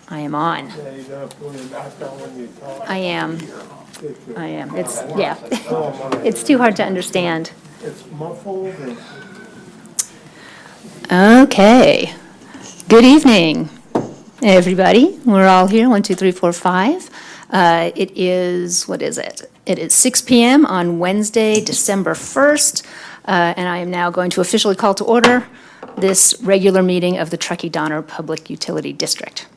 I am on. Yeah, you gotta put your mask on when you talk. I am. It's, yeah. Oh, my. It's too hard to understand. It's muffled and Okay. Good evening, everybody. We're all here, 1, 2, 3, 4, 5. It is, what is it? It is 6 p.m. on Wednesday, December 1st, and I am now going to officially call to order this regular meeting of the Truckee-Donner Public Utility District.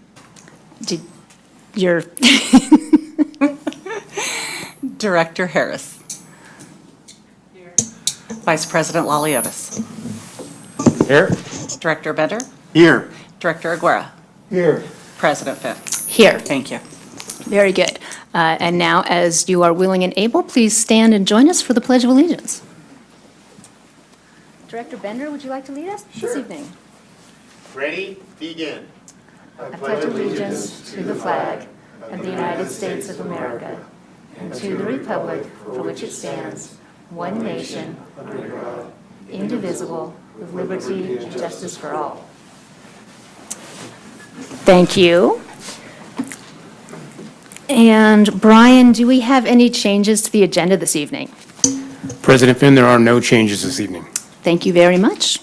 You're Director Harris. Here. Vice President Laliotis. here. Director Bender. Here. Director Aguera. Here. President Finn. here. Thank you. Very good. And now, as you are willing and able, please stand and join us for the Pledge of Allegiance. Director Bender, would you like to lead us this evening? Ready? Begin. I pledge allegiance to the flag of the United States of America and to the republic for which it stands, one nation, under God, indivisible, with liberty and justice for all. Thank you. And Brian, do we have any changes to the agenda this evening? President Finn, there are no changes this evening. Thank you very much.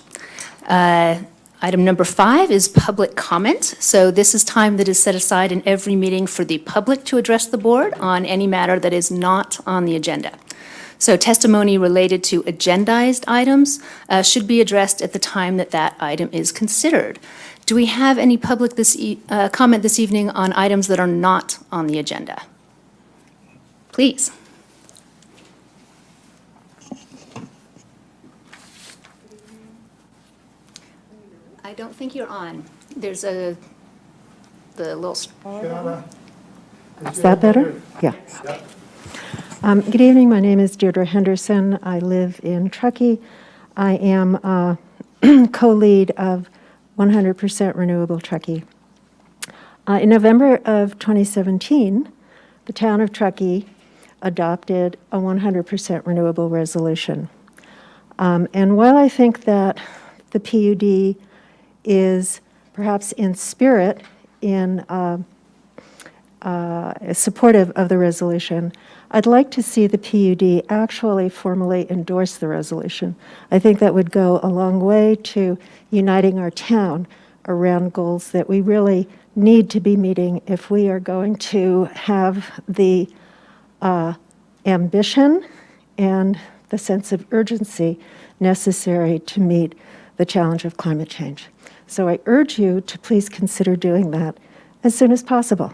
Item number 5 is public comment. So this is time that is set aside in every meeting for the public to address the board on any matter that is not on the agenda. So testimony related to agendized items should be addressed at the time that that item is considered. Do we have any public comment this evening on items that are not on the agenda? Please. I don't think you're on. There's the little. Shauna. Is that better? Yeah. Good evening. My name is Deirdre Henderson. I live in Truckee. I am co-lead of 100% Renewable Truckee. In November of 2017, the town of Truckee adopted a 100% renewable resolution. And while I think that the PUD is perhaps in spirit in supportive of the resolution, I'd like to see the PUD actually formally endorse the resolution. I think that would go a long way to uniting our town around goals that we really need to be meeting if we are going to have the ambition and the sense of urgency necessary to meet the challenge of climate change. So I urge you to please consider doing that as soon as possible.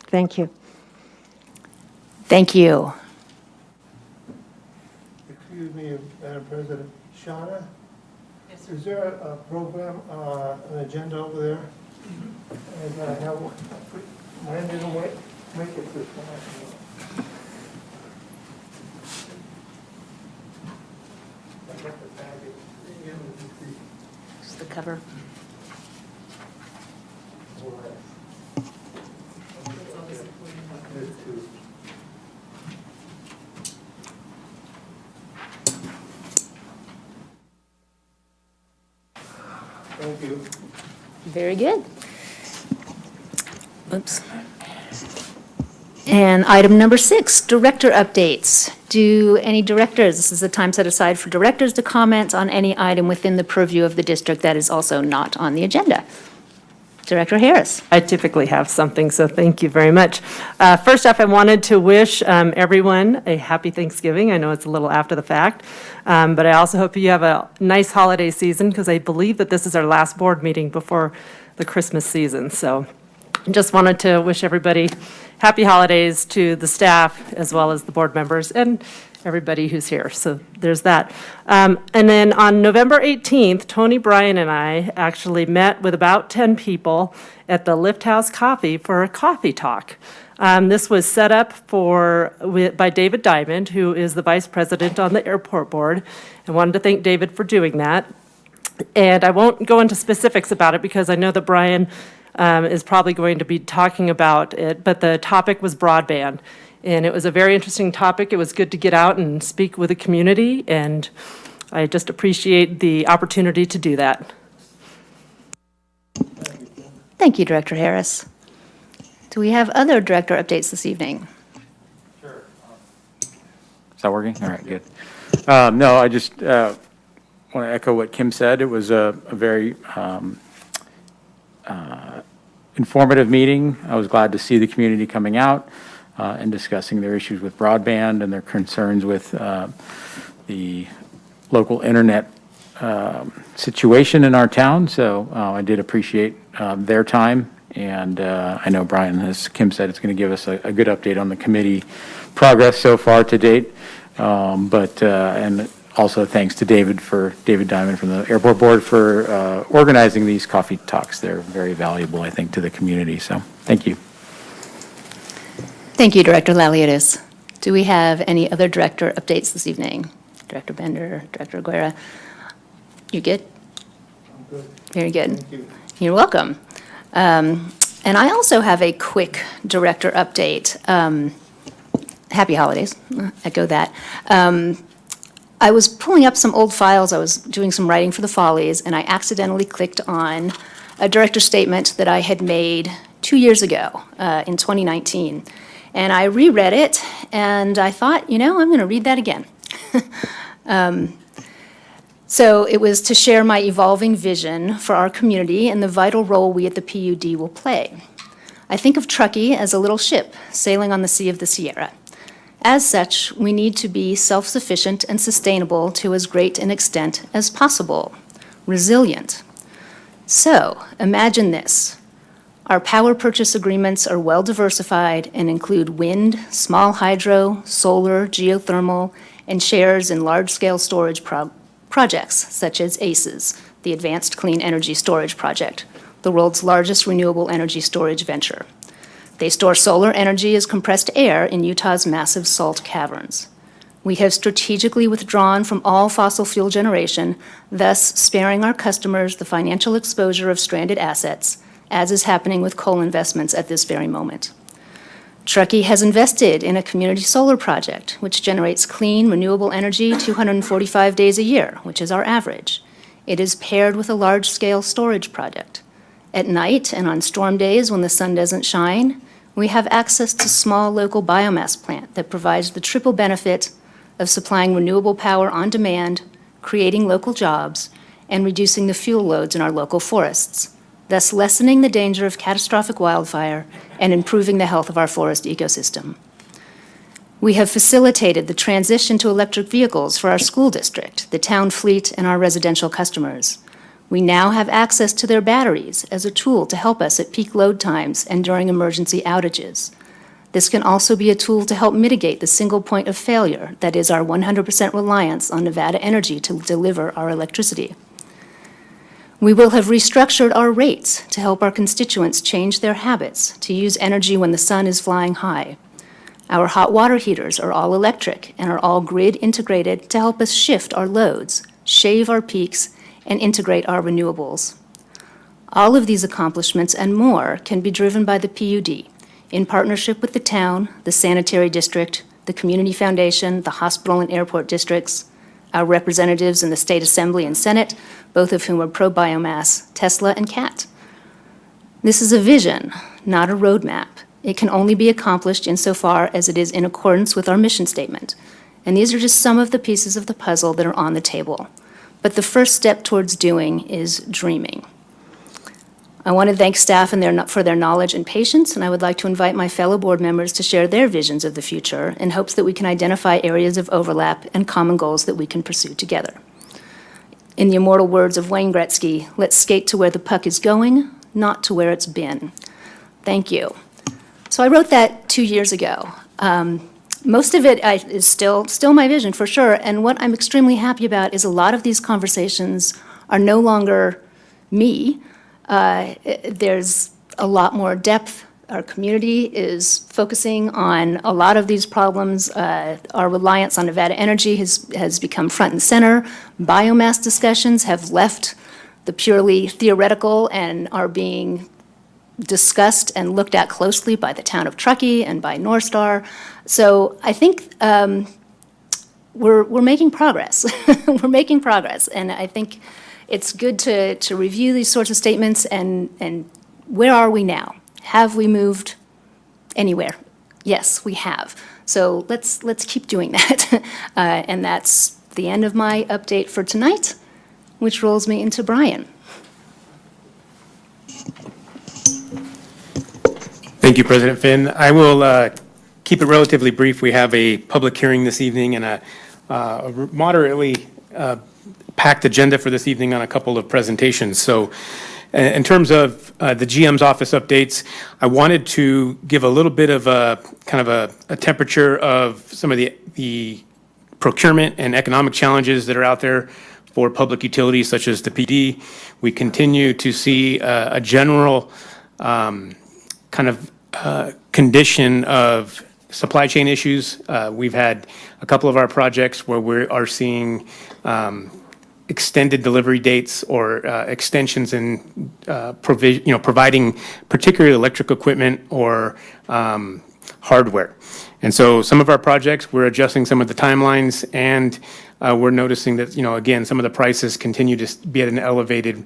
Thank you. Thank you. Excuse me, Madam President. Shauna? Yes, sir. Is there a program, an agenda over there? And I have, when didn't make it this time? I got the packet. Just the cover. Thank you. Very good. Oops. And item number 6, director updates. Do any directors, this is the time set aside for directors to comment on any item within the purview of the district that is also not on the agenda. Director Harris. I typically have something, so thank you very much. First off, I wanted to wish everyone a happy Thanksgiving. I know it's a little after the fact, but I also hope you have a nice holiday season because I believe that this is our last board meeting before the Christmas season. So just wanted to wish everybody happy holidays to the staff as well as the board members and everybody who's here. So there's that. And then on November 18th, Tony, Bryan, and I actually met with about 10 people at the Lift House Coffee for a coffee talk. This was set up by David Diamond, who is the vice president on the airport board. I wanted to thank David for doing that. And I won't go into specifics about it because I know that Bryan is probably going to be talking about it, but the topic was broadband. And it was a very interesting topic. It was good to get out and speak with the community, and I just appreciate the opportunity to do that. Thank you, Director Harris. Do we have other director updates this evening? Is that working? All right, good. No, I just want to echo what Kim said. It was a very informative meeting. I was glad to see the community coming out and discussing their issues with broadband and their concerns with the local internet situation in our town. So I did appreciate their time. And I know Brian, as Kim said, it's going to give us a good update on the committee progress so far to date. And also thanks to David Diamond from the Airport Board for organizing these coffee talks. They're very valuable, I think, to the community. So thank you. Thank you, Director Laliotis. Do we have any other director updates this evening? Director Bender, Director Aguirre? You good? I'm good. Very good. Thank you. You're welcome. And I also have a quick director update. Happy holidays, echo that. I was pulling up some old files. I was doing some writing for the Follies, and I accidentally clicked on a director statement that I had made 2 years ago in 2019. And I reread it, and I thought, I'm going to read that again. So it was to share my evolving vision for our community and the vital role we at the PUD will play. I think of Truckee as a little ship sailing on the Sea of the Sierra. As such, we need to be self-sufficient and sustainable to as great an extent as possible, resilient. So imagine this. Our power purchase agreements are well diversified and include wind, small hydro, solar, geothermal, and shares in large-scale storage projects such as ACES, the Advanced Clean Energy Storage Project, the world's largest renewable energy storage venture. They store solar energy as compressed air in Utah's massive salt caverns. We have strategically withdrawn from all fossil fuel generation, thus sparing our customers the financial exposure of stranded assets, as is happening with coal investments at this very moment. Truckee has invested in a community solar project, which generates clean, renewable energy 245 days a year, which is our average. It is paired with a large-scale storage project. At night and on storm days when the sun doesn't shine, we have access to small local biomass plant that provides the triple benefit of supplying renewable power on demand, creating local jobs, and reducing the fuel loads in our local forests, thus lessening the danger of catastrophic wildfire and improving the health of our forest ecosystem. We have facilitated the transition to electric vehicles for our school district, the town fleet, and our residential customers. We now have access to their batteries as a tool to help us at peak load times and during emergency outages. This can also be a tool to help mitigate the single point of failure, that is our 100% reliance on Nevada Energy to deliver our electricity. We will have restructured our rates to help our constituents change their habits to use energy when the sun is flying high. Our hot water heaters are all electric and are all grid integrated to help us shift our loads, shave our peaks, and integrate our renewables. All of these accomplishments and more can be driven by the PUD in partnership with the town, the sanitary district, the community foundation, the hospital and airport districts, our representatives in the state assembly and senate, both of whom are pro-biomass, Tesla and CAT. This is a vision, not a roadmap. It can only be accomplished insofar as it is in accordance with our mission statement. And these are just some of the pieces of the puzzle that are on the table. But the first step towards doing is dreaming. I want to thank staff for their knowledge and patience, and I would like to invite my fellow board members to share their visions of the future in hopes that we can identify areas of overlap and common goals that we can pursue together. In the immortal words of Wayne Gretzky, let's skate to where the puck is going, not to where it's been. Thank you. So I wrote that 2 years ago. Most of it is still my vision, for sure, and what I'm extremely happy about is a lot of these conversations are no longer me. There's a lot more depth. Our community is focusing on a lot of these problems. Our reliance on Nevada Energy has become front and center. Biomass discussions have left the purely theoretical and are being discussed and looked at closely by the town of Truckee and by North Star. So I think we're making progress. We're making progress, and I think it's good to review these sorts of statements and where are we now? Have we moved anywhere. Yes, we have. So let's keep doing that. And that's the end of my update for tonight, which rolls me into Brian. Thank you, President Finn. I will keep it relatively brief. We have a public hearing this evening and a moderately packed agenda for this evening on a couple of presentations. So in terms of the GM's office updates, I wanted to give a little bit of a kind of a temperature of some of the procurement and economic challenges that are out there for public utilities such as the PD. We continue to see a general kind of condition of supply chain issues. We've had a couple of our projects where we are seeing extended delivery dates or extensions in providing particularly electric equipment or hardware. And so some of our projects, we're adjusting some of the timelines, and we're noticing that, again, some of the prices continue to be at an elevated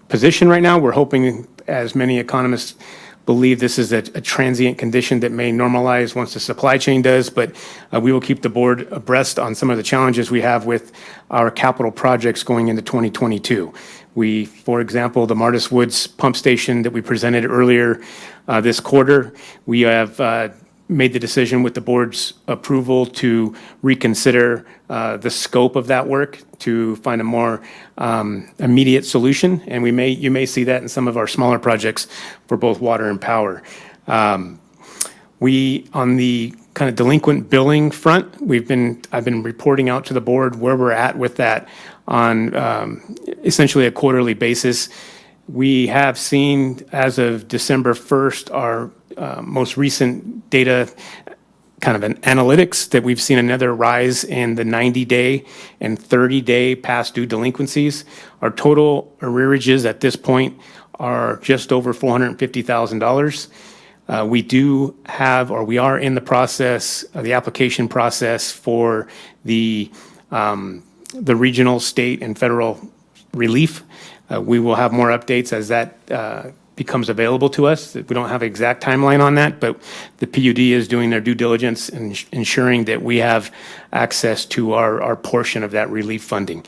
position right now. We're hoping, as many economists believe, this is a transient condition that may normalize once the supply chain does, but we will keep the board abreast on some of the challenges we have with our capital projects going into 2022. We, for example, the Martis Woods pump station that we presented earlier this quarter, we have made the decision with the board's approval to reconsider the scope of that work to find a more immediate solution. And you may see that in some of our smaller projects for both water and power. We, on the kind of delinquent billing front, I've been reporting out to the board where we're at with that on essentially a quarterly basis. We have seen, as of December 1st, our most recent data kind of an analytics, that we've seen another rise in the 90-day and 30-day past due delinquencies. Our total arrearages at this point are just over $450,000. We are in the process, the application process for the regional, state, and federal relief. We will have more updates as that becomes available to us. We don't have an exact timeline on that, but the PUD is doing their due diligence and ensuring that we have access to our portion of that relief funding.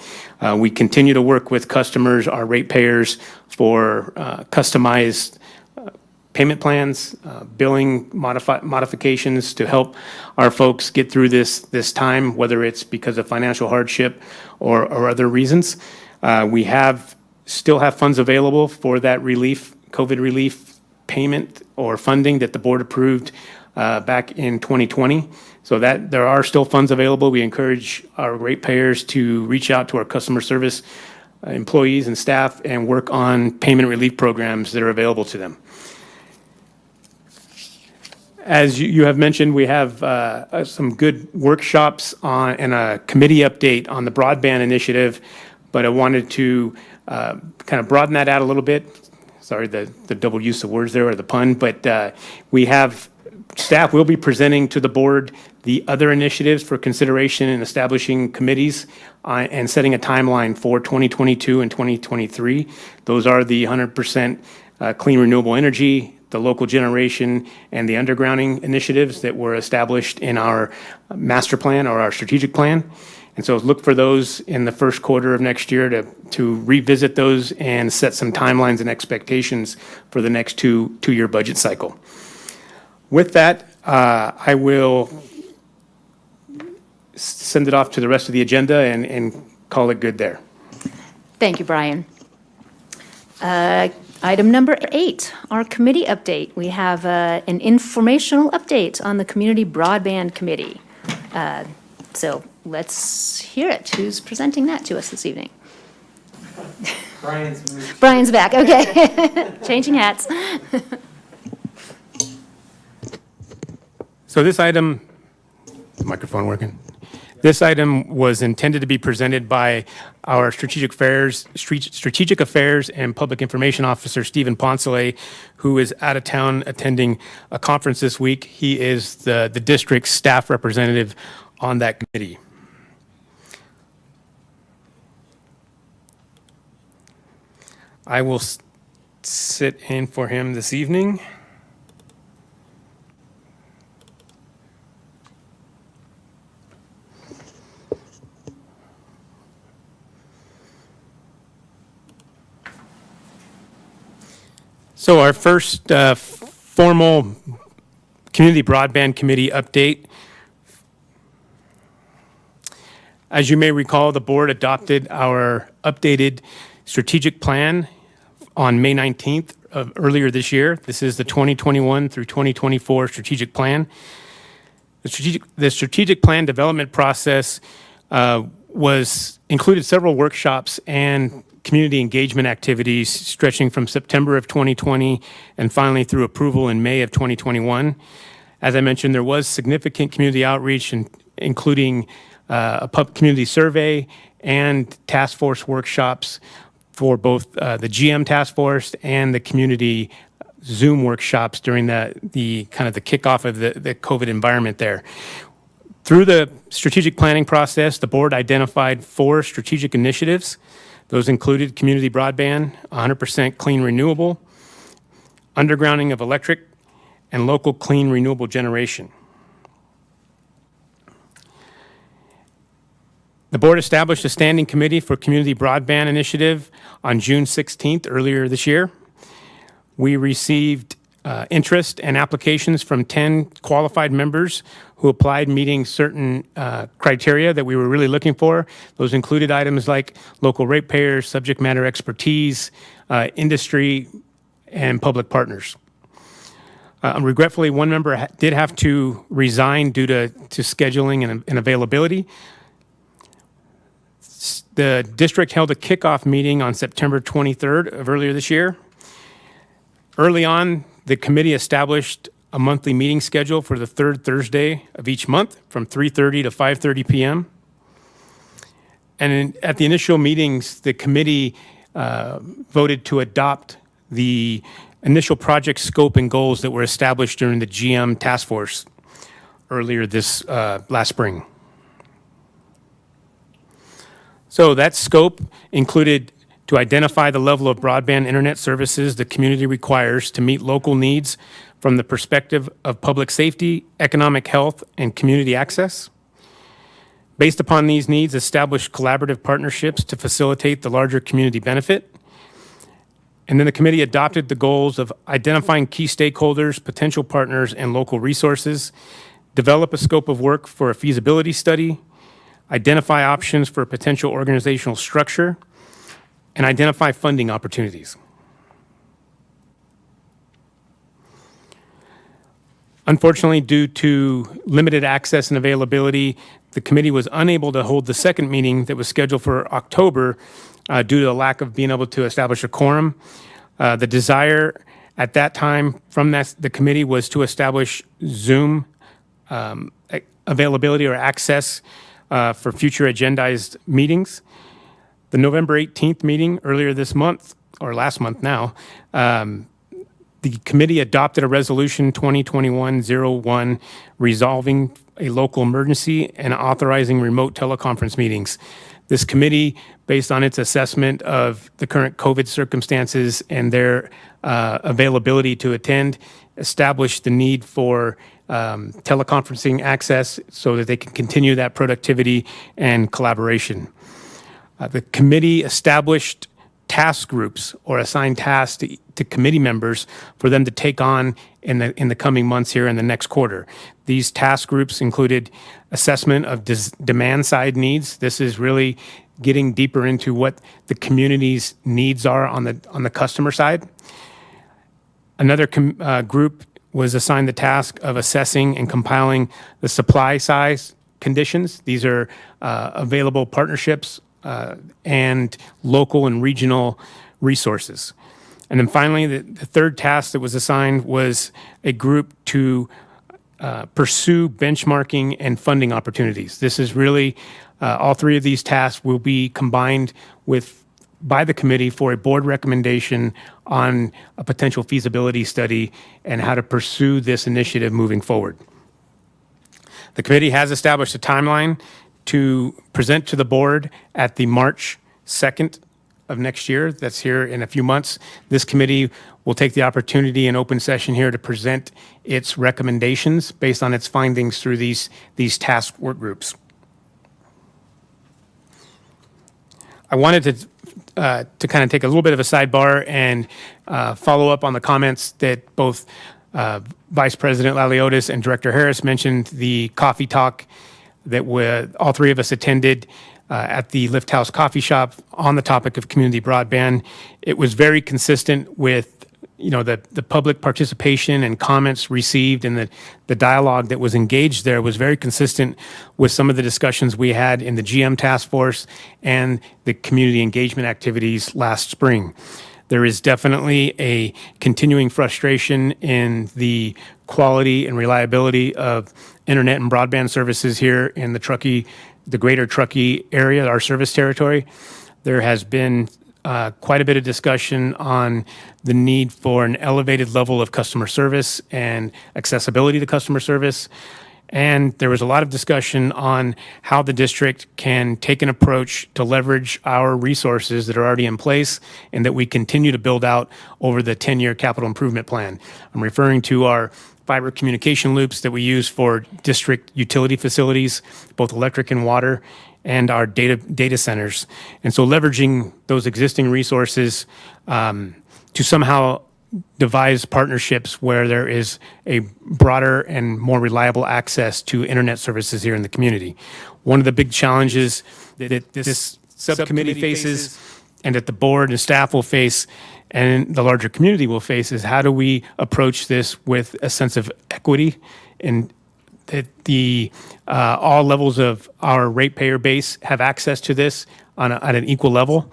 We continue to work with customers, our ratepayers, for customized payment plans, billing modifications to help our folks get through this time, whether it's because of financial hardship or other reasons. We still have funds available for that COVID relief payment or funding that the board approved back in 2020. So that there are still funds available. We encourage our ratepayers to reach out to our customer service employees and staff and work on payment relief programs that are available to them. As you have mentioned, we have some good workshops and a committee update on the broadband initiative, but I wanted to kind of broaden that out a little bit. Sorry, the double use of words there, or the pun, but staff will be presenting to the board the other initiatives for consideration in establishing committees and setting a timeline for 2022 and 2023. Those are the 100% clean renewable energy, the local generation, and the undergrounding initiatives that were established in our master plan or our strategic plan. And so look for those in the first quarter of next year to revisit those and set some timelines and expectations for the next two-year budget cycle. With that, I will send it off to the rest of the agenda and call it good there. Thank you, Brian. Item number 8, our committee update. We have an informational update on the Community Broadband Committee. So let's hear it. Who's presenting that to us this evening? Brian's back, okay. Changing hats. So this item, microphone working? This item was intended to be presented by our Strategic Affairs and Public Information Officer, Stephen Poncelet, who is out of town attending a conference this week. He is the district's staff representative on that committee. I will sit in for him this evening. So our first formal Community Broadband Committee update. As you may recall, the board adopted our updated strategic plan on May 19th of earlier this year. This is the 2021 through 2024 strategic plan. The strategic plan development process included several workshops and community engagement activities stretching from September of 2020 and finally through approval in May of 2021. As I mentioned, there was significant community outreach, including a community survey and task force workshops for both the GM task force and the community Zoom workshops during the kind of the kickoff of the COVID environment there. Through the strategic planning process, the board identified 4 strategic initiatives. Those included community broadband, 100% clean renewable, undergrounding of electric, and local clean renewable generation. The board established a standing committee for community broadband initiative on June 16th, earlier this year. We received interest and applications from 10 qualified members who applied meeting certain criteria that we were really looking for. Those included items like local ratepayers, subject matter expertise, industry, and public partners. Regretfully, one member did have to resign due to scheduling and availability. The district held a kickoff meeting on September 23rd of earlier this year. Early on, the committee established a monthly meeting schedule for the third Thursday of each month from 3:30 to 5:30 p.m. And at the initial meetings, the committee voted to adopt the initial project scope and goals that were established during the GM task force earlier this last spring. So that scope included to identify the level of broadband internet services the community requires to meet local needs from the perspective of public safety, economic health, and community access. Based upon these needs, establish collaborative partnerships to facilitate the larger community benefit. And then the committee adopted the goals of identifying key stakeholders, potential partners, and local resources, develop a scope of work for a feasibility study, identify options for potential organizational structure, and identify funding opportunities. Unfortunately, due to limited access and availability, the committee was unable to hold the second meeting that was scheduled for October due to the lack of being able to establish a quorum. The desire at that time from the committee was to establish Zoom availability or access for future agendized meetings. The November 18th meeting earlier this month, or last month now, the committee adopted a resolution 2021-01 resolving a local emergency and authorizing remote teleconference meetings. This committee, based on its assessment of the current COVID circumstances and their availability to attend, established the need for teleconferencing access so that they can continue that productivity and collaboration. The committee established task groups or assigned tasks to committee members for them to take on in the coming months here in the next quarter. These task groups included assessment of demand side needs. This is really getting deeper into what the community's needs are on the customer side. Another group was assigned the task of assessing and compiling the supply side conditions. These are available partnerships and local and regional resources. And then finally, the third task that was assigned was a group to pursue benchmarking and funding opportunities. This is really, all three of these tasks will be combined by the committee for a board recommendation on a potential feasibility study and how to pursue this initiative moving forward. The committee has established a timeline to present to the board at the March 2nd of next year. That's here in a few months. This committee will take the opportunity in open session here to present its recommendations based on its findings through these task work groups. I wanted to kind of take a little bit of a sidebar and follow up on the comments that both Vice President Laliotis and Director Harris mentioned, the coffee talk that all three of us attended at the Lift House Coffee Shop on the topic of community broadband. It was very consistent with the public participation and comments received, and the dialogue that was engaged there was very consistent with some of the discussions we had in the GM task force and the community engagement activities last spring. There is definitely a continuing frustration in the quality and reliability of internet and broadband services here in the greater Truckee area, our service territory. There has been quite a bit of discussion on the need for an elevated level of customer service and accessibility to customer service. And there was a lot of discussion on how the district can take an approach to leverage our resources that are already in place and that we continue to build out over the 10-year capital improvement plan. I'm referring to our fiber communication loops that we use for district utility facilities, both electric and water, and our data centers. And so leveraging those existing resources to somehow devise partnerships where there is a broader and more reliable access to internet services here in the community. One of the big challenges that this subcommittee faces and that the board and staff will face and the larger community will face is how do we approach this with a sense of equity and that all levels of our ratepayer base have access to this at an equal level.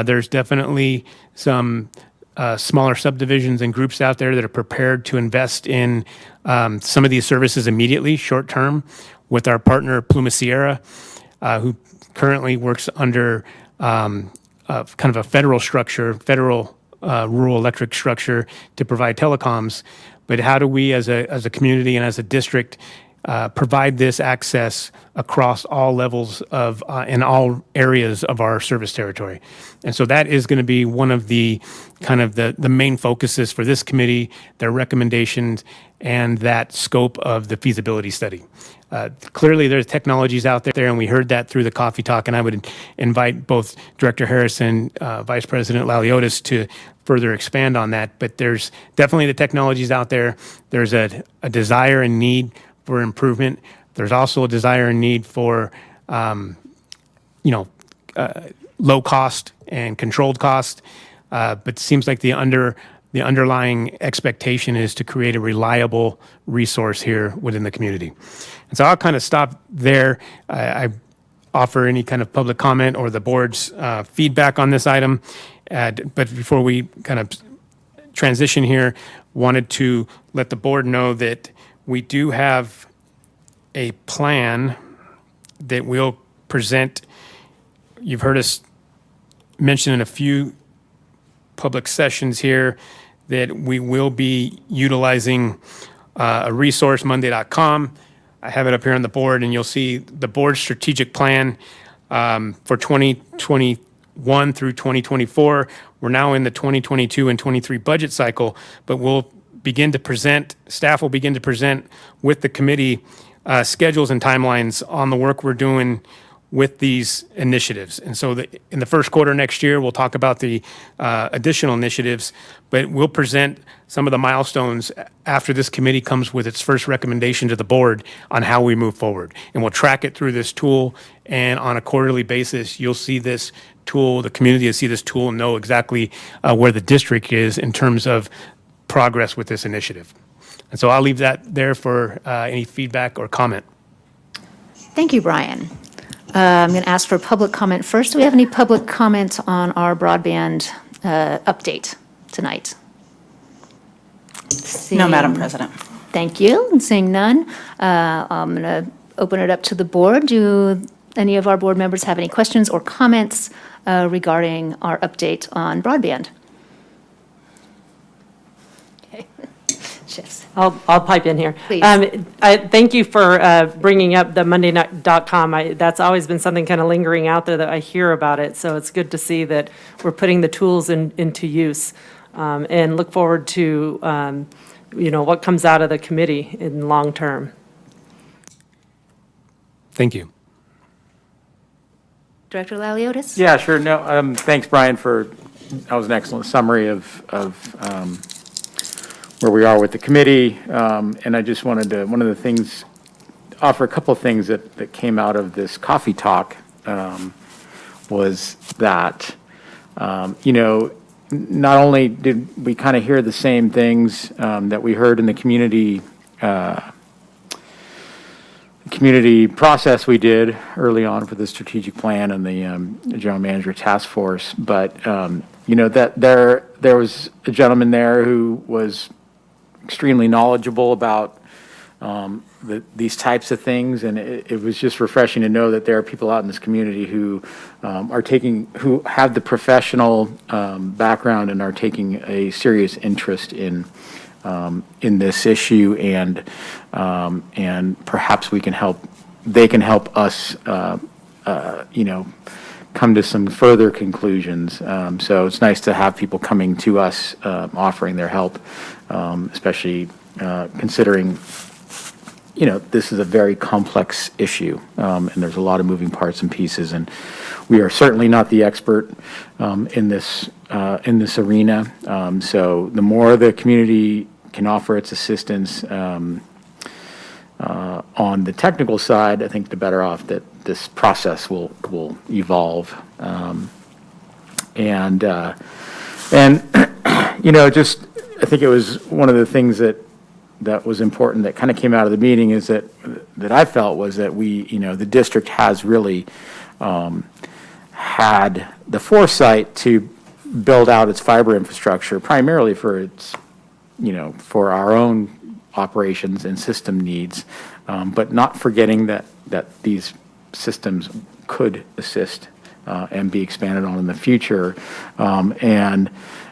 There's definitely some smaller subdivisions and groups out there that are prepared to invest in some of these services immediately, short term, with our partner Pluma Sierra, who currently works under kind of a federal structure, federal rural electric structure to provide telecoms. But how do we as a community and as a district provide this access across all levels of in all areas of our service territory? And so that is going to be one of the kind of the main focuses for this committee, their recommendations, and that scope of the feasibility study. Clearly, there's technologies out there, and we heard that through the coffee talk, and I would invite both Director Harris and Vice President Laliotis to further expand on that. But there's definitely the technologies out there. There's a desire and need for improvement. There's also a desire and need for, low cost and controlled cost. But it seems like the underlying expectation is to create a reliable resource here within the community. And so I'll kind of stop there. I offer any kind of public comment or the board's feedback on this item. But before we kind of transition here, wanted to let the board know that we do have a plan that we'll present. You've heard us mention in a few public sessions here that we will be utilizing a resource, monday.com. I have it up here on the board, and you'll see the board's strategic plan for 2021 through 2024. We're now in the 2022 and 23 budget cycle, but we'll begin to present, staff will begin to present with the committee schedules and timelines on the work we're doing with these initiatives. And so in the first quarter next year, we'll talk about the additional initiatives, but we'll present some of the milestones after this committee comes with its first recommendation to the board on how we move forward. And we'll track it through this tool, and on a quarterly basis, you'll see this tool, the community will see this tool and know exactly where the district is in terms of progress with this initiative. And so I'll leave that there for any feedback or comment. Thank you, Brian. I'm going to ask for public comment first. Do we have any public comment on our broadband update tonight? No, Madam Seeing- President. Thank you. And seeing none, I'm going to open it up to the board. Do any of our board members have any questions or comments regarding our update on broadband? Okay. Shifts. I'll pipe in here. Please. Thank you for bringing up the monday.com. That's always been something kind of lingering out there that I hear about it. So it's good to see that we're putting the tools into use, and look forward to, what comes out of the committee in long term. Thank you. Director Laliotis? Yeah, sure. No, thanks, Brian, that was an excellent summary of where we are with the committee. And I just wanted to, one of the things, offer a couple of things that came out of this coffee talk was that, not only did we kind of hear the same things that we heard in the community process we did early on for the strategic plan and the general manager task force, but that there was a gentleman there who was extremely knowledgeable about these types of things, and it was just refreshing to know that there are people out in this community who who have the professional background and are taking a serious interest in this issue, and perhaps they can help us, come to some further conclusions. So it's nice to have people coming to us, offering their help, especially considering, this is a very complex issue, and there's a lot of moving parts and pieces, and we are certainly not the expert in this arena. So the more the community can offer its assistance on the technical side, I think the better off that this process will evolve. Just I think it was one of the things that was important that kind of came out of the meeting is that I felt was that the district has really had the foresight to build out its fiber infrastructure primarily for its, for our own operations and system needs, but not forgetting that these systems could assist and be expanded on in the future. And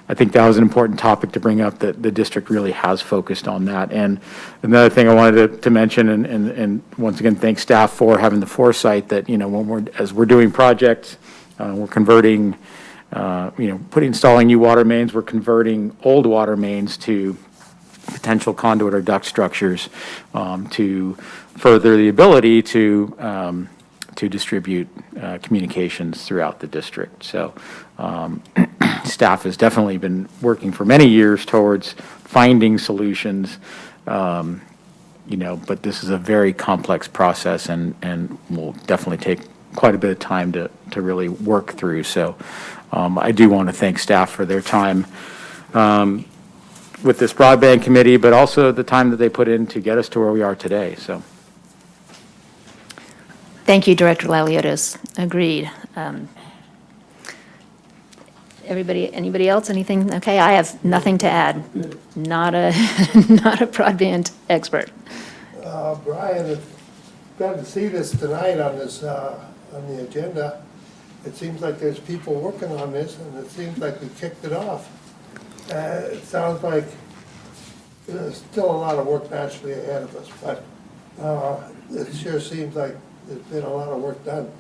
I think that was an important topic to bring up, that the district really has focused on that. And another thing I wanted to mention, and once again, thank staff for having the foresight that, as we're doing projects, we're converting, installing new water mains, we're converting old water mains to potential conduit or duct structures to further the ability to distribute communications throughout the district. So staff has definitely been working for many years towards finding solutions, but this is a very complex process and will definitely take quite a bit of time to really work through. So I do want to thank staff for their time with this broadband committee, but also the time that they put in to get us to where we are today. So. Thank you, Director Laliotis. Agreed. Anybody else, anything? Okay, I have nothing to add. Not a broadband expert. Brian, it's glad to see this tonight on the agenda. It seems like there's people working on this, and it seems like we kicked it off. It sounds like there's still a lot of work naturally ahead of us, but it sure seems like there's been a lot of work done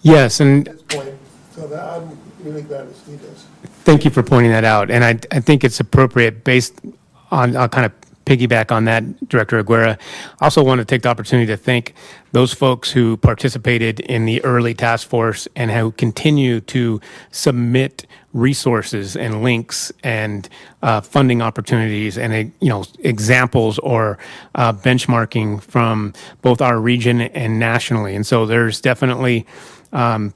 Yes, and at this point. So I'm really glad to see this. thank you for pointing that out. And I think it's appropriate based on, I'll kind of piggyback on that, Director Aguirre. I also want to take the opportunity to thank those folks who participated in the early task force and who continue to submit resources and links and funding opportunities and examples or benchmarking from both our region and nationally. And so there's definitely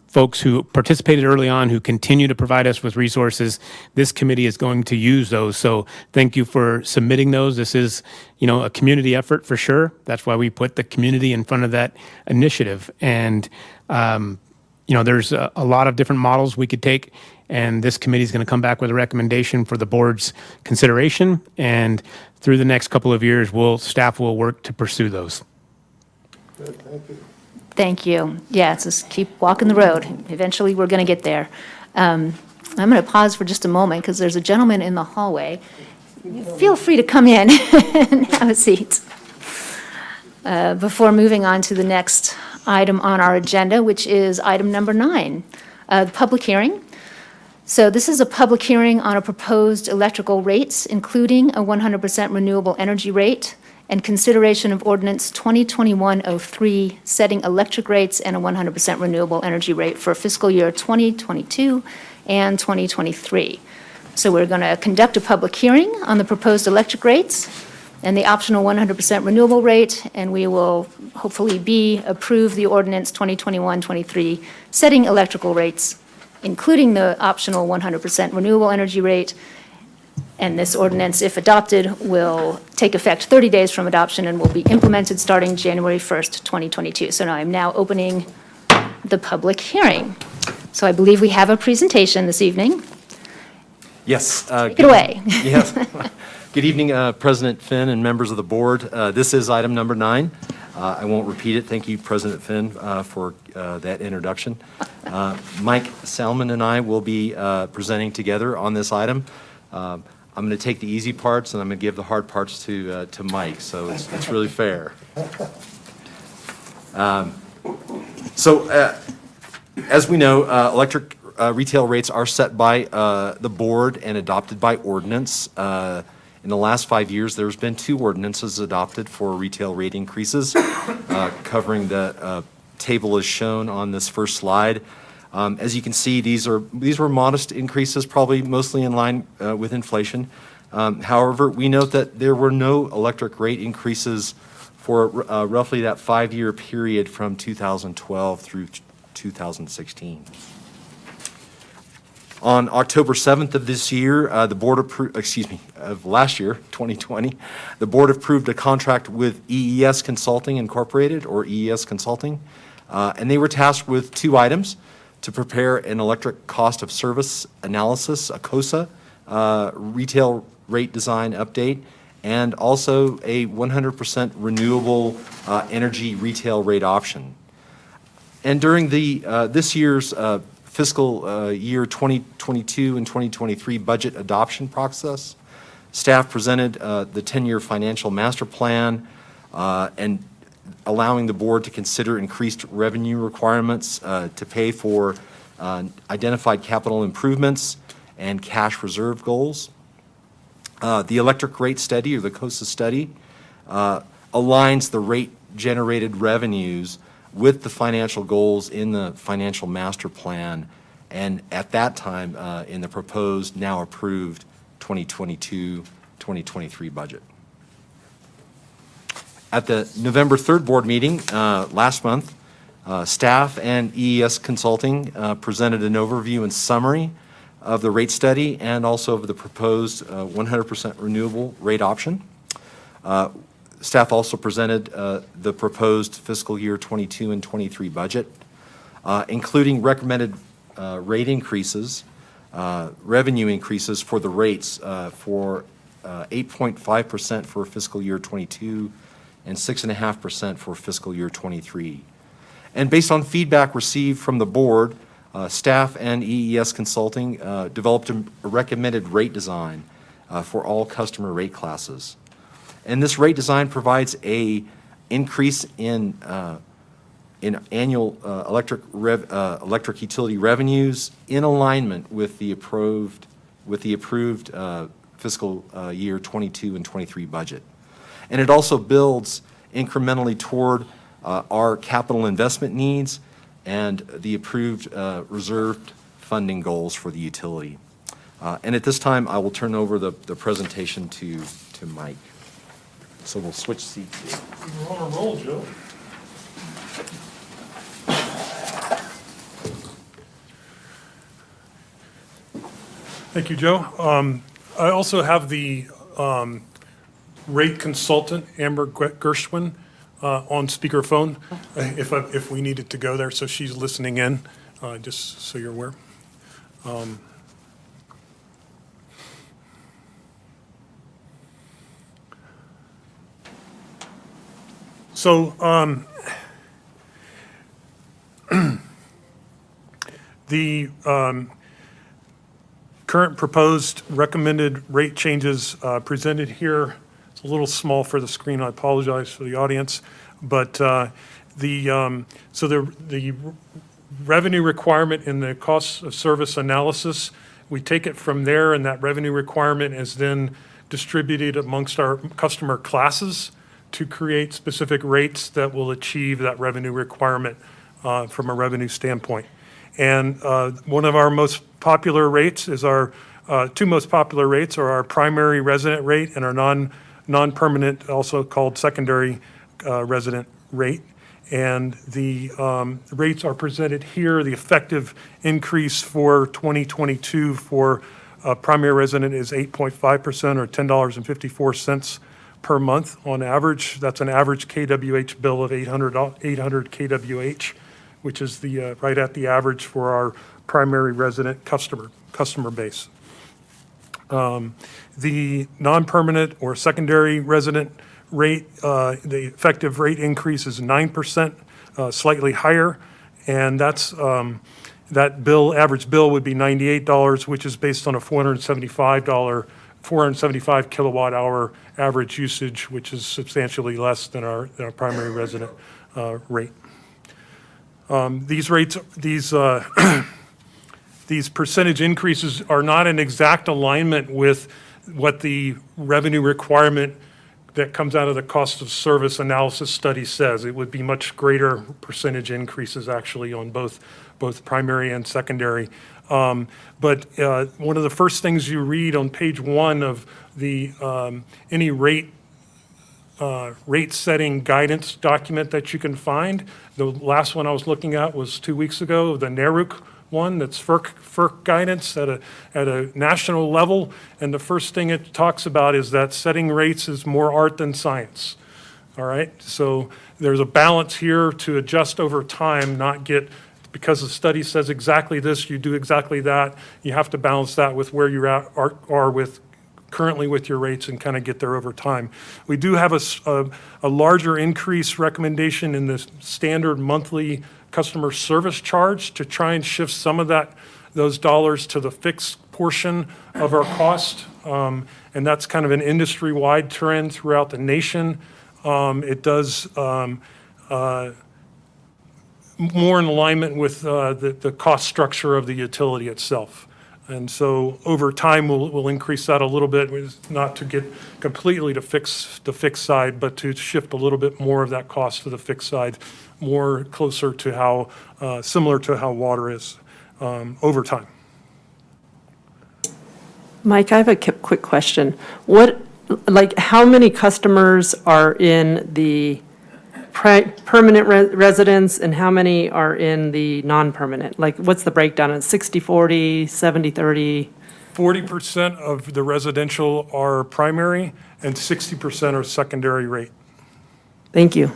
folks who participated early on who continue to provide us with resources. This committee is going to use those. So thank you for submitting those. This is, a community effort for sure. That's why we put the community in front of that initiative. And, there's a lot of different models we could take. And this committee is going to come back with a recommendation for the board's consideration. And through the next couple of years, staff will work to pursue those. Good, thank you. Thank you. Yeah, just keep walking the road. Eventually, we're going to get there. I'm going to pause for just a moment because there's a gentleman in the hallway. Feel free to come in and have a seat. Before moving on to the next item on our agenda, which is item number 9, the public hearing. So this is a public hearing on a proposed electrical rates, including a 100% renewable energy rate and consideration of ordinance 2021-03, setting electric rates and a 100% renewable energy rate for fiscal year 2022 and 2023. So we're going to conduct a public hearing on the proposed electric rates and the optional 100% renewable rate, and we will hopefully approve the ordinance 2021-23, setting electrical rates, including the optional 100% renewable energy rate. And this ordinance, if adopted, will take effect 30 days from adoption and will be implemented starting January 1st, 2022. So now I'm opening the public hearing. So I believe we have a presentation this evening. Yes. Take it away. Yes. Good evening, President Finn and members of the board. This is item number 9. I won't repeat it. Thank you, President Finn, for that introduction. Mike Salmon and I will be presenting together on this item. I'm going to take the easy parts and I'm going to give the hard parts to Mike, so it's really fair. As we know, electric retail rates are set by the board and adopted by ordinance. In the last 5 years, there's been 2 ordinances adopted for retail rate increases, covering the table as shown on this first slide. As you can see, these were modest increases, probably mostly in line with inflation. However, we note that there were no electric rate increases for roughly that 5-year period from 2012 through 2016. On October 7th of this year, of last year, 2020, the board approved a contract with EES Consulting Incorporated, or EES Consulting, and they were tasked with 2 items: to prepare an electric cost of service analysis, a COSA, retail rate design update, and also a 100% renewable energy retail rate option. And during this year's fiscal year 2022 and 2023 budget adoption process, staff presented the 10-year financial master plan and allowing the board to consider increased revenue requirements to pay for identified capital improvements and cash reserve goals. The electric rate study, or the COSA study, aligns the rate-generated revenues with the financial goals in the financial master plan, and at that time, in the proposed, now approved 2022-2023 budget. At the November 3rd board meeting last month, staff and EES Consulting presented an overview and summary of the rate study and also of the proposed 100% renewable rate option. Staff also presented the proposed fiscal year 22 and 23 budget, including recommended rate increases, revenue increases for the rates for 8.5% for fiscal year 22 and 6.5% for fiscal year 23. And based on feedback received from the board, staff and EES Consulting developed a recommended rate design for all customer rate classes. And this rate design provides a increase in annual electric utility revenues in alignment with the approved fiscal year 22 and 23 budget. And it also builds incrementally toward our capital investment needs and the approved reserved funding goals for the utility. And at this time, I will turn over the presentation to Mike. So we'll switch seats here. You're on a roll, Joe. Thank you, Joe. I also have the rate consultant, Amber Gershwin, on speakerphone, if we needed to go there, so she's listening in, just so you're aware. So the current proposed recommended rate changes presented here, it's a little small for the screen, I apologize for the audience, but so the revenue requirement in the cost of service analysis, we take it from there, and that revenue requirement is then distributed amongst our customer classes. to create specific rates that will achieve that revenue requirement from a revenue standpoint. And one of our most popular rates is our, two most popular rates are our primary resident rate and our non-permanent, also called secondary resident rate. And the rates are presented here. The effective increase for 2022 for primary resident is 8.5% or $10.54 per month on average. That's an average KWH bill of 800 KWH, which is the right at the average for our primary resident customer base. The non-permanent or secondary resident rate, the effective rate increase is 9%, slightly higher, and that's that average bill would be $98, which is based on a $475 kilowatt hour average usage, which is substantially less than our primary resident rate. These rates, these percentage increases are not in exact alignment with what the revenue requirement that comes out of the cost of service analysis study says. It would be much greater percentage increases actually on both primary and secondary. But one of the first things you read on page 1 of the any rate setting guidance document that you can find, the last one I was looking at was 2 weeks ago, the NARUC one, that's FERC guidance at a national level, and the first thing it talks about is that setting rates is more art than science. All right, so there's a balance here to adjust over time, not get, because the study says exactly this, you do exactly that. You have to balance that with where you are with currently with your rates and kind of get there over time. We do have a larger increase recommendation in the standard monthly customer service charge to try and shift some of those dollars to the fixed portion of our cost. And that's kind of an industry-wide trend throughout the nation. It does more in alignment with the cost structure of the utility itself. And so over time, we'll increase that a little bit, not to get completely to fix the fixed side, but to shift a little bit more of that cost to the fixed side, more closer to how, similar to how water is over time. Mike, I have a quick question. How many customers are in the permanent residence and how many are in the non-permanent? Like, what's the breakdown? It's 60-40, 70-30? 40% of the residential are primary and 60% are secondary rate. Thank you.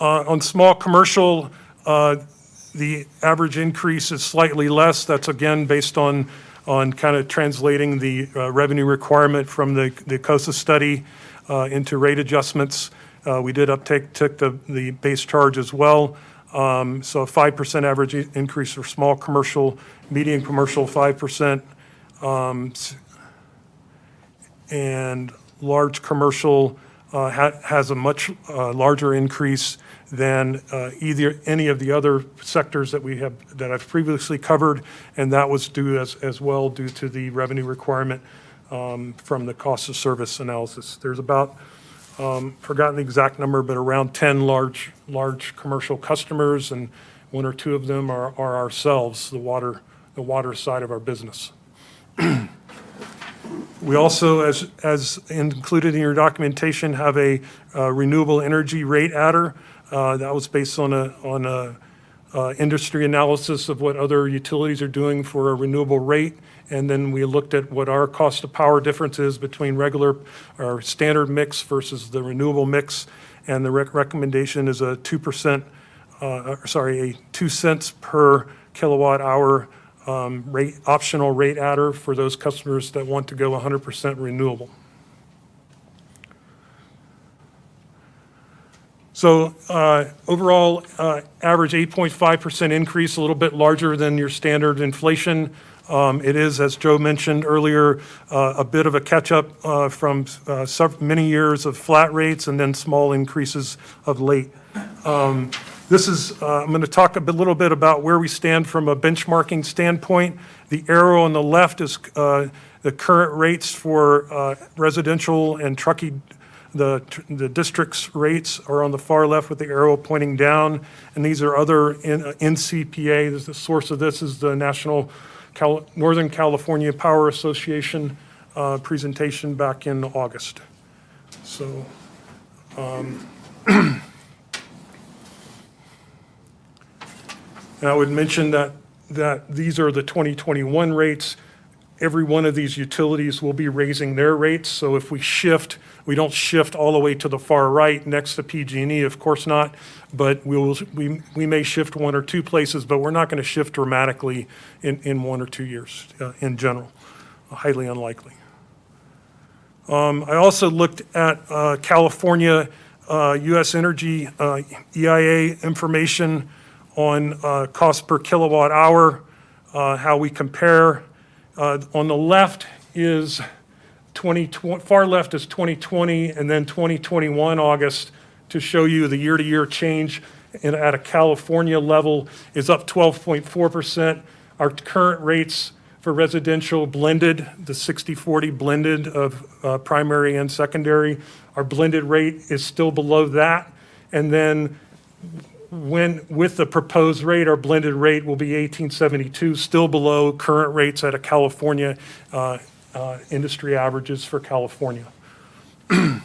On small commercial, the average increase is slightly less. That's again based on kind of translating the revenue requirement from the COSA study into rate adjustments. We did took the base charge as well. So a 5% average increase for small commercial, medium commercial 5%, and large commercial has a much larger increase than either any of the other sectors that I've previously covered, and that was due as well due to the revenue requirement from the cost of service analysis. There's about, forgotten the exact number, but around 10 large commercial customers, and 1 or 2 of them are ourselves, the water side of our business. We also, as included in your documentation, have a renewable energy rate adder. That was based on a industry analysis of what other utilities are doing for a renewable rate. And then we looked at what our cost of power difference is between regular or standard mix versus the renewable mix. And the recommendation is a 2 cents per kilowatt hour optional rate adder for those customers that want to go 100% renewable. So overall, average 8.5% increase, a little bit larger than your standard inflation. It is, as Joe mentioned earlier, a bit of a catch-up from many years of flat rates and then small increases of late. I'm going to talk a little bit about where we stand from a benchmarking standpoint. The arrow on the left is the current rates for residential and Truckee. The district's rates are on the far left with the arrow pointing down, and these are other NCPA. The source of this is the Northern California Power Association presentation back in August. So, and I would mention that these are the 2021 rates. Every one of these utilities will be raising their rates. So if we don't shift all the way to the far right next to PG&E, of course not, but we may shift one or two places, but we're not going to shift dramatically in 1 or 2 years in general, highly unlikely. I also looked at California U.S. Energy EIA information on cost per kilowatt hour, how we compare. On the left is far left is 2020, and then 2021 August to show you the year-to-year change at a California level is up 12.4%. Our current rates for residential blended, the 60-40 blended of primary and secondary, our blended rate is still below that. And then with the proposed rate, our blended rate will be 1872, still below current rates at a California industry averages for California. We'll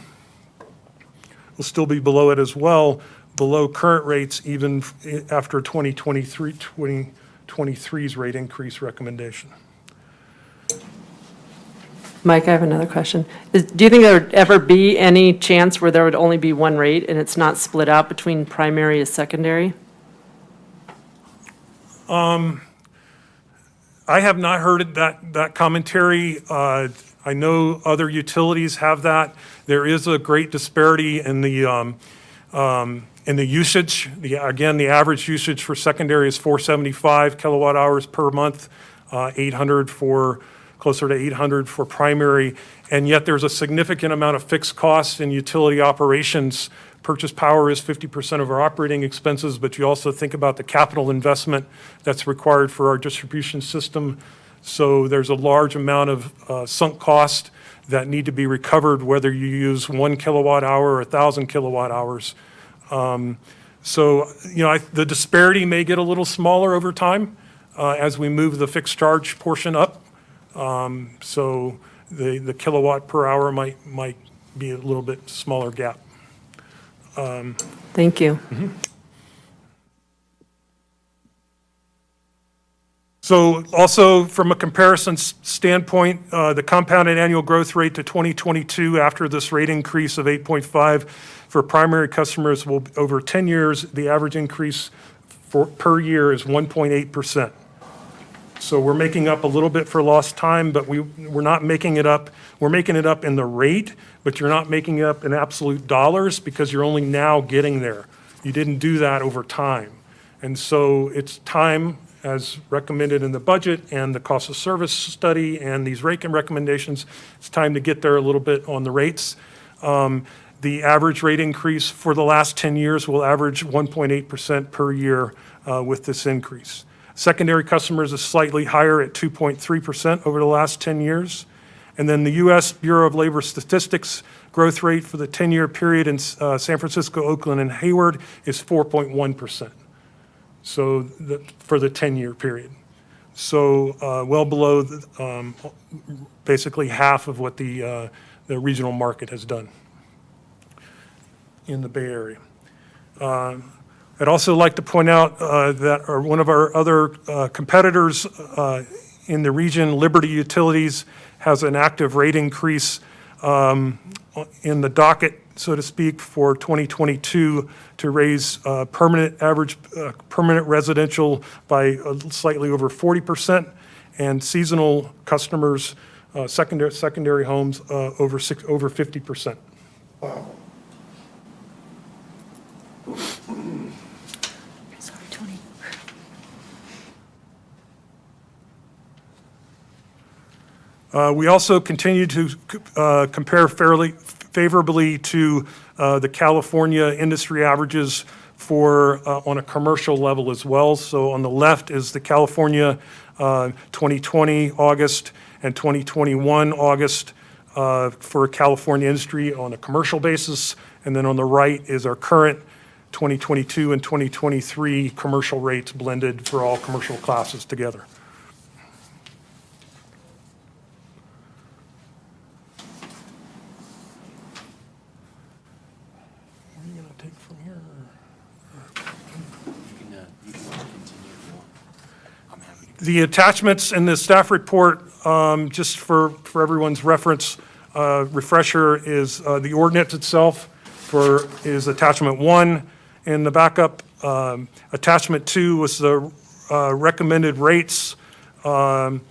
still be below it as well, below current rates even after 2023's rate increase recommendation. Mike, I have another question. Do you think there would ever be any chance where there would only be one rate and it's not split out between primary and secondary? I have not heard that commentary. I know other utilities have that. There is a great disparity in the usage. Again, the average usage for secondary is 475 kilowatt hours per month, 800 for closer to 800 for primary, and yet there's a significant amount of fixed costs in utility operations. Purchase power is 50% of our operating expenses, but you also think about the capital investment that's required for our distribution system. So there's a large amount of sunk cost that need to be recovered, whether you use 1 kilowatt hour or 1,000 kilowatt hours. So, the disparity may get a little smaller over time as we move the fixed charge portion up. So the kilowatt per hour might be a little bit smaller gap. Thank you. So also from a comparison standpoint, the compounded annual growth rate to 2022 after this rate increase of 8.5 for primary customers will, over 10 years, the average increase per year is 1.8%. So we're making up a little bit for lost time, but we're not making it up. We're making it up in the rate, but you're not making it up in absolute dollars because you're only now getting there. You didn't do that over time. And so it's time, as recommended in the budget and the cost of service study and these rate recommendations, it's time to get there a little bit on the rates. The average rate increase for the last 10 years will average 1.8% per year with this increase. Secondary customers is slightly higher at 2.3% over the last 10 years. And then the U.S. Bureau of Labor Statistics growth rate for the 10-year period in San Francisco, Oakland, and Hayward is 4.1%. So for the 10-year period. So well below basically half of what the regional market has done in the Bay Area. I'd also like to point out that one of our other competitors in the region, Liberty Utilities, has an active rate increase in the docket, so to speak, for 2022 to raise permanent residential by slightly over 40%, and seasonal customers, secondary homes, over 50%. Sorry, Tony. We also continue to compare favorably to the California industry averages for on a commercial level as well. So on the left is the California 2020 August and 2021 August for California industry on a commercial basis. And then on the right is our current 2022 and 2023 commercial rates blended for all commercial classes together. What are you going to take from here? The attachments in the staff report, just for everyone's reference, refresher is the ordinance itself is attachment 1 in the backup. Attachment 2 was the recommended rates, also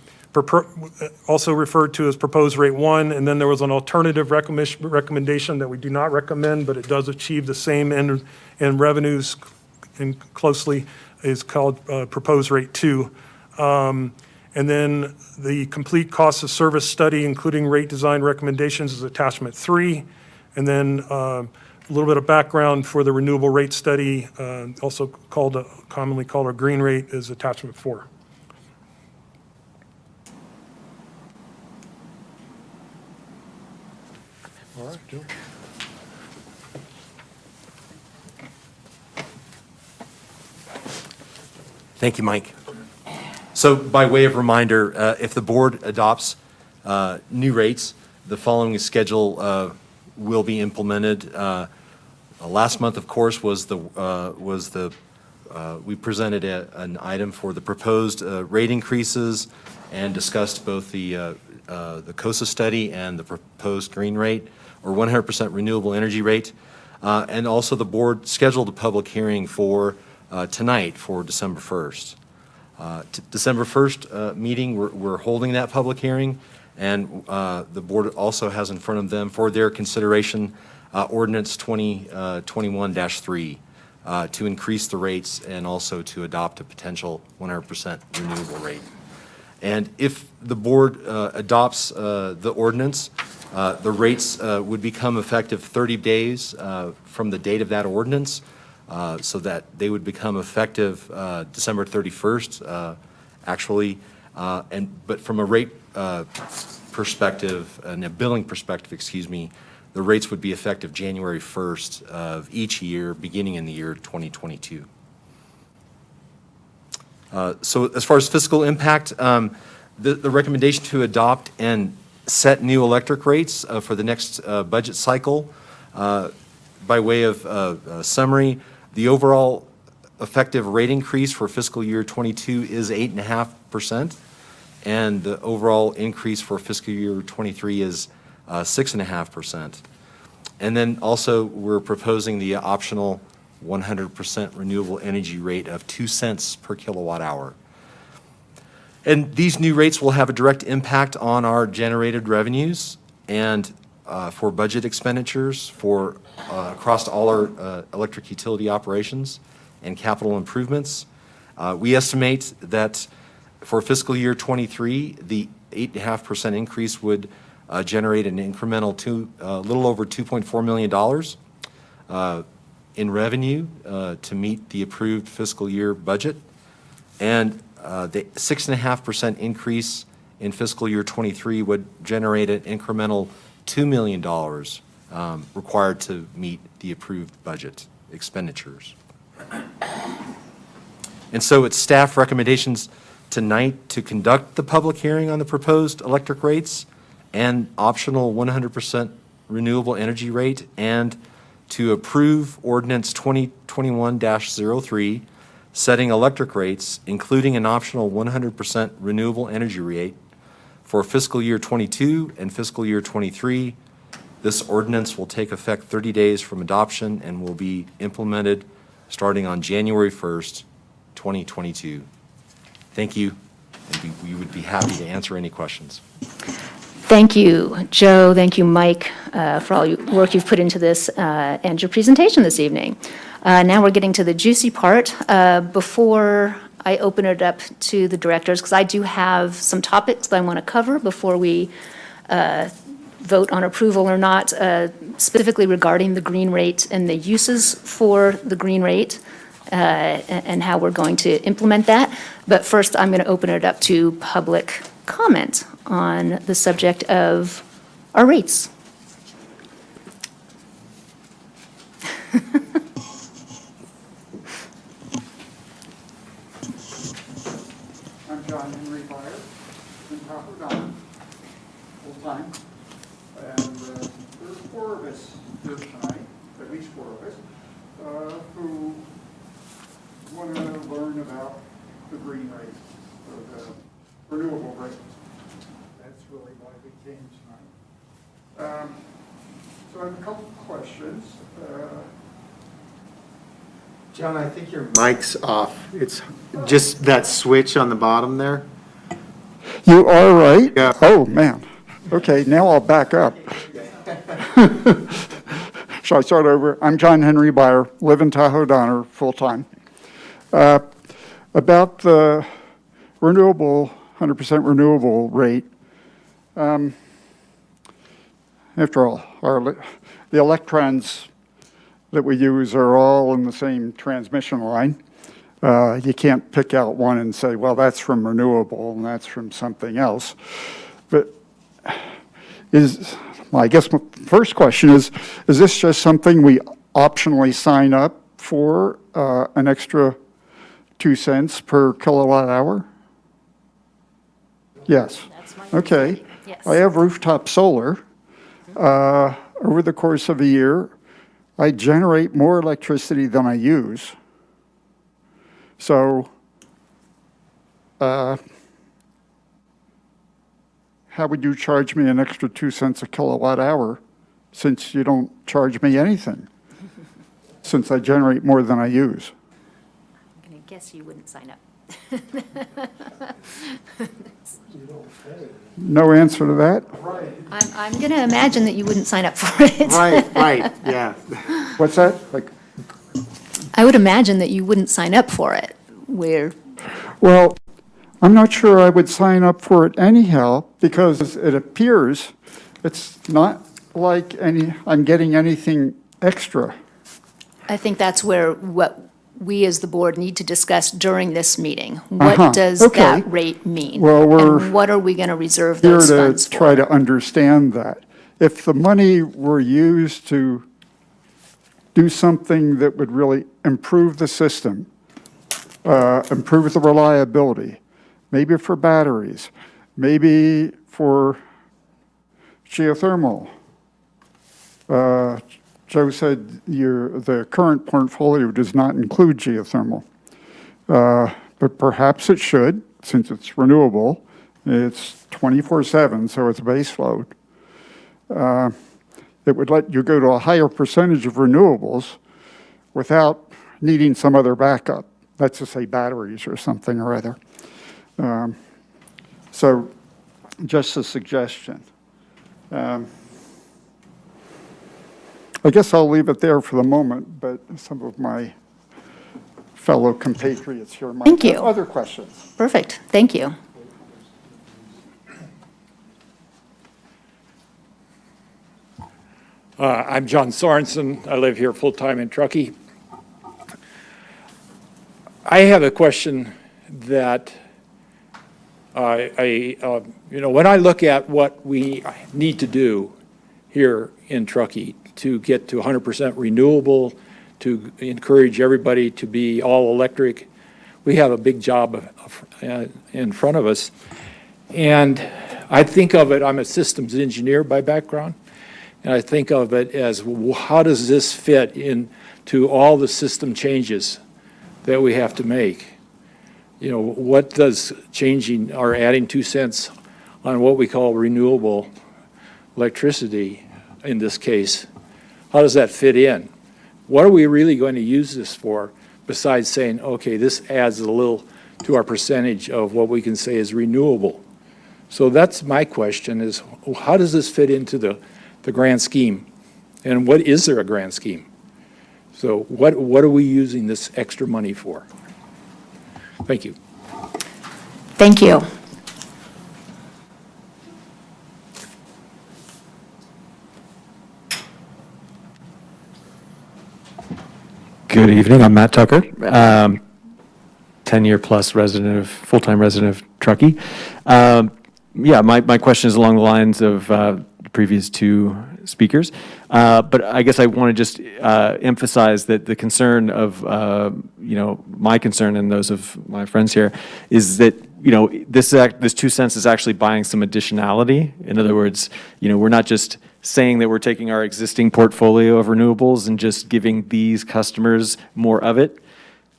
referred to as proposed rate 1, and then there was an alternative recommendation that we do not recommend, but it does achieve the same end revenues and closely, is called proposed rate 2. And then the complete cost of service study, including rate design recommendations, is attachment 3. And then a little bit of background for the renewable rate study, also commonly called a green rate, is attachment 4. All right, Joe. Thank you, Mike. So by way of reminder, if the board adopts new rates, the following schedule will be implemented. Last month, of course, we presented an item for the proposed rate increases and discussed both the COSA study and the proposed green rate, or 100% renewable energy rate. And also the board scheduled a public hearing for tonight for December 1st. December 1st meeting, we're holding that public hearing, and the board also has in front of them for their consideration ordinance 2021-3 to increase the rates and also to adopt a potential 100% renewable rate. And if the board adopts the ordinance, the rates would become effective 30 days from the date of that ordinance, so that they would become effective December 31st, actually. But from a rate perspective, and a billing perspective, excuse me, the rates would be effective January 1st of each year, beginning in the year 2022. So as far as fiscal impact, the recommendation to adopt and set new electric rates for the next budget cycle, by way of summary, the overall effective rate increase for fiscal year 22 is 8.5%, and the overall increase for fiscal year 23 is 6.5%. And then also, we're proposing the optional 100% renewable energy rate of 2 cents per kilowatt hour. And these new rates will have a direct impact on our generated revenues and for budget expenditures for across all our electric utility operations and capital improvements. We estimate that for fiscal year 23, the 8.5% increase would generate an incremental little over $2.4 million in revenue to meet the approved fiscal year budget. And the 6.5% increase in fiscal year 23 would generate an incremental $2 million required to meet the approved budget expenditures. And so it's staff recommendations tonight to conduct the public hearing on the proposed electric rates and optional 100% renewable energy rate, and to approve ordinance 2021-03, setting electric rates, including an optional 100% renewable energy rate for fiscal year 22 and fiscal year 23. This ordinance will take effect 30 days from adoption and will be implemented starting on January 1st, 2022. Thank you, and we would be happy to answer any questions. Thank you, Joe. Thank you, Mike, for all your work you've put into this and your presentation this evening. Now we're getting to the juicy part. Before I open it up to the directors, because I do have some topics that I want to cover before we vote on approval or not, specifically regarding the green rate and the uses for the green rate, and how we're going to implement that. But first, I'm going to open it up to public comment on the subject of our rates. I'm John Henry Byer, in Copper full-time. And there's 4 of us here tonight, at least 4 of us, who want to learn about the green rate, or the renewable rate. That's really why we came tonight. So I have a couple of questions. John, I think your mic's off. It's just that switch on the bottom there. You are right? Yeah. Oh, man. Okay, now I'll back up. Shall I start over? I'm John Henry Byer, live in Tahoe Donner, full-time. About the renewable, 100% renewable rate, after all, the electrons that we use are all in the same transmission line. You can't pick out one and say, well, that's from renewable and that's from something else. But I guess my first question is this just something we optionally sign up for, an extra 2 cents per kilowatt hour? Yes. That's my Okay. understanding, yes. I have rooftop solar. Over the course of a year, I generate more electricity than I use. So, how would you charge me an extra 2 cents a kilowatt hour since you don't charge me anything? Since I generate more than I use. I'm going to guess you wouldn't sign up. No answer to that? I'm going to imagine that you wouldn't sign up for it. Right, yeah. What's that? Like, I would imagine that you wouldn't sign up for it, where, well, I'm not sure I would sign up for it anyhow, because it appears it's not like I'm getting anything extra. I think that's where what we as the board need to discuss during this meeting. What does Okay. that rate mean? Well, we're And what are we going to reserve Here those to funds for? try to understand that. If the money were used to do something that would really improve the system, improve the reliability, maybe for batteries, maybe for geothermal. Joe said the current portfolio does not include geothermal, but perhaps it should, since it's renewable. It's 24/7, so it's base load. It would let you go to a higher percentage of renewables without needing some other backup. Let's just say batteries or something or other. So just a suggestion. I guess I'll leave it there for the moment, but some of my fellow compatriots here might Thank have you. other questions. Perfect, thank you. I'm John Sorensen. I live here full-time in Truckee. I have a question that when I look at what we need to do here in Truckee to get to 100% renewable, to encourage everybody to be all electric, we have a big job in front of us. And I think of it, I'm a systems engineer by background, and I think of it as how does this fit into all the system changes that we have to make? You know, what does changing or adding 2 cents on what we call renewable electricity in this case, how does that fit in? What are we really going to use this for besides saying, okay, this adds a little to our percentage of what we can say is renewable? So that's my question is, how does this fit into the grand scheme? And what is there a grand scheme? So what are we using this extra money for? Thank you. Thank you. Good evening, I'm Matt Tucker, 10-year-plus full-time resident of Truckee. Yeah, my question is along the lines of the previous two speakers, but I guess I want to just emphasize that the concern of, my concern and those of my friends here is that, this 2 cents is actually buying some additionality. In other words, we're not just saying that we're taking our existing portfolio of renewables and just giving these customers more of it.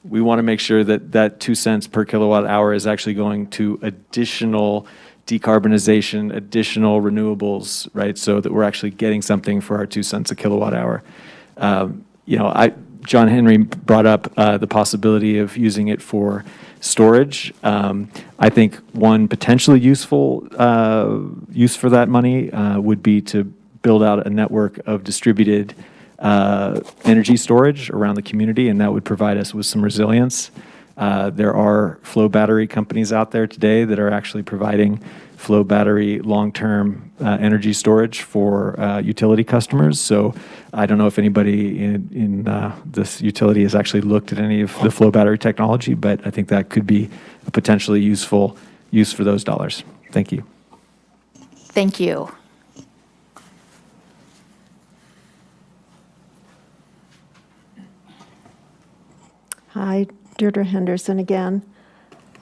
We want to make sure that that 2 cents per kilowatt hour is actually going to additional decarbonization, additional renewables, right? So that we're actually getting something for our 2 cents a kilowatt hour. John Henry brought up the possibility of using it for storage. I think one potentially useful use for that money would be to build out a network of distributed energy storage around the community, and that would provide us with some resilience. There are flow battery companies out there today that are actually providing flow battery long-term energy storage for utility customers. So I don't know if anybody in this utility has actually looked at any of the flow battery technology, but I think that could be a potentially useful use for those dollars. Thank you. Thank you. Hi, Deirdre Henderson again.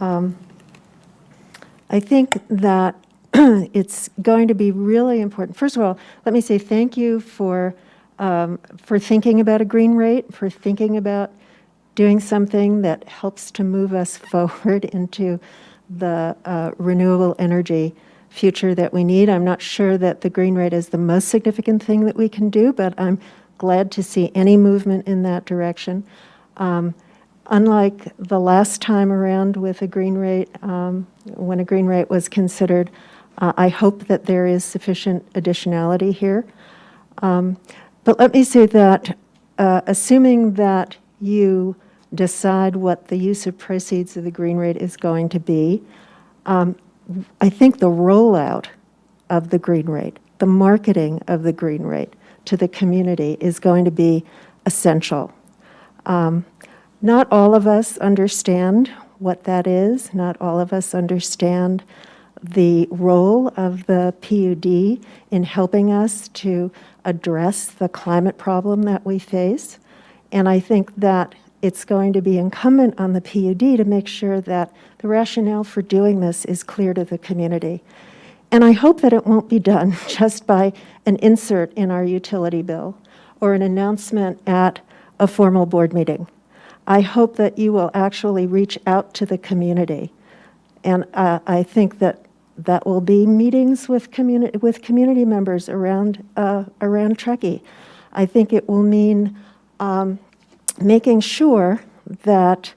I think that it's going to be really important. First of all, let me say thank you for thinking about a green rate, for thinking about doing something that helps to move us forward into the renewable energy future that we need. I'm not sure that the green rate is the most significant thing that we can do, but I'm glad to see any movement in that direction. Unlike the last time around with a green rate, when a green rate was considered, I hope that there is sufficient additionality here. But let me say that assuming that you decide what the use of proceeds of the green rate is going to be, I think the rollout of the green rate, the marketing of the green rate to the community is going to be essential. Not all of us understand what that is. Not all of us understand the role of the PUD in helping us to address the climate problem that we face. And I think that it's going to be incumbent on the PUD to make sure that the rationale for doing this is clear to the community. And I hope that it won't be done just by an insert in our utility bill or an announcement at a formal board meeting. I hope that you will actually reach out to the community. And I think that that will be meetings with community members around Truckee. I think it will mean making sure that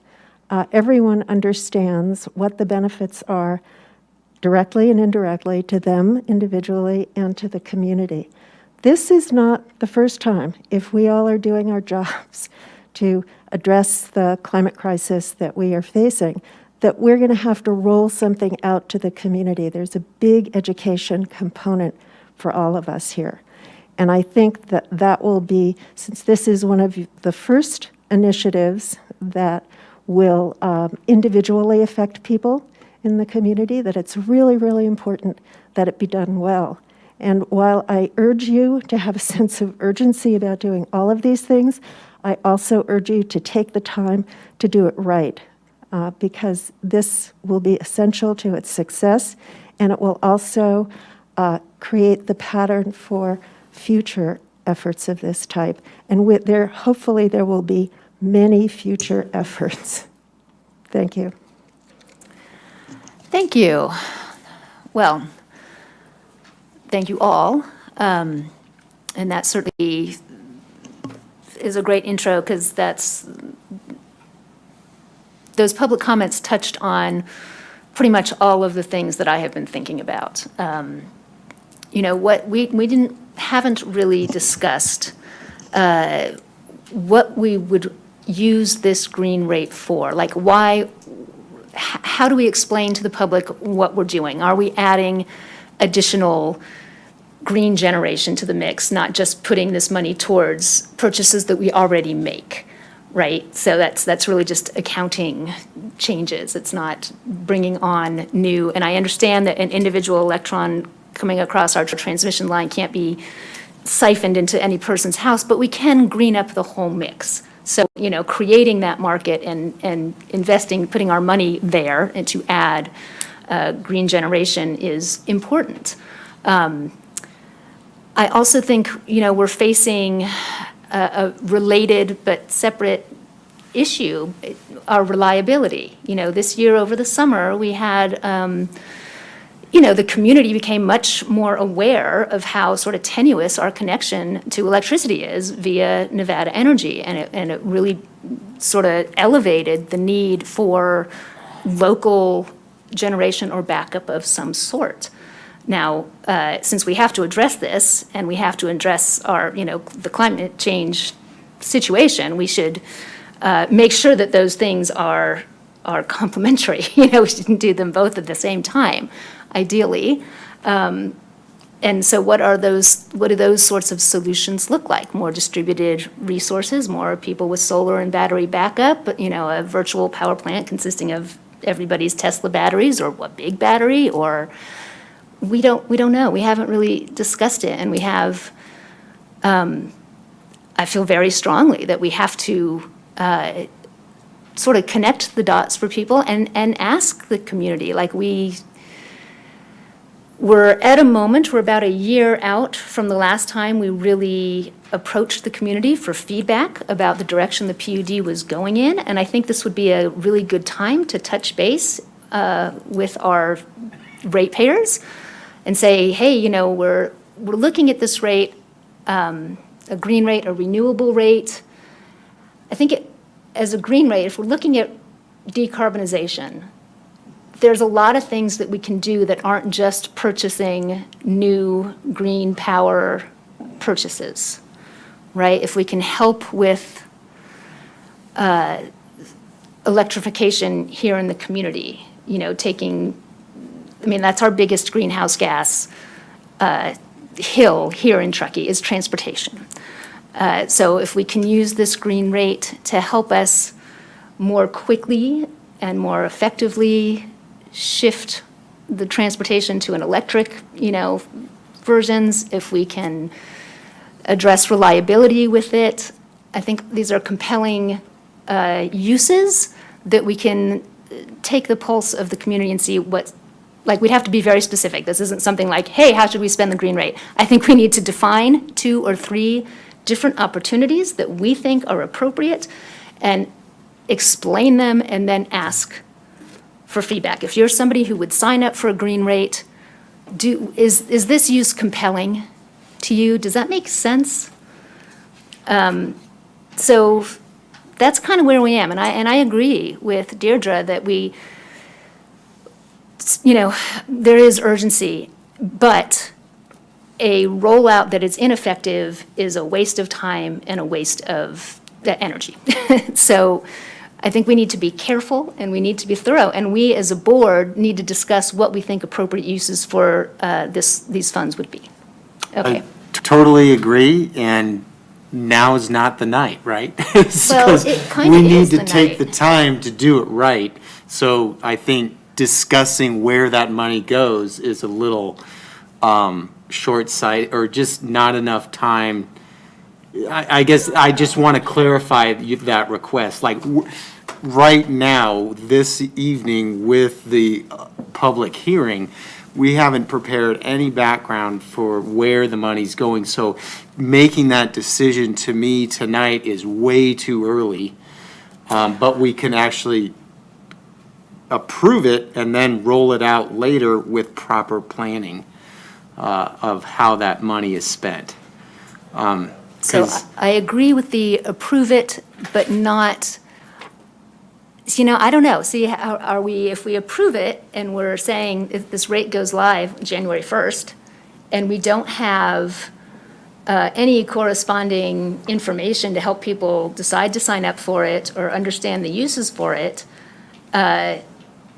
everyone understands what the benefits are directly and indirectly to them individually and to the community. This is not the first time, if we all are doing our jobs to address the climate crisis that we are facing, that we're going to have to roll something out to the community. There's a big education component for all of us here. And I think that that will be, since this is one of the first initiatives that will individually affect people in the community, that it's really, really important that it be done well. And while I urge you to have a sense of urgency about doing all of these things, I also urge you to take the time to do it right, because this will be essential to its success, and it will also create the pattern for future efforts of this type. And hopefully there will be many future efforts. Thank you. Thank you. Well, thank you all. And that certainly is a great intro, because those public comments touched on pretty much all of the things that I have been thinking about. What we haven't really discussed what we would use this green rate for. Like, how do we explain to the public what we're doing? Are we adding additional green generation to the mix, not just putting this money towards purchases that we already make? right? So that's really just accounting changes. It's not bringing on new, and I understand that an individual electron coming across our transmission line can't be siphoned into any person's house, but we can green up the whole mix. So, creating that market and investing, putting our money there and to add green generation is important. I also think, we're facing a related but separate issue, our reliability. This year over the summer, we had, the community became much more aware of how sort of tenuous our connection to electricity is via Nevada Energy. And it really sort of elevated the need for local generation or backup of some sort. Now, since we have to address this and we have to address our, the climate change situation, we should make sure that those things are complementary. We shouldn't do them both at the same time, ideally. And so what do those sorts of solutions look like? More distributed resources, more people with solar and battery backup, a virtual power plant consisting of everybody's Tesla batteries, or what big battery, or we don't know. We haven't really discussed it, and we have, I feel very strongly that we have to sort of connect the dots for people and ask the community. Like we're at a moment, we're about a year out from the last time we really approached the community for feedback about the direction the PUD was going in, and I think this would be a really good time to touch base with our ratepayers and say, hey, we're looking at this rate, a green rate, a renewable rate. I think as a green rate, if we're looking at decarbonization, there's a lot of things that we can do that aren't just purchasing new green power purchases, right? If we can help with electrification here in the community, that's our biggest greenhouse gas hill here in Truckee is transportation. So if we can use this green rate to help us more quickly and more effectively shift the transportation to an electric, versions, if we can address reliability with it, I think these are compelling uses that we can take the pulse of the community and see we'd have to be very specific. This isn't something like, hey, how should we spend the green rate? I think we need to define 2 or 3 different opportunities that we think are appropriate and explain them and then ask for feedback. If you're somebody who would sign up for a green rate, is this use compelling to you? Does that make sense? So that's kind of where we am, and I agree with Deirdre that there is urgency, but a rollout that is ineffective is a waste of time and a waste of energy. So I think we need to be careful and we need to be thorough, and we as a board need to discuss what we think appropriate uses for these funds would be. Okay. I totally agree, and now is not the night, right? Well, it kind of is the night. We need to take the time to do it right. So I think discussing where that money goes is a little short-sighted, or just not enough time. I guess I just want to clarify that request. Like, right now, this evening with the public hearing, we haven't prepared any background for where the money's going. So making that decision to me tonight is way too early. But we can actually approve it and then roll it out later with proper planning of how that money is spent. So I agree with the approve it, but not, I don't know. See, are we, if we approve it and we're saying if this rate goes live January 1st, and we don't have any corresponding information to help people decide to sign up for it or understand the uses for it. Well,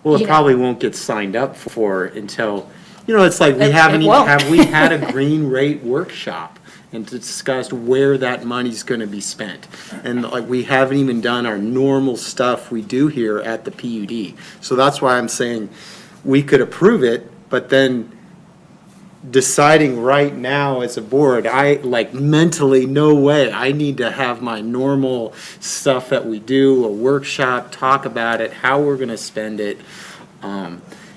it probably won't get signed up for until, it's like we haven't even, won't. have we had a green rate workshop? and discussed where that money's gonna be spent. And like, we haven't even done our normal stuff we do here at the PUD. So that's why I'm saying we could approve it, but then deciding right now as a board, I like mentally, no way. I need to have my normal stuff that we do, a workshop, talk about it, how we're gonna spend it.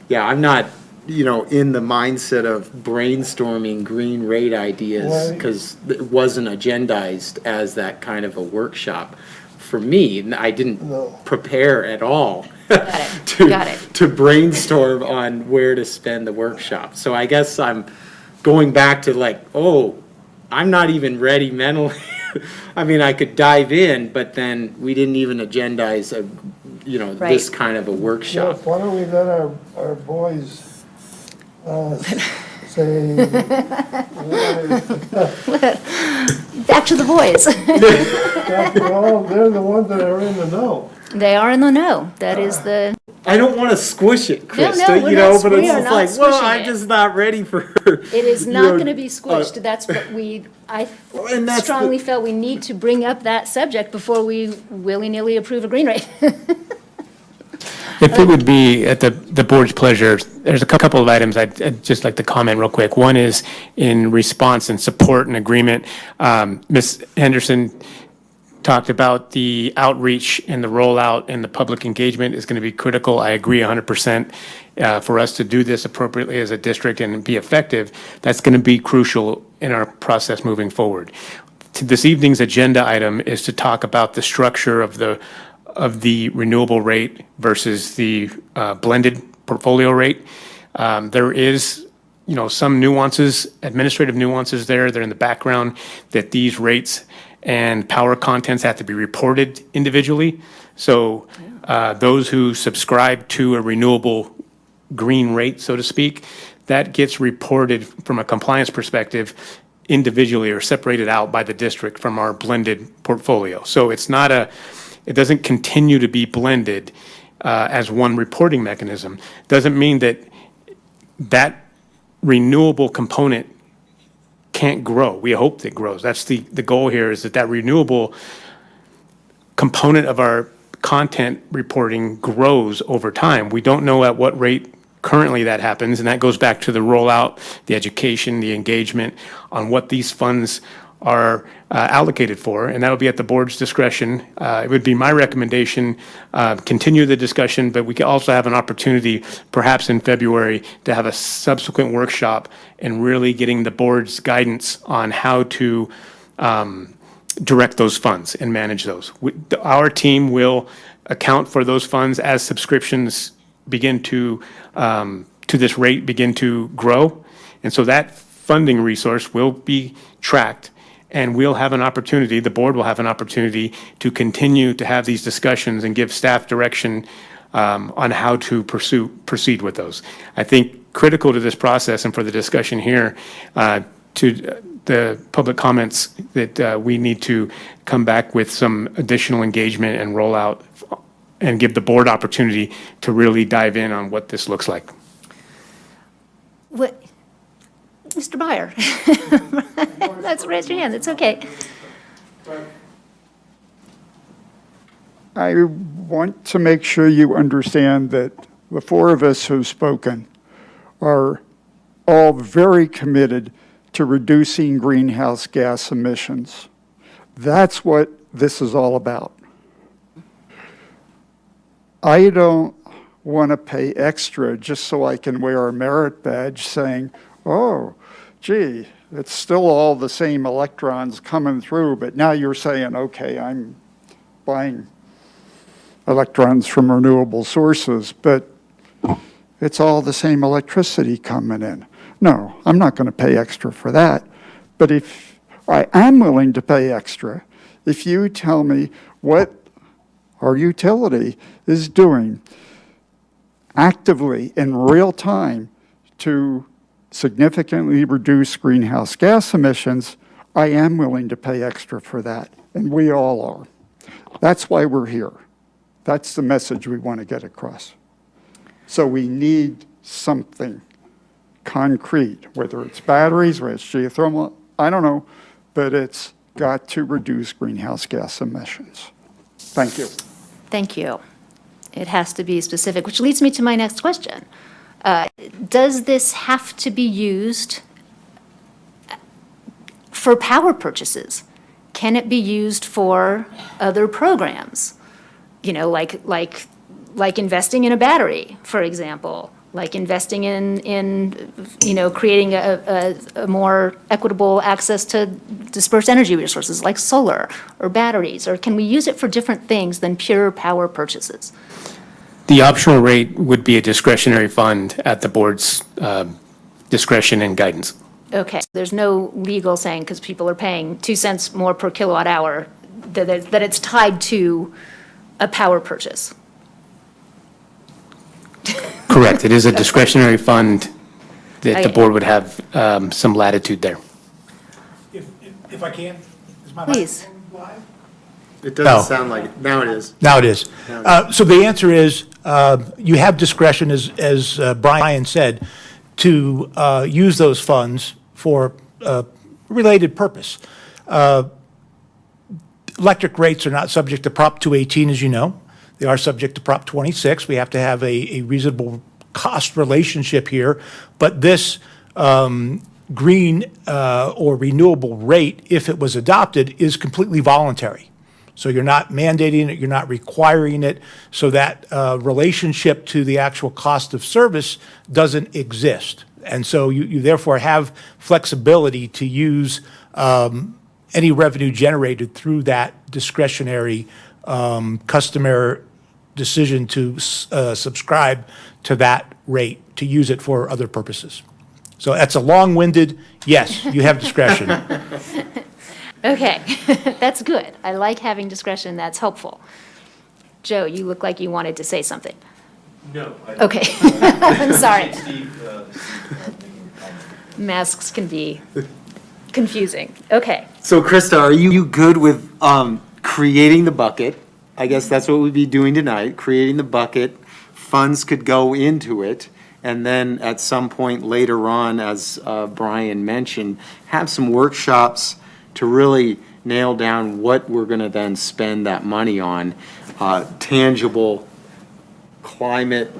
Yeah, I'm not, in the mindset of brainstorming green rate ideas Right. because it wasn't agendized as that kind of a workshop. For me, I didn't No. prepare at all Got it, to, got it. to brainstorm on where to spend the workshop. So I guess I'm going back to like, I'm not even ready mentally. I mean, I could dive in, but then we didn't even agendize this Right. kind of a workshop. Jeff, why don't we let our boys say, Back to the boys. after all, they're the ones that are in the know. They are in the know. That is the, I don't want to squish it, Krista, no, we're not- but we it's are just not like, well, squishing I'm it. just not ready for. it is not going to be squished. That's what I and that's strongly felt we need to bring up that subject before we willy-nilly approve a green rate. If it would be at the board's pleasure, there's a couple of items I'd just like to comment real quick. One is in response and support and agreement. Ms. Henderson talked about the outreach and the rollout and the public engagement is going to be critical. I agree 100%. For us to do this appropriately as a district and be effective, that's going to be crucial in our process moving forward. This evening's agenda item is to talk about the structure of the renewable rate versus the blended portfolio rate. There is, some nuances, administrative nuances there. They're in the background that these rates and power contents have to be reported individually. So those who subscribe to a renewable green rate, so to speak, that gets reported from a compliance perspective individually or separated out by the district from our blended portfolio. So it doesn't continue to be blended as one reporting mechanism. Doesn't mean that renewable component can't grow. We hope it grows. That's the goal here, is that renewable component of our content reporting grows over time. We don't know at what rate currently that happens, and that goes back to the rollout, the education, the engagement on what these funds are allocated for, and that'll be at the board's discretion. It would be my recommendation, continue the discussion, but we could also have an opportunity, perhaps in February, to have a subsequent workshop and really getting the board's guidance on how to direct those funds and manage those. Our team will account for those funds as subscriptions begin to this rate begin to grow, and so that funding resource will be tracked. And we'll have an opportunity, the board will have an opportunity to continue to have these discussions and give staff direction on how to proceed with those. I think critical to this process and for the discussion here, to the public comments, that we need to come back with some additional engagement and rollout and give the board opportunity to really dive in on what this looks like. What, Mr. Byer? Let's raise your hand. It's okay. I want to make sure you understand that the four of us who've spoken are all very committed to reducing greenhouse gas emissions. That's what this is all about. I don't want to pay extra just so I can wear a merit badge saying, oh, gee, it's still all the same electrons coming through, but now you're saying, okay, I'm buying electrons from renewable sources, but it's all the same electricity coming in. No, I'm not going to pay extra for that. But if I am willing to pay extra, if you tell me what our utility is doing actively in real time to significantly reduce greenhouse gas emissions, I am willing to pay extra for that, and we all are. That's why we're here. That's the message we want to get across. So we need something concrete, whether it's batteries, whether it's geothermal, I don't know, but it's got to reduce greenhouse gas emissions. Thank you. Thank you. It has to be specific, which leads me to my next question. Does this have to be used for power purchases? Can it be used for other programs? You know, like investing in a battery, for example, like investing in creating a more equitable access to dispersed energy resources like solar or batteries? Or can we use it for different things than pure power purchases? The optional rate would be a discretionary fund at the board's discretion and guidance. Okay, so there's no legal saying, because people are paying 2 cents more per kilowatt hour, that it's tied to a power purchase. Correct. It is a discretionary fund that the board would have some latitude there. If I can, is my Please. microphone live? It doesn't sound like it. Now it is. Now it is. So the answer is, you have discretion, as Brian said, to use those funds for a related purpose. Electric rates are not subject to Prop 218, as you know. They are subject to Prop 26. We have to have a reasonable cost relationship here. But this green or renewable rate, if it was adopted, is completely voluntary. So you're not mandating it, you're not requiring it, so that relationship to the actual cost of service doesn't exist. And so you therefore have flexibility to use any revenue generated through that discretionary customer decision to subscribe to that rate, to use it for other purposes. So that's a long-winded, yes, you have discretion. Okay, that's good. I like having discretion, that's helpful. Joe, you look like you wanted to say something. No. Okay, I'm sorry. Masks can be confusing. Okay, So Krista, are you good with creating the bucket? I guess that's what we'd be doing tonight, creating the bucket. Funds could go into it. And then at some point later on, as Brian mentioned, have some workshops to really nail down what we're going to then spend that money on. Tangible climate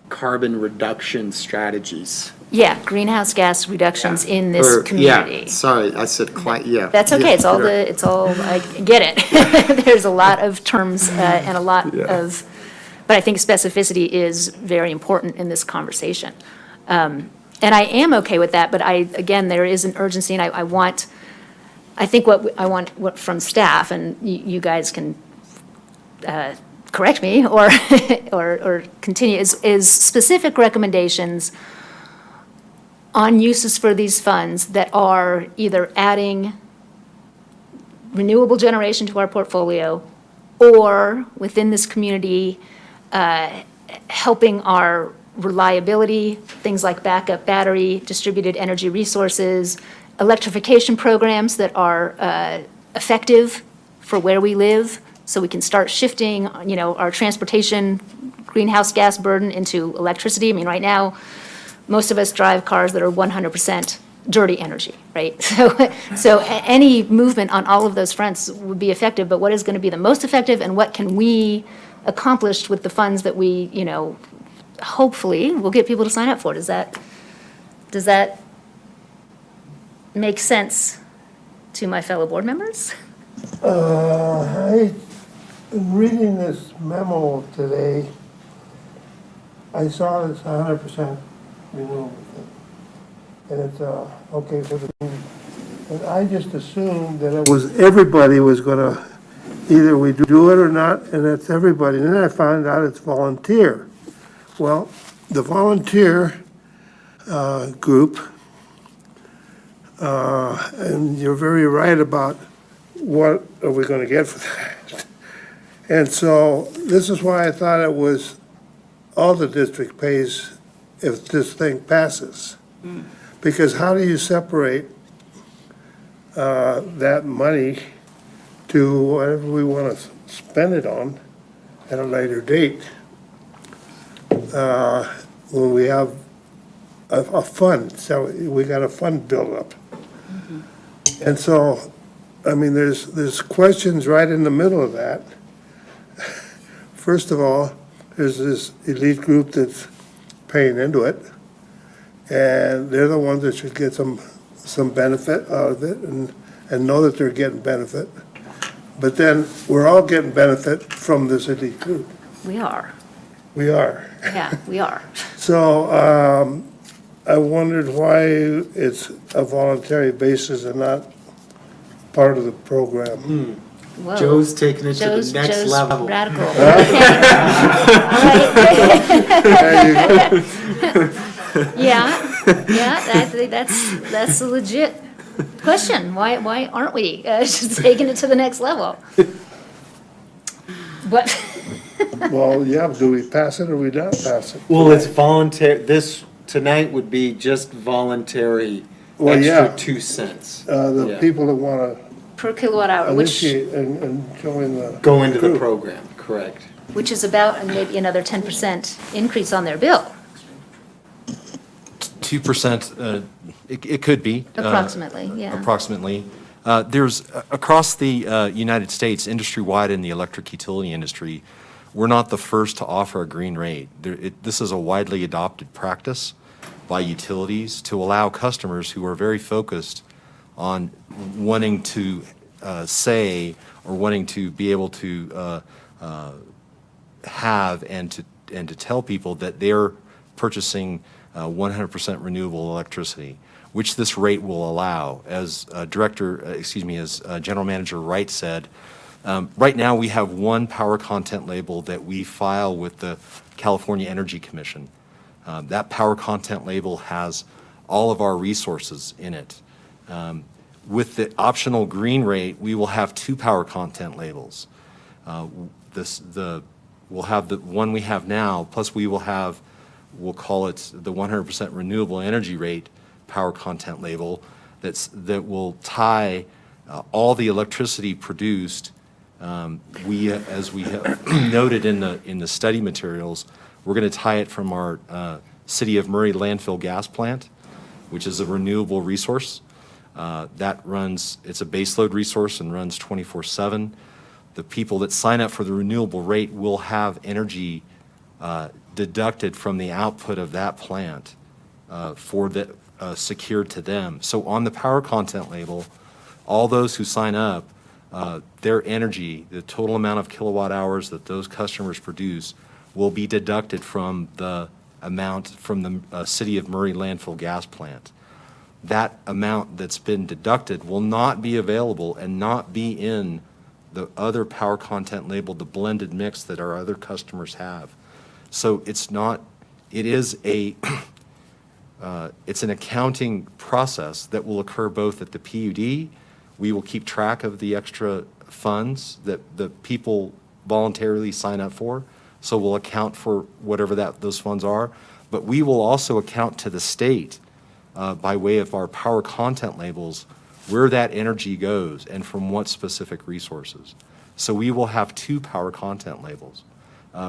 carbon reduction strategies. yeah, greenhouse gas reductions in this community. Yeah, sorry, I said yeah. That's okay, Yeah, it's all, I get it. There's a lot of terms and a lot of, but I think specificity is very important in this conversation. And I am okay with that, but again, there is an urgency, and I think what from staff, and you guys can correct me or continue, is specific recommendations on uses for these funds that are either adding renewable generation to our portfolio or within this community, helping our reliability, things like backup battery, distributed energy resources, electrification programs that are effective for where we live, so we can start shifting, our transportation greenhouse gas burden into electricity. I mean, right now, most of us drive cars that are 100% dirty energy, right? So any movement on all of those fronts would be effective, but what is going to be the most effective, and what can we accomplish with the funds that we, hopefully will get people to sign up for? Does that make sense to my fellow board members? I, in reading this memo today, I saw this 100% renewable thing. And it's, okay for the, and I just assumed that it was, everybody was gonna, either we do it or not, and it's everybody. And then I found out it's volunteer. Well, the volunteer group, and you're very right about what are we gonna get for that. And so this is why I thought it was all the district pays if this thing passes. Because how do you separate that money to whatever we want to spend it on at a later date? When we have a fund, so we got a fund built up. And so, I mean, there's questions right in the middle of that. First of all, there's this elite group that's paying into it, and they're the ones that should get some benefit out of it and know that they're getting benefit. But then, we're all getting benefit from this elite group. We are. We are. Yeah, we are. So, I wondered why it's a voluntary basis and not part of the program. Whoa. Joe's taking it to the Joe's next level. radical. Yeah, that's a legit question. Why aren't we just taking it to the next level? But, Well, yeah, do we pass it or we not pass it? Well, it's voluntary, this tonight would be just voluntary, Well, yeah. extra 2 cents. The Yeah. people that want per kilowatt hour, to which initiate and join the. Go into the group. program, correct. is about maybe another 10% increase on their bill, 2%, it could be. approximately, yeah. Approximately. There's, across the United States, industry-wide in the electric utility industry, we're not the first to offer a green rate. This is a widely adopted practice by utilities to allow customers who are very focused on wanting to say or wanting to be able to have and to tell people that they're purchasing 100% renewable electricity, which this rate will allow. As General Manager Wright said, right now we have one power content label that we file with the California Energy Commission. That power content label has all of our resources in it. With the optional green rate, we will have 2 power content labels. We'll have the one we have now, plus we will have, we'll call it the 100% renewable energy rate power content label that will tie all the electricity produced. As we have noted in the study materials, we're going to tie it from our City of Murray landfill gas plant, which is a renewable resource. That runs, it's a baseload resource and runs 24/7. The people that sign up for the renewable rate will have energy deducted from the output of that plant secured to them. So on the power content label, all those who sign up, their energy, the total amount of kilowatt hours that those customers produce will be deducted from the amount from the City of Murray landfill gas plant. That amount that's been deducted will not be available and not be in the other power content label, the blended mix that our other customers have. So it's not, it is it's an accounting process that will occur both at the PUD. We will keep track of the extra funds that the people voluntarily sign up for. So we'll account for whatever those funds are. But we will also account to the state by way of our power content labels where that energy goes and from what specific resources. So we will have 2 power content labels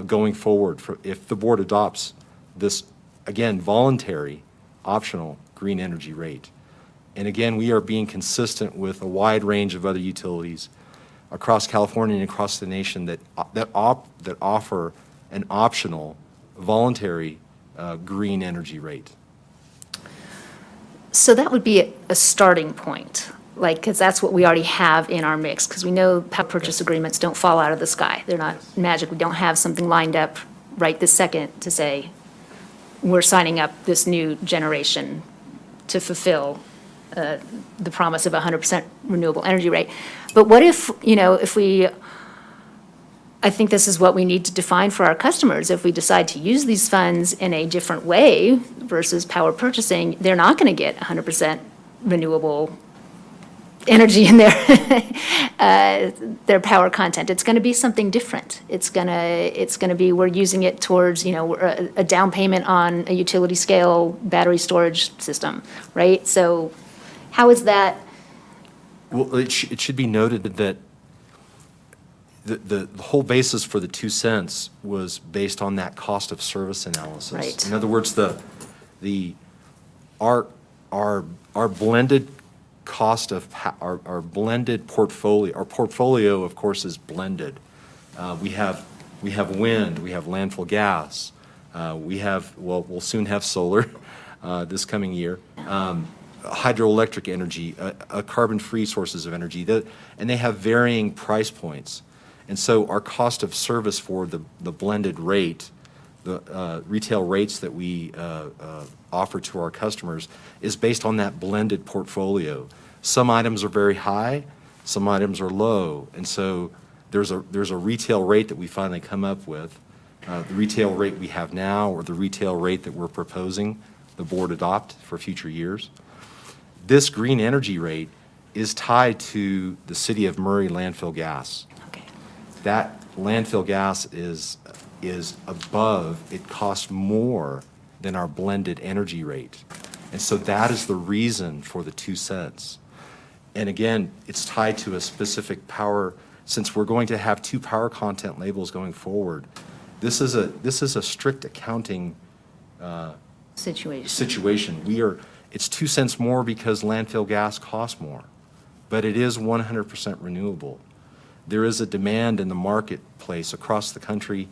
going forward if the board adopts this, again, voluntary, optional green energy rate. And again, we are being consistent with a wide range of other utilities across California and across the nation that offer an optional, voluntary green energy rate. So that would be a starting point, like, because that's what we already have in our mix, because we know power purchase agreements don't fall out of the sky. They're not magic. We don't have something lined up right this second to say, we're signing up this new generation to fulfill the promise of 100% renewable energy rate. But what if, I think this is what we need to define for our customers. If we decide to use these funds in a different way versus power purchasing, they're not going to get 100% renewable energy in their power content. It's going to be something different. It's going to be, we're using it towards, a down payment on a utility scale battery storage system, right? So how is that? Well, it should be noted that the whole basis for the 2 cents was based on that cost of service analysis. Right. In other words, our blended cost of our blended portfolio, our portfolio, of course, is blended. We have wind, we have landfill gas, we'll soon have solar this coming year, hydroelectric energy, carbon-free sources of energy, and they have varying price points. And so our cost of service for the blended rate, the retail rates that we offer to our customers is based on that blended portfolio. Some items are very high, some items are low, and so there's a retail rate that we finally come up with. The retail rate we have now, or the retail rate that we're proposing the board adopt for future years. This green energy rate is tied to the City of Murray landfill gas. Okay. That landfill gas is above, it costs more than our blended energy rate. And so that is the reason for the 2 cents. And again, it's tied to a specific power, since we're going to have 2 power content labels going forward. This is a strict accounting situation. It's 2 cents more because landfill gas costs more, but it is 100% renewable. There is a demand in the marketplace across the country.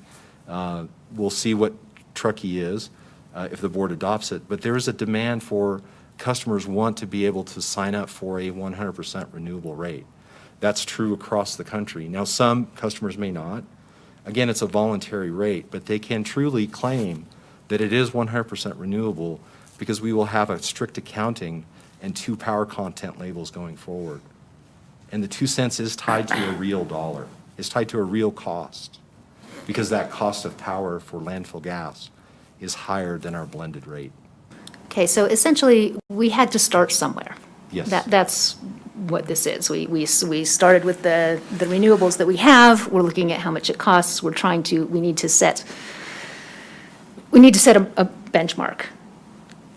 We'll see what Truckee is if the board adopts it, but there is a demand for customers want to be able to sign up for a 100% renewable rate. That's true across the country. Now, some customers may not. Again, it's a voluntary rate, but they can truly claim that it is 100% renewable because we will have a strict accounting and 2 power content labels going forward. And the 2 cents is tied to a real dollar. It's tied to a real cost because that cost of power for landfill gas is higher than our blended rate. Okay, so essentially, we had to start somewhere. Yes. That's what this is. We started with the renewables that we have. We're looking at how much it costs. We need to set a benchmark.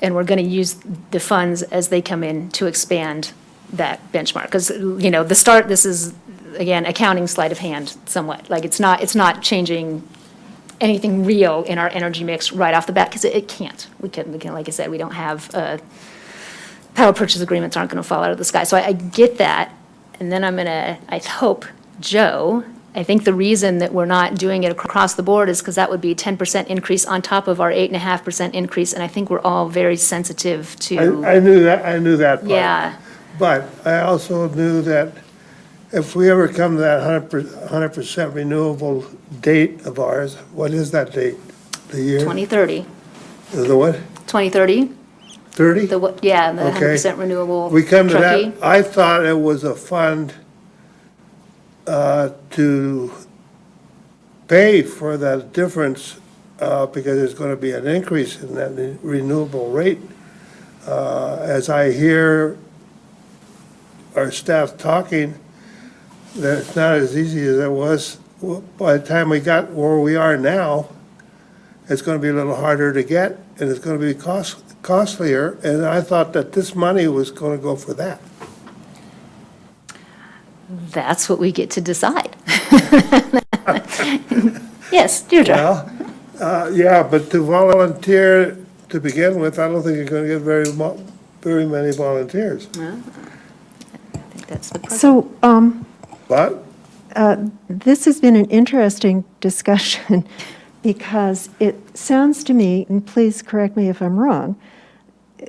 And we're going to use the funds as they come in to expand that benchmark. Because, this is, again, accounting sleight of hand somewhat. Like, it's not changing anything real in our energy mix right off the bat, because it can't. We can, like I said, we don't have, power purchase agreements aren't going to fall out of the sky. So I get that. And then I hope, Joe, I think the reason that we're not doing it across the board is because that would be a 10% increase on top of our 8.5% increase. And I think we're all very sensitive to. I knew that part. Yeah. But I also knew that if we ever come to that 100% renewable date of ours, what is that date? The year? 2030. The what? 2030? 30? The 100% renewable. We come to Truckee. that, I thought it was a fund to pay for that difference because there's going to be an increase in that renewable rate. As I hear our staff talking, that it's not as easy as it was. By the time we got where we are now, it's going to be a little harder to get, and it's going to be costlier, and I thought that this money was going to go for that. That's what we get to decide. Yes, Deirdre. Well, yeah, but to volunteer to begin with, I don't think you're going to get very many volunteers. I think that's the problem. So, But this has been an interesting discussion because it sounds to me, and please correct me if I'm wrong,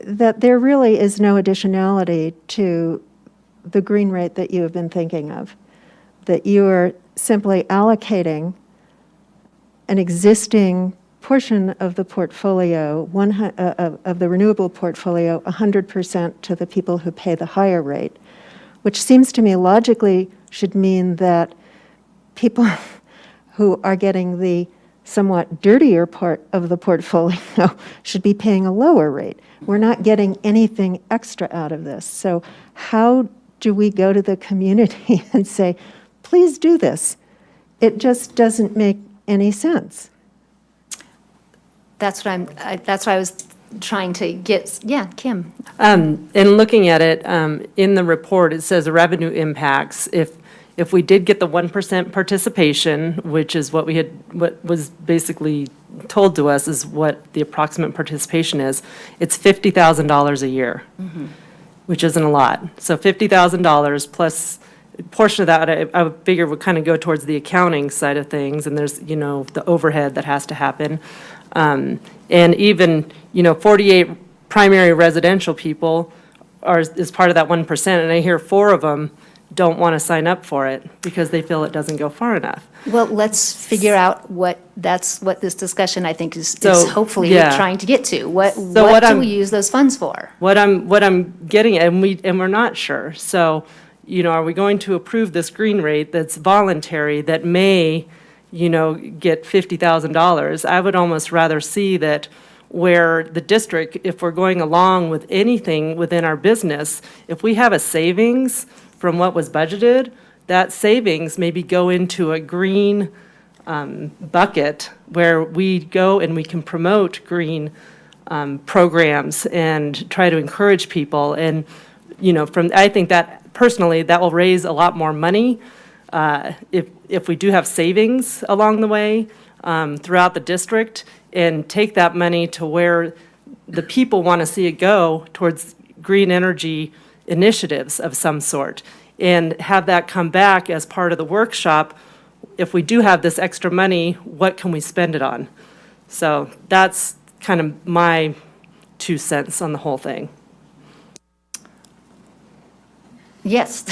that there really is no additionality to the green rate that you have been thinking of, that you are simply allocating an existing portion of the portfolio, of the renewable portfolio, 100% to the people who pay the higher rate, which seems to me logically should mean that people who are getting the somewhat dirtier part of the portfolio should be paying a lower rate. We're not getting anything extra out of this. So how do we go to the community and say, please do this? It just doesn't make any sense. That's what I was trying to get. Yeah, Kim. In looking at it, in the report, it says revenue impacts. If we did get the 1% participation, which is what was basically told to us is what the approximate participation is, it's $50,000 a year. Mm-hmm. which isn't a lot. So $50,000 plus a portion of that, I would figure would kind of go towards the accounting side of things, and there's, the overhead that has to happen. And even, 48 primary residential people is part of that 1%, and I hear 4 of them don't want to sign up for it because they feel it doesn't go far enough. Well, let's figure out what this discussion, I think, is So, hopefully yeah. trying to get to. What what do I'm- we use those funds for? What I'm getting at, and we're not sure. So, are we going to approve this green rate that's voluntary that may, get $50,000? I would almost rather see that where the district, if we're going along with anything within our business, if we have a savings from what was budgeted, that savings maybe go into a green bucket where we go and we can promote green programs and try to encourage people. And, I think that personally, that will raise a lot more money if we do have savings along the way throughout the district, and take that money to where the people want to see it go towards green energy initiatives of some sort, and have that come back as part of the workshop. If we do have this extra money, what can we spend it on? So that's kind of my 2 cents on the whole thing. Yes.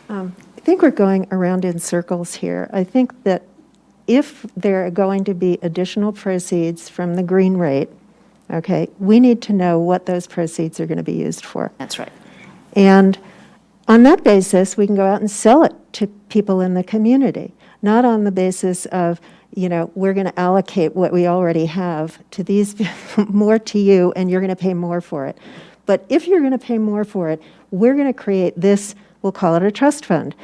I think we're going around in circles here. I think that if there are going to be additional proceeds from the green rate, okay, we need to know what those proceeds are going to be used for. That's right. And on that basis, we can go out and sell it to people in the community, not on the basis of, we're going to allocate what we already have to these, more to you, and you're going to pay more for it. But if you're going to pay more for it, we're going to create this, we'll call it a trust fund.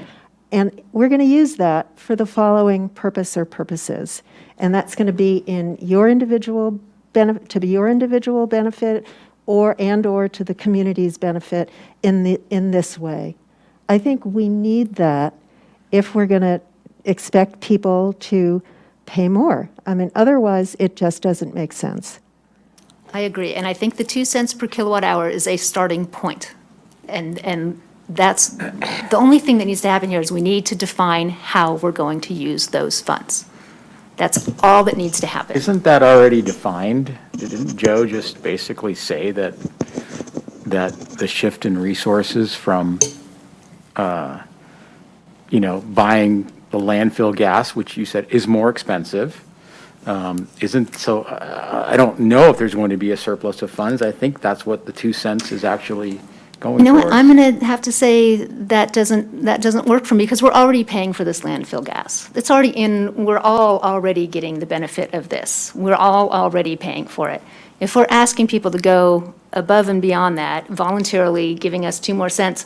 And we're going to use that for the following purpose or purposes. And that's going to be in your individual benefit, to be your individual benefit, or to the community's benefit in this way. I think we need that if we're going to expect people to pay more. I mean, otherwise, it just doesn't make sense. I agree, and I think the 2 cents per kilowatt hour is a starting point. And that's, the only thing that needs to happen here is we need to define how we're going to use those funds. That's all that needs to happen. Isn't that already defined? Didn't Joe just basically say that the shift in resources from, buying the landfill gas, which you said is more expensive, I don't know if there's going to be a surplus of funds. I think that's what the 2 cents is actually going You know what, towards. I'm going to have to say that doesn't work for me, because we're already paying for this landfill gas. It's already we're all already getting the benefit of this. We're all already paying for it. If we're asking people to go above and beyond that, voluntarily giving us 2 more cents,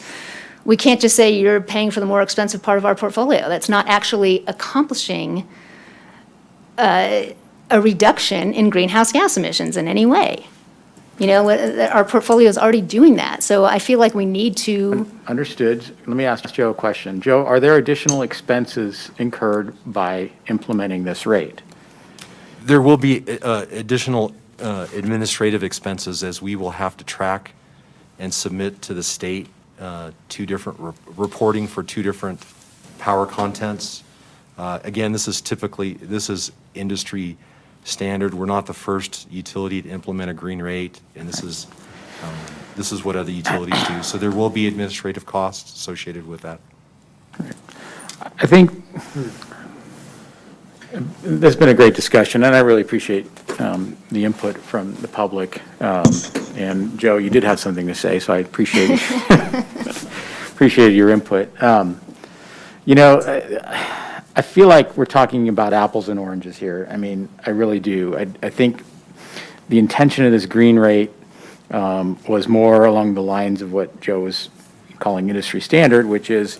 we can't just say you're paying for the more expensive part of our portfolio. That's not actually accomplishing a reduction in greenhouse gas emissions in any way. Our portfolio is already doing that, so I feel like we need to. Understood. Let me ask Joe a question. Joe, are there additional expenses incurred by implementing this rate? There will be additional administrative expenses, as we will have to track and submit to the state 2 different reporting for 2 different power contents. Again, this is industry standard. We're not the first utility to implement a green rate, and this is what other utilities do. So there will be administrative costs associated with that. I think there's been a great discussion, and I really appreciate the input from the public. And Joe, you did have something to say, so I appreciate your input. I feel like we're talking about apples and oranges here. I mean, I really do. I think the intention of this green rate was more along the lines of what Joe was calling industry standard, which is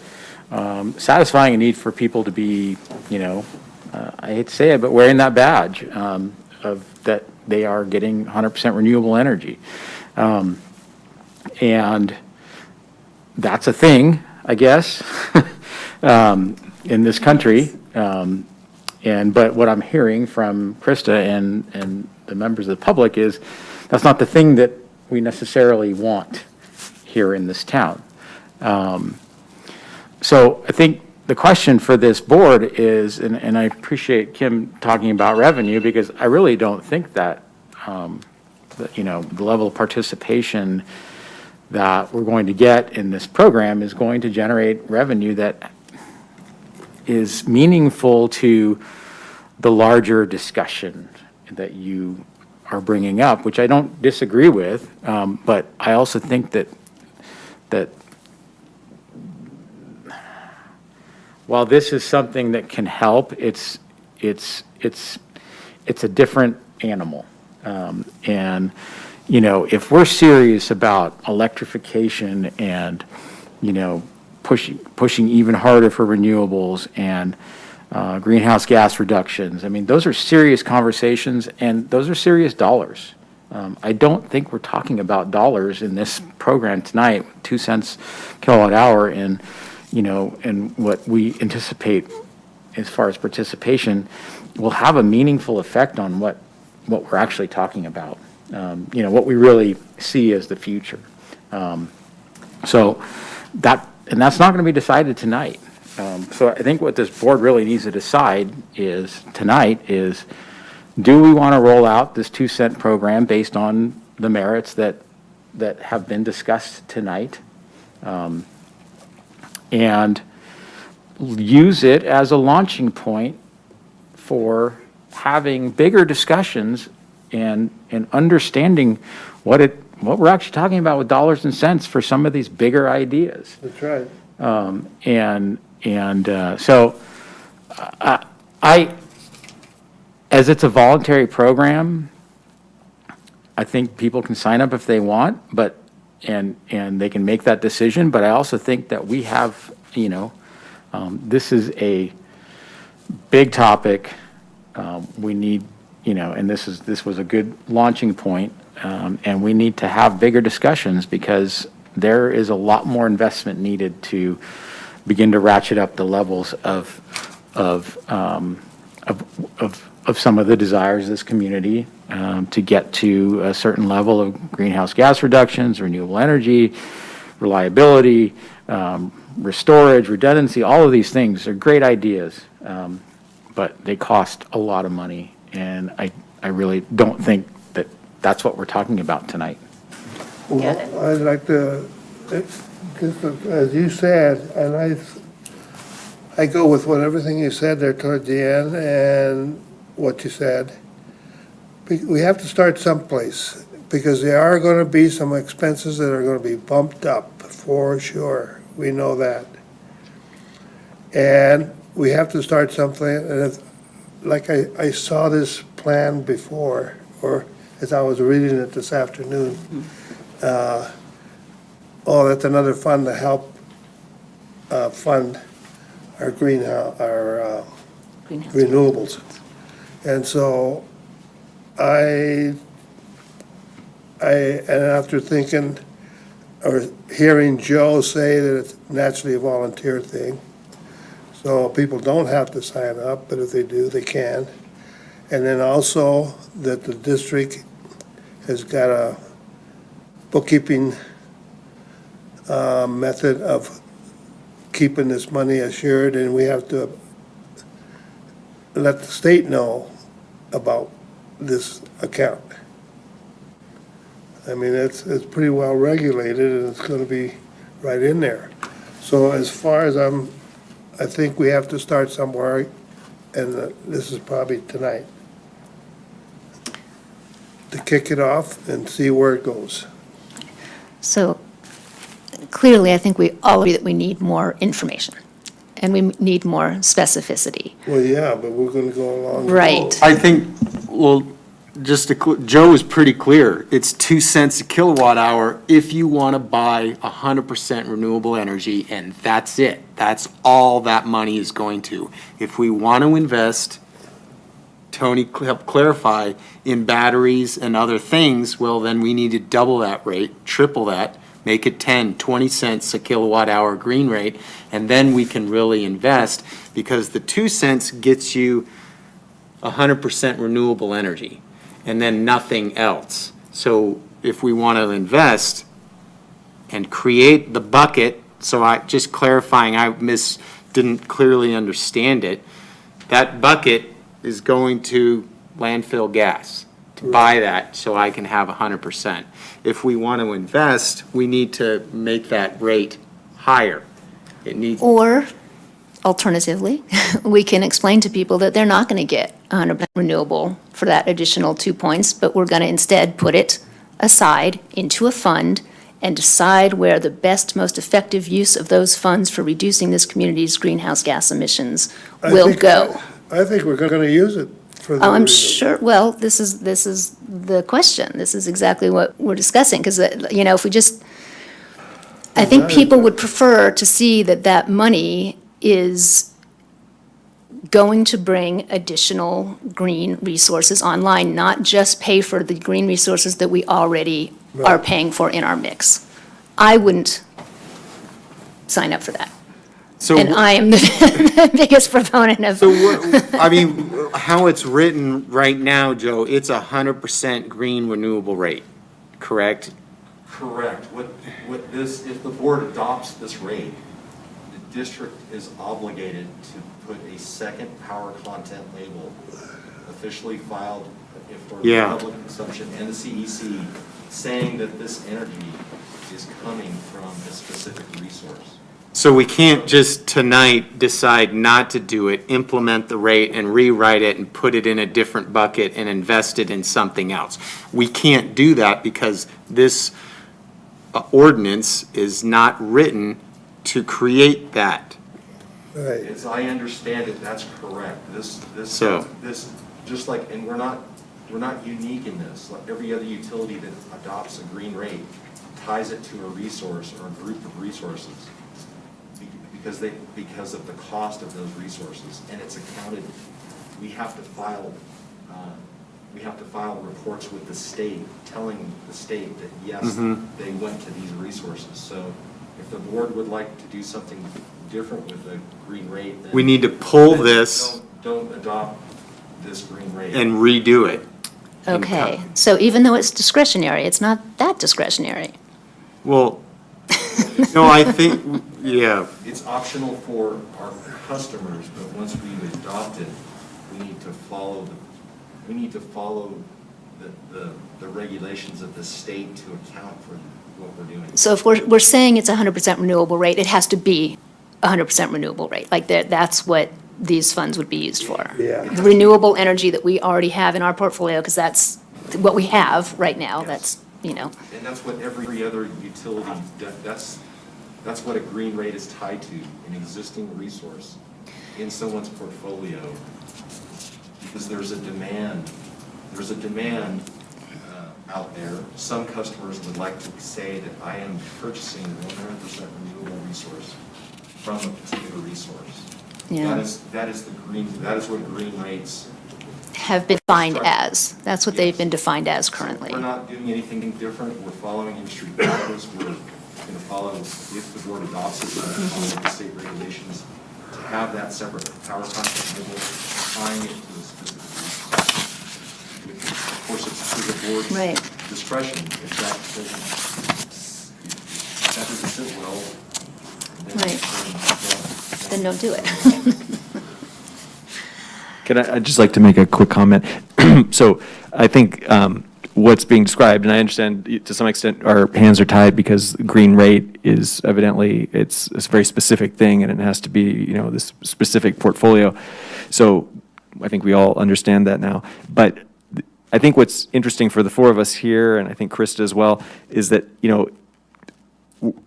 satisfying a need for people to be, I hate to say it, but wearing that badge of that they are getting 100% renewable energy. And that's a thing, I guess, in this country. But what I'm hearing from Krista and the members of the public is that's not the thing that we necessarily want here in this town. So I think the question for this board is, and I appreciate Kim talking about revenue, because I really don't think that, the level of participation that we're going to get in this program is going to generate revenue that is meaningful to the larger discussion that you are bringing up, which I don't disagree with, but I also think that while this is something that can help, it's a different animal. And, if we're serious about electrification and, pushing even harder for renewables and greenhouse gas reductions, I mean, those are serious conversations and those are serious dollars. I don't think we're talking about dollars in this program tonight, 2 cents kilowatt hour, and what we anticipate as far as participation will have a meaningful effect on what we're actually talking about, what we really see as the future. That's not going to be decided tonight. So I think what this board really needs to decide tonight is, do we want to roll out this 2 cent program based on the merits that have been discussed tonight? And use it as a launching point for having bigger discussions and understanding what we're actually talking about with dollars and cents for some of these bigger ideas. That's right. So as it's a voluntary program, I think people can sign up if they want, and they can make that decision. But I also think that we have, this is a big topic. We need, and this was a good launching point, and we need to have bigger discussions because there is a lot more investment needed to begin to ratchet up the levels of some of the desires of this community to get to a certain level of greenhouse gas reductions, renewable energy, reliability, storage, redundancy. All of these things are great ideas, but they cost a lot of money, and I really don't think that that's what we're talking about tonight. Well, I'd like to, as you said, and I go with everything you said there toward the end and what you said. We have to start someplace because there are going to be some expenses that are going to be bumped up for sure. We know that. And we have to start something, and I saw this plan before, or as I was reading it this afternoon. That's another fund to help fund our renewables. And so and after thinking or hearing Joe say that it's naturally a volunteer thing, so people don't have to sign up, but if they do, they can. And then also that the district has got a bookkeeping method of keeping this money assured, and we have to let the state know about this account. I mean, it's pretty well regulated, and it's going to be right in there. So as far as I think we have to start somewhere, and this is probably tonight, to kick it off and see where it goes. So clearly, I think we all agree that we need more information and we need more specificity. Well, yeah, but we're going to go along. Right. I think, well, Joe was pretty clear. It's 2 cents a kilowatt hour if you want to buy 100% renewable energy, and that's it. That's all that money is going to. If we want to invest, Tony helped clarify, in batteries and other things, well, then we need to double that rate, triple that, make it 10, 20 cents a kilowatt hour green rate, and then we can really invest, because the 2 cents gets you 100% renewable energy and then nothing else. So if we want to invest and create the bucket, so just clarifying, didn't clearly understand it, that bucket is going to landfill gas to buy that, so I can have 100%. If we want to invest, we need to make that rate higher. It needs. Or alternatively, we can explain to people that they're not going to get 100% renewable for that additional 2 points, but we're going to instead put it aside into a fund and decide where the best, most effective use of those funds for reducing this community's greenhouse gas emissions will go. I think we're going to use it for the. Oh, I'm sure, well, this is the question. This is exactly what we're discussing, because, if we just, I think people would prefer to see that that money is going to bring additional green resources online, not just pay for the green resources that we already are paying for in our mix. I wouldn't sign up for that. So And I am the biggest proponent of. So how it's written right now, Joe, it's 100% green renewable rate, correct? Correct. What this, if the board adopts this rate, the district is obligated to put a second power content label officially filed for the public consumption and the CEC, saying that this energy is coming from a specific resource. So we can't just tonight decide not to do it, implement the rate and rewrite it and put it in a different bucket and invest it in something else. We can't do that because this ordinance is not written to create that. Right. As I understand it, that's correct. This, just like, and we're not unique in this. Like every other utility that adopts a green rate ties it to a resource or a group of resources because of the cost of those resources, and it's accounted. We have to file reports with the state, telling the state that yes, they went to these resources. So if the board would like to do something different with the green rate, then We need to pull this Don't adopt this green rate. and redo it. Okay, so even though it's discretionary, it's not that discretionary. Well, no, I think, yeah. It's optional for our customers, but once we adopt it, we need to follow the regulations of the state to account for what we're doing. So if we're saying it's 100% renewable rate, it has to be 100% renewable rate. Like that's what these funds would be used for. Yeah. The renewable energy that we already have in our portfolio, because that's what we have right now. That's, And that's what every other utility, that's what a green rate is tied to, an existing resource in someone's portfolio. Because there's a demand out there. Some customers would like to say that I am purchasing 100% renewable resource from a particular resource. Yeah. That is what green rates. have been defined as. That's what they've been defined as currently. We're not doing anything different. We're following industry practice. We're going to follow, if the board adopts it, we're going to follow the state regulations to have that separate power content label, tying it to the specific resource. Of course, it's to the board's discretion. If that doesn't sit well, then don't do it. I'd just like to make a quick comment. So I think what's being described, and I understand to some extent our hands are tied because green rate is evidently, it's a very specific thing and it has to be, this specific portfolio. So I think we all understand that now. But I think what's interesting for the four of us here, and I think Krista as well, is that,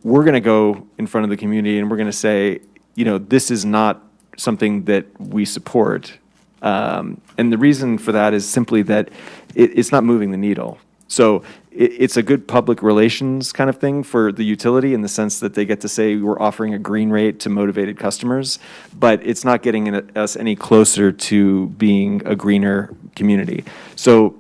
we're going to go in front of the community and we're going to say, this is not something that we support. And the reason for that is simply that it's not moving the needle. So it's a good public relations kind of thing for the utility in the sense that they get to say we're offering a green rate to motivated customers, but it's not getting us any closer to being a greener community. So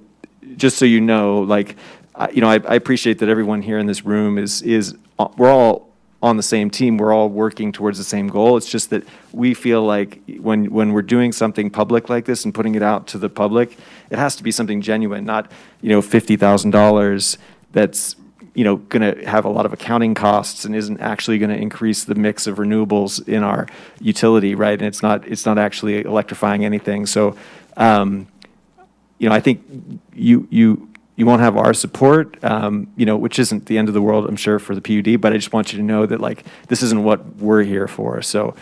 just so you know, I appreciate that everyone here in this room is we're all on the same team, we're all working towards the same goal. It's just that we feel like when we're doing something public like this and putting it out to the public, it has to be something genuine, not $50,000 that's, you know, going to have a lot of accounting costs and isn't actually going to increase the mix of renewables in our utility, right? And it's not actually electrifying anything. So, you know, I think you won't have our support, you know, which isn't the end of the world, I'm sure, for the PUD, but I just want you to know that, like, this isn't what we're here for. So,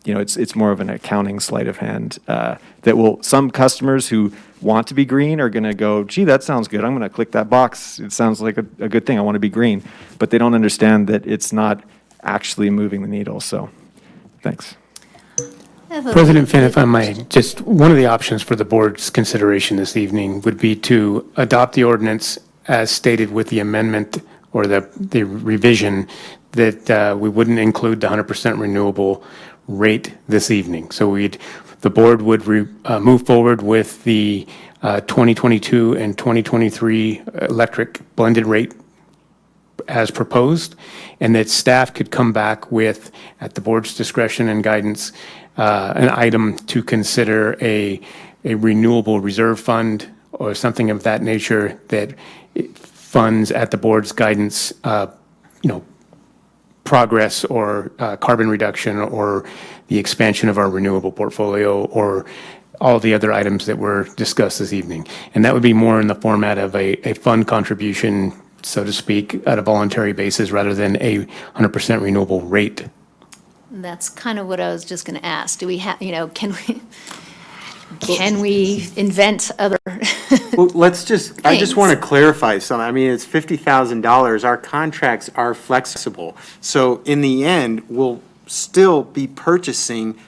you know, it's more of an accounting sleight of hand that will, some customers who want to be green are going to go, gee, that sounds good. I'm going to click that box. It sounds like a good thing. I want to be green. But they don't understand that it's not actually moving the needle. So, thanks. President Finn, if I might, just one of the options for the board's consideration this evening would be to adopt the ordinance as stated with the amendment or the revision that we wouldn't include the 100% renewable rate this evening. So the board would move forward with the 2022 and 2023 electric blended rate as proposed, and that staff could come back with, at the board's discretion and guidance, an item to consider a renewable reserve fund or something of that nature that funds, at the board's guidance, you know, progress or carbon reduction or the expansion of our renewable portfolio or all the other items that were discussed this evening. And that would be more in the format of a fund contribution, so to speak, at a voluntary basis rather than a 100% renewable rate. That's kind of what I was just going to ask. Do we have, you know, can we invent other? Well, let's just, I just Thanks. want to clarify something. I mean, it's $50,000. Our contracts are flexible. So in the end, we'll still be purchasing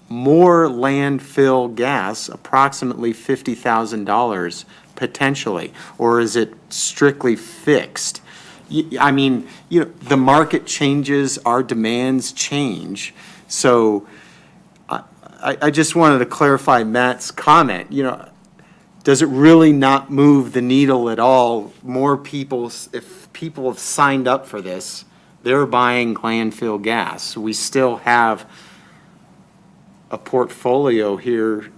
more landfill gas, approximately $50,000 potentially, or is it strictly fixed? I mean, you know, the market changes, our demands change. So I just wanted to clarify Matt's comment. You know, does it really not move the needle at all? More people, if people have signed up for this, they're buying landfill gas. We still have a portfolio here.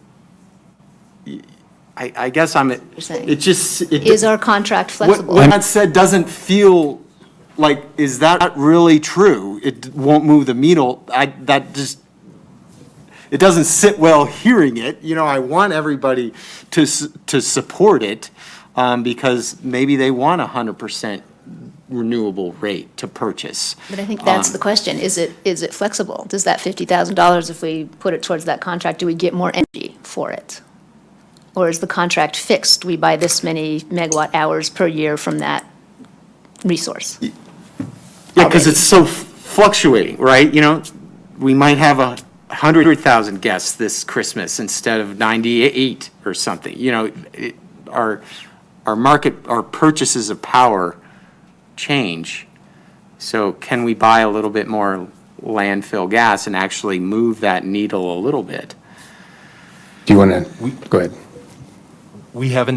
I guess it just. Is our contract flexible? What Matt said doesn't feel like, is that really true? It won't move the needle. It doesn't sit well hearing it. You know, I want everybody to support it because maybe they want 100% renewable rate to purchase. But I think that's the question. Is it flexible? Does that $50,000, if we put it towards that contract, do we get more energy for it? Or is the contract fixed? We buy this many megawatt hours per year from that resource? Yeah, because it's so fluctuating, right? You know, we might have 100,000 guests this Christmas instead of 98 or something. You know, our market, our purchases of power change. So can we buy a little bit more landfill gas and actually move that needle a little bit? Do you want to, go ahead. We have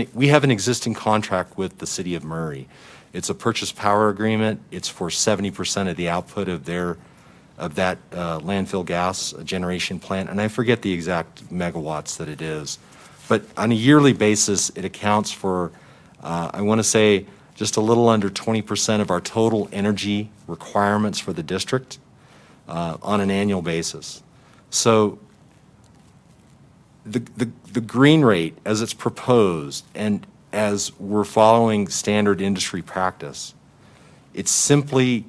an existing contract with the city of Murray. It's a purchase power agreement. It's for 70% of the output of that landfill gas generation plant, and I forget the exact megawatts that it is. But on a yearly basis, it accounts for, I want to say, just a little under 20% of our total energy requirements for the district on an annual basis. So the green rate, as it's proposed, and as we're following standard industry practice, it's simply,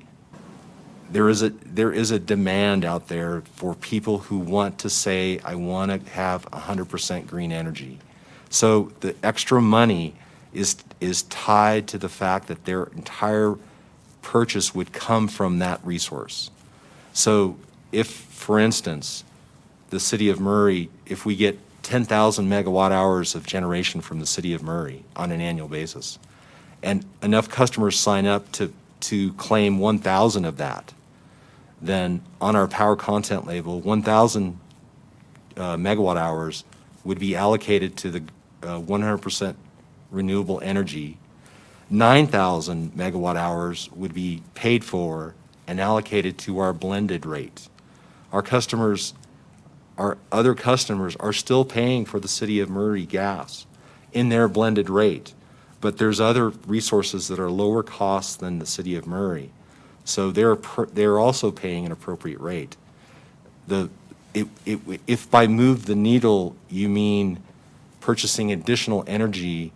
there is a demand out there for people who want to say, I want to have 100% green energy. So the extra money is tied to the fact that their entire purchase would come from that resource. So if, for instance, the city of Murray, if we get 10,000 megawatt hours of generation from the city of Murray on an annual basis, and enough customers sign up to claim 1,000 of that, then on our power content label, 1,000 megawatt hours would be allocated to the 100% renewable energy. 9,000 megawatt hours would be paid for and allocated to our blended rate. Our other customers are still paying for the city of Murray gas in their blended rate, but there's other resources that are lower cost than the city of Murray. So they're also paying an appropriate rate. If by move the needle, you mean purchasing additional energy,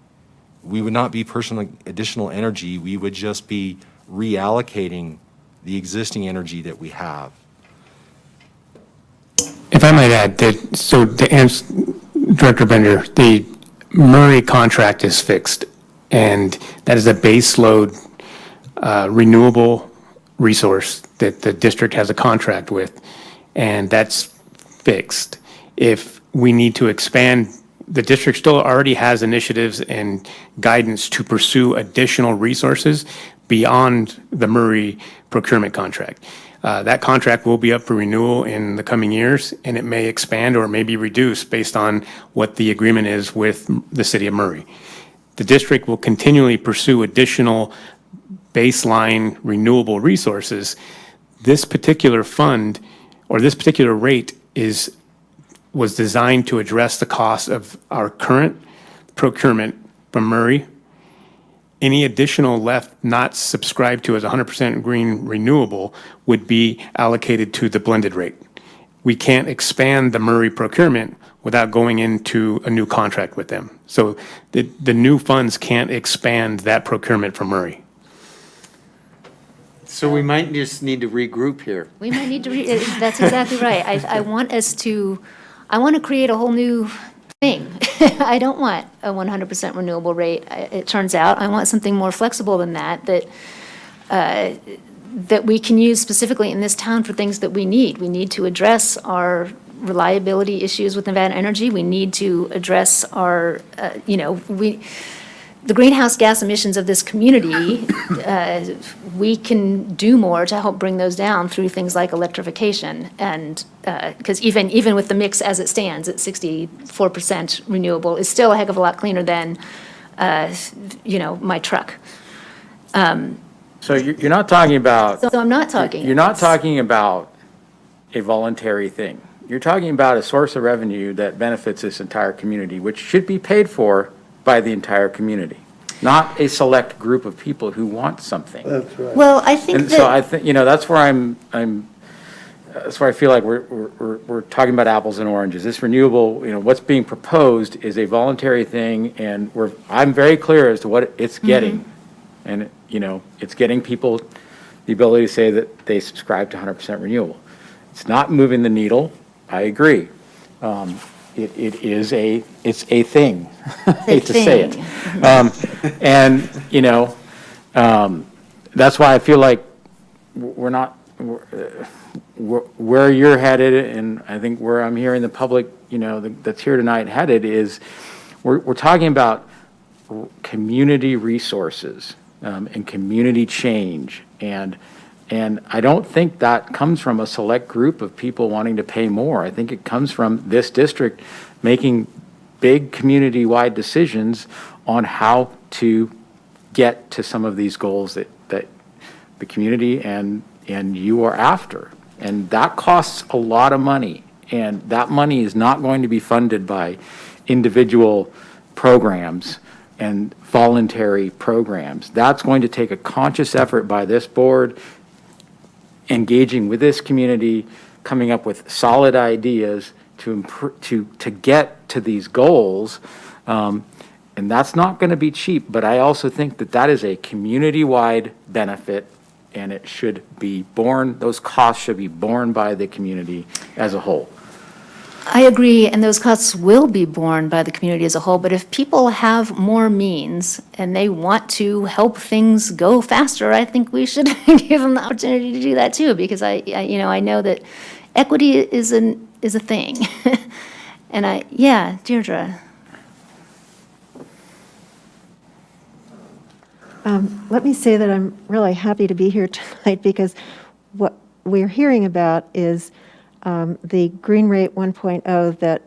we would not be purchasing additional energy, we would just be reallocating the existing energy that we have. If I might add, so to answer Director Bender, the Murray contract is fixed, and that is a base load renewable resource that the district has a contract with, and that's fixed. If we need to expand, the district still already has initiatives and guidance to pursue additional resources beyond the Murray procurement contract. That contract will be up for renewal in the coming years, and it may expand or it may be reduced based on what the agreement is with the city of Murray. The district will continually pursue additional baseline renewable resources. This particular fund or this particular rate was designed to address the cost of our current procurement from Murray. Any additional left not subscribed to as 100% green renewable would be allocated to the blended rate. We can't expand the Murray procurement without going into a new contract with them. So the new funds can't expand that procurement from Murray. So we might just need to regroup here. We might need to, that's exactly right. I want to create a whole new thing. I don't want a 100% renewable rate, it turns out. I want something more flexible than that we can use specifically in this town for things that we need. We need to address our reliability issues with Nevada Energy. We need to address our, the greenhouse gas emissions of this community, we can do more to help bring those down through things like electrification. And because even with the mix as it stands at 64% renewable, is still a heck of a lot cleaner than, my truck. So you're not talking about. So I'm not talking. You're not talking about a voluntary thing. You're talking about a source of revenue that benefits this entire community, which should be paid for by the entire community, not a select group of people who want something. That's right. Well, I think And so I think, that's where that's where I feel like we're talking about apples and oranges. This renewable, what's being proposed is a voluntary thing, and I'm very clear as to what it's getting. And, it's getting people the ability to say that they subscribe to 100% renewable. It's not moving the needle, I agree. It's a thing. I hate to say it. That's why I feel like we're not, where you're headed, and I think where I'm hearing the public, that's here tonight headed is, we're talking about community resources and community change. And I don't think that comes from a select group of people wanting to pay more. I think it comes from this district making big community-wide decisions on how to get to some of these goals that the community and you are after. And that costs a lot of money. And that money is not going to be funded by individual programs and voluntary programs. That's going to take a conscious effort by this board, engaging with this community, coming up with solid ideas to get to these goals. And that's not going to be cheap, but I also think that is a community-wide benefit, and it should be borne, those costs should be borne by the community as a whole. I agree, and those costs will be borne by the community as a whole, but if people have more means and they want to help things go faster, I think we should give them the opportunity to do that too, because I know that equity is a thing. And Deirdre. Let me say that I'm really happy to be here tonight because what we're hearing about is the Green Rate 1.0 that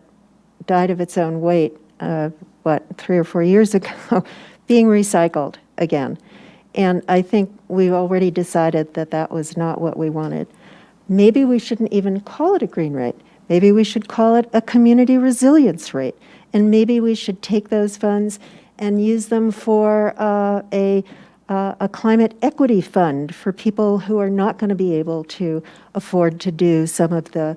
died of its own weight, 3 or 4 years ago, being recycled again. And I think we've already decided that was not what we wanted. Maybe we shouldn't even call it a green rate. Maybe we should call it a community resilience rate. And maybe we should take those funds and use them for a climate equity fund for people who are not going to be able to afford to do some of the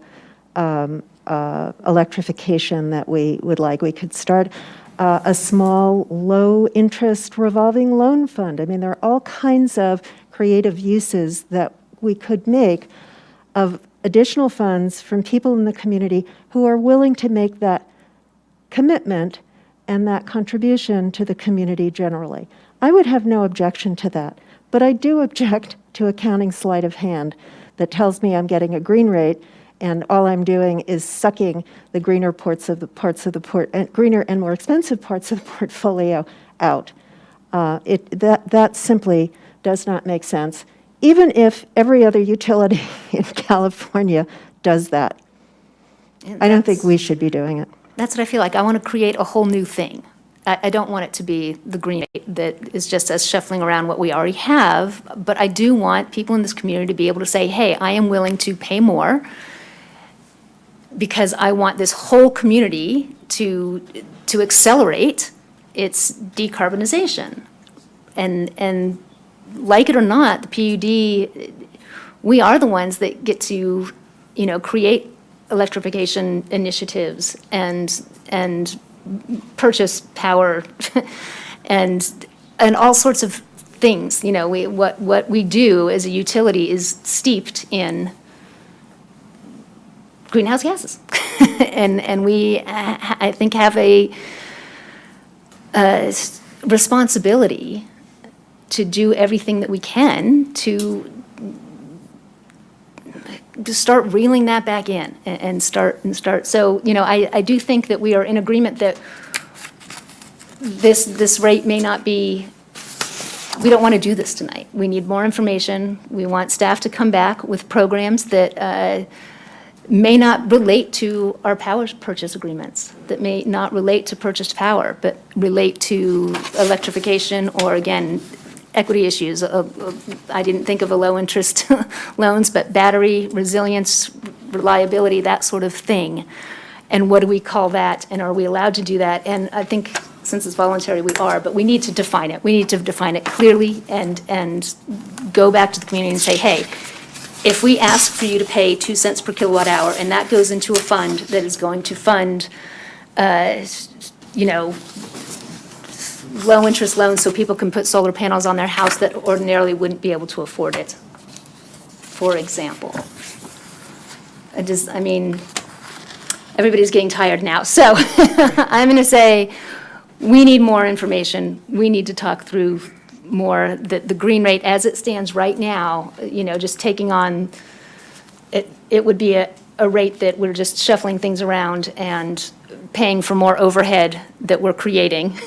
electrification that we would like. We could start a small, low-interest revolving loan fund. I mean, there are all kinds of creative uses that we could make of additional funds from people in the community who are willing to make that commitment and that contribution to the community generally. I would have no objection to that, but I do object to accounting sleight of hand that tells me I'm getting a green rate and all I'm doing is sucking the greener greener and more expensive parts of the portfolio out. That simply does not make sense, even if every other utility in California does that. I don't think we should be doing it. That's what I feel like. I want to create a whole new thing. I don't want it to be the green rate that is just us shuffling around what we already have, but I do want people in this community to be able to say, hey, I am willing to pay more because I want this whole community to accelerate its decarbonization. And like it or not, the PUD, we are the ones that get to, create electrification initiatives and purchase power and all sorts of things. What we do as a utility is steeped in greenhouse gases. and we, I think, have a responsibility to do everything that we can to start reeling that back in and start. So, I do think that we are in agreement that this rate may not be, we don't want to do this tonight. We need more information. We want staff to come back with programs that may not relate to our power purchase agreements, that may not relate to purchased power, but relate to electrification or, again, equity issues. I didn't think of a low-interest loans, but battery, resilience, reliability, that sort of thing. And what do we call that, and are we allowed to do that? And I think since it's voluntary, we are, but we need to define it. We need to define it clearly and go back to the community and say, hey, if we ask for you to pay 2 cents per kilowatt hour, and that goes into a fund that is going to fund, low-interest loans so people can put solar panels on their house that ordinarily wouldn't be able to afford it, for example. Everybody's getting tired now. So I'm going to say we need more information. We need to talk through more the green rate as it stands right now, just taking on, it would be a rate that we're just shuffling things around and paying for more overhead that we're creating.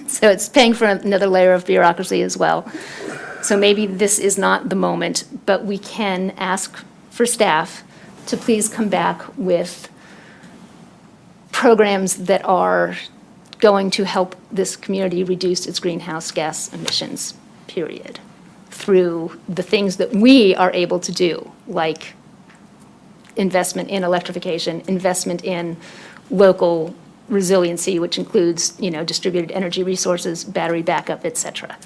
So it's paying for another layer of bureaucracy as well. So maybe this is not the moment, but we can ask for staff to please come back with programs that are going to help this community reduce its greenhouse gas emissions, period, through the things that we are able to do, like investment in electrification, investment in local resiliency, which includes, distributed energy resources, battery backup, et cetera.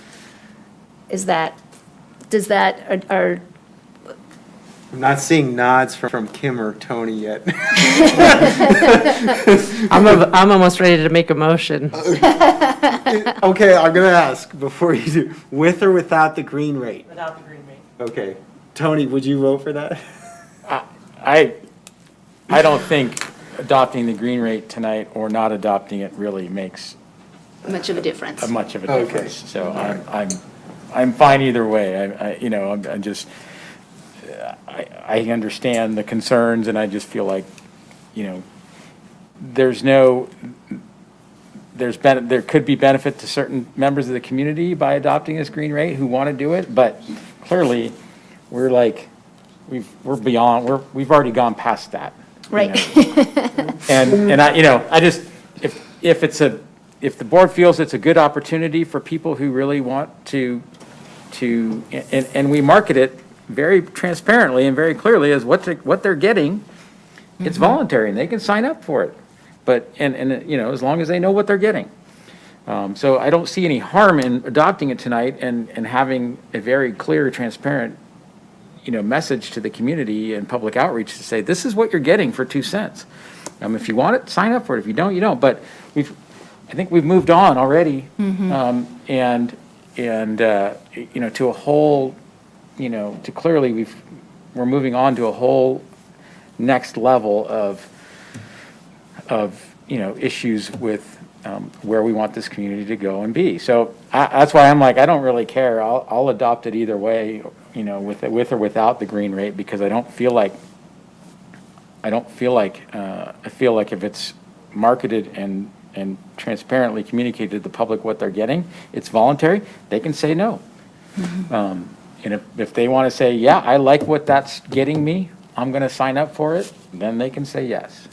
I'm not seeing nods from Kim or Tony yet. I'm almost ready to make a motion. Okay, I'm gonna ask before you do, with or without the green rate? Without the green rate. Okay. Tony, would you vote for that? I don't think adopting the green rate tonight or not adopting it really makes Much of a difference. much of a Okay. difference. So I'm fine either way. I understand the concerns, and I just feel like, there could be benefit to certain members of the community by adopting this green rate who want to do it, but clearly, we've already gone past that. Right. And I just, if the board feels it's a good opportunity for people who really want to, and we market it very transparently and very clearly as what they're getting, it's voluntary and they can sign up for it. But, as long as they know what they're getting. So I don't see any harm in adopting it tonight and having a very clear, transparent, message to the community and public outreach to say, this is what you're getting for 2 cents. If you want it, sign up for it. If you don't, you don't. But I think we've moved on already. And to a whole, to clearly we're moving on to a whole next level of issues with where we want this community to go and be. So that's why I'm like, I don't really care. I'll adopt it either way, with or without the green rate, because I feel like if it's marketed and transparently communicated to the public what they're getting, it's voluntary, they can say no. And if they want to say, yeah, I like what that's getting me, I'm going to sign up for it, then they can say yes.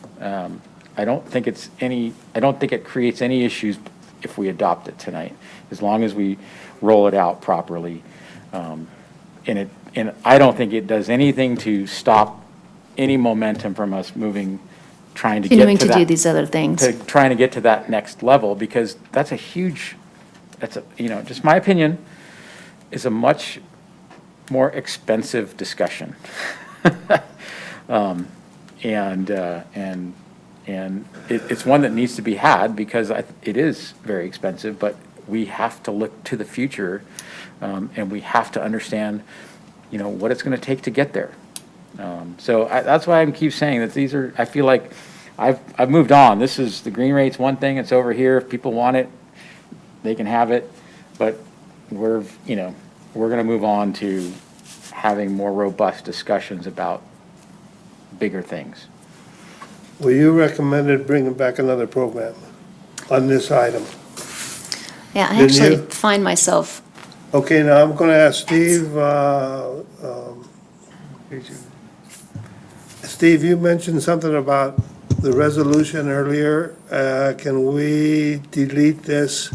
I don't think it creates any issues if we adopt it tonight, as long as we roll it out properly. And I don't think it does anything to stop any momentum from us trying to Continuing get to to that. do these other things. Trying to get to that next level, because just my opinion, is a much more expensive discussion. And it's one that needs to be had, because it is very expensive, but we have to look to the future, and we have to understand, what it's going to take to get there. So that's why I keep saying that I feel like I've moved on. The green rate's one thing, it's over here. If people want it, they can have it, but we're going to move on to having more robust discussions about bigger things. Well, you recommended bringing back another program on this item. Yeah, I Didn't actually you? find myself, Okay, now I'm going to ask Steve. Steve, you mentioned something about the resolution earlier. Can we delete this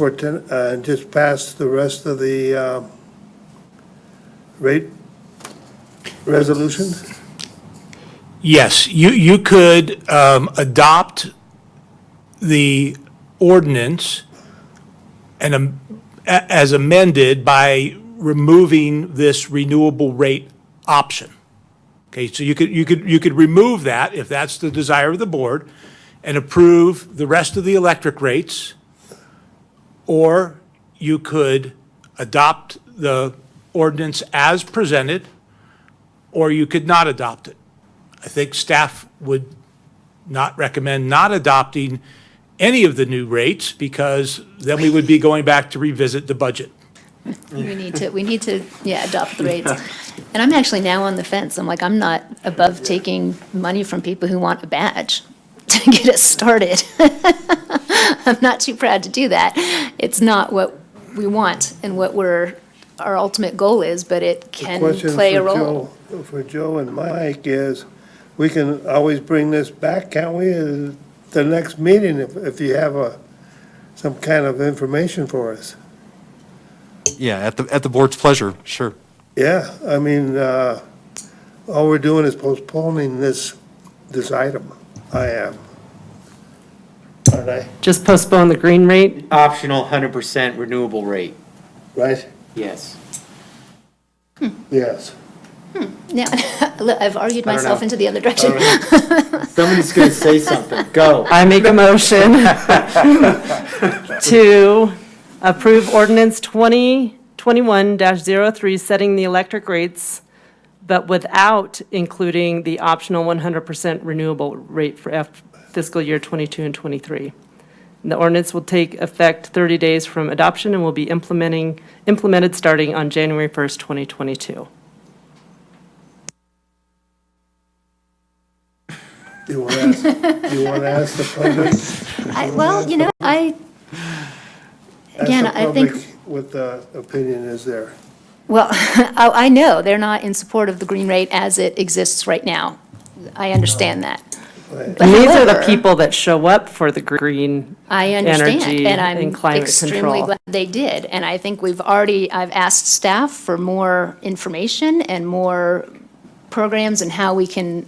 and just pass the rest of the rate resolution? Yes, you could adopt the ordinance and as amended by removing this renewable rate option. Okay, so you could remove that if that's the desire of the board and approve the rest of the electric rates, or you could adopt the ordinance as presented, or you could not adopt it. I think staff would not recommend not adopting any of the new rates, because then we would be going back to revisit the budget. we need to, adopt the rates. And I'm actually now on the fence. I'm like, I'm not above taking money from people who want a badge to get us started. I'm not too proud to do that. It's not what we want and what our ultimate goal is, but it can play a role. For Joe and Mike is, we can always bring this back, can't we, at the next meeting, if you have some kind of information for us? Yeah, at the board's pleasure, sure. Yeah, I mean, all we're doing is postponing this item. I am. Aren't I? Just postpone the green rate? Optional 100% renewable rate. Right? Yes. Yes. Now, look, I've argued I don't myself know. into the other direction. Somebody's going to say something. Go. I make a motion to approve ordinance 2021-03, setting the electric rates, but without including the optional 100% renewable rate for fiscal year 22 and 23. The ordinance will take effect 30 days from adoption and will be implemented starting on January 1st, 2022. You want to ask the public? Again, Ask the I think, public what the opinion is there. well, I know they're not in support of the green rate as it exists right now. I understand that. Right. But And these are the however, people that show up for the green I understand, energy and I'm and climate extremely control. glad they did. And I think I've asked staff for more information and more programs and how we can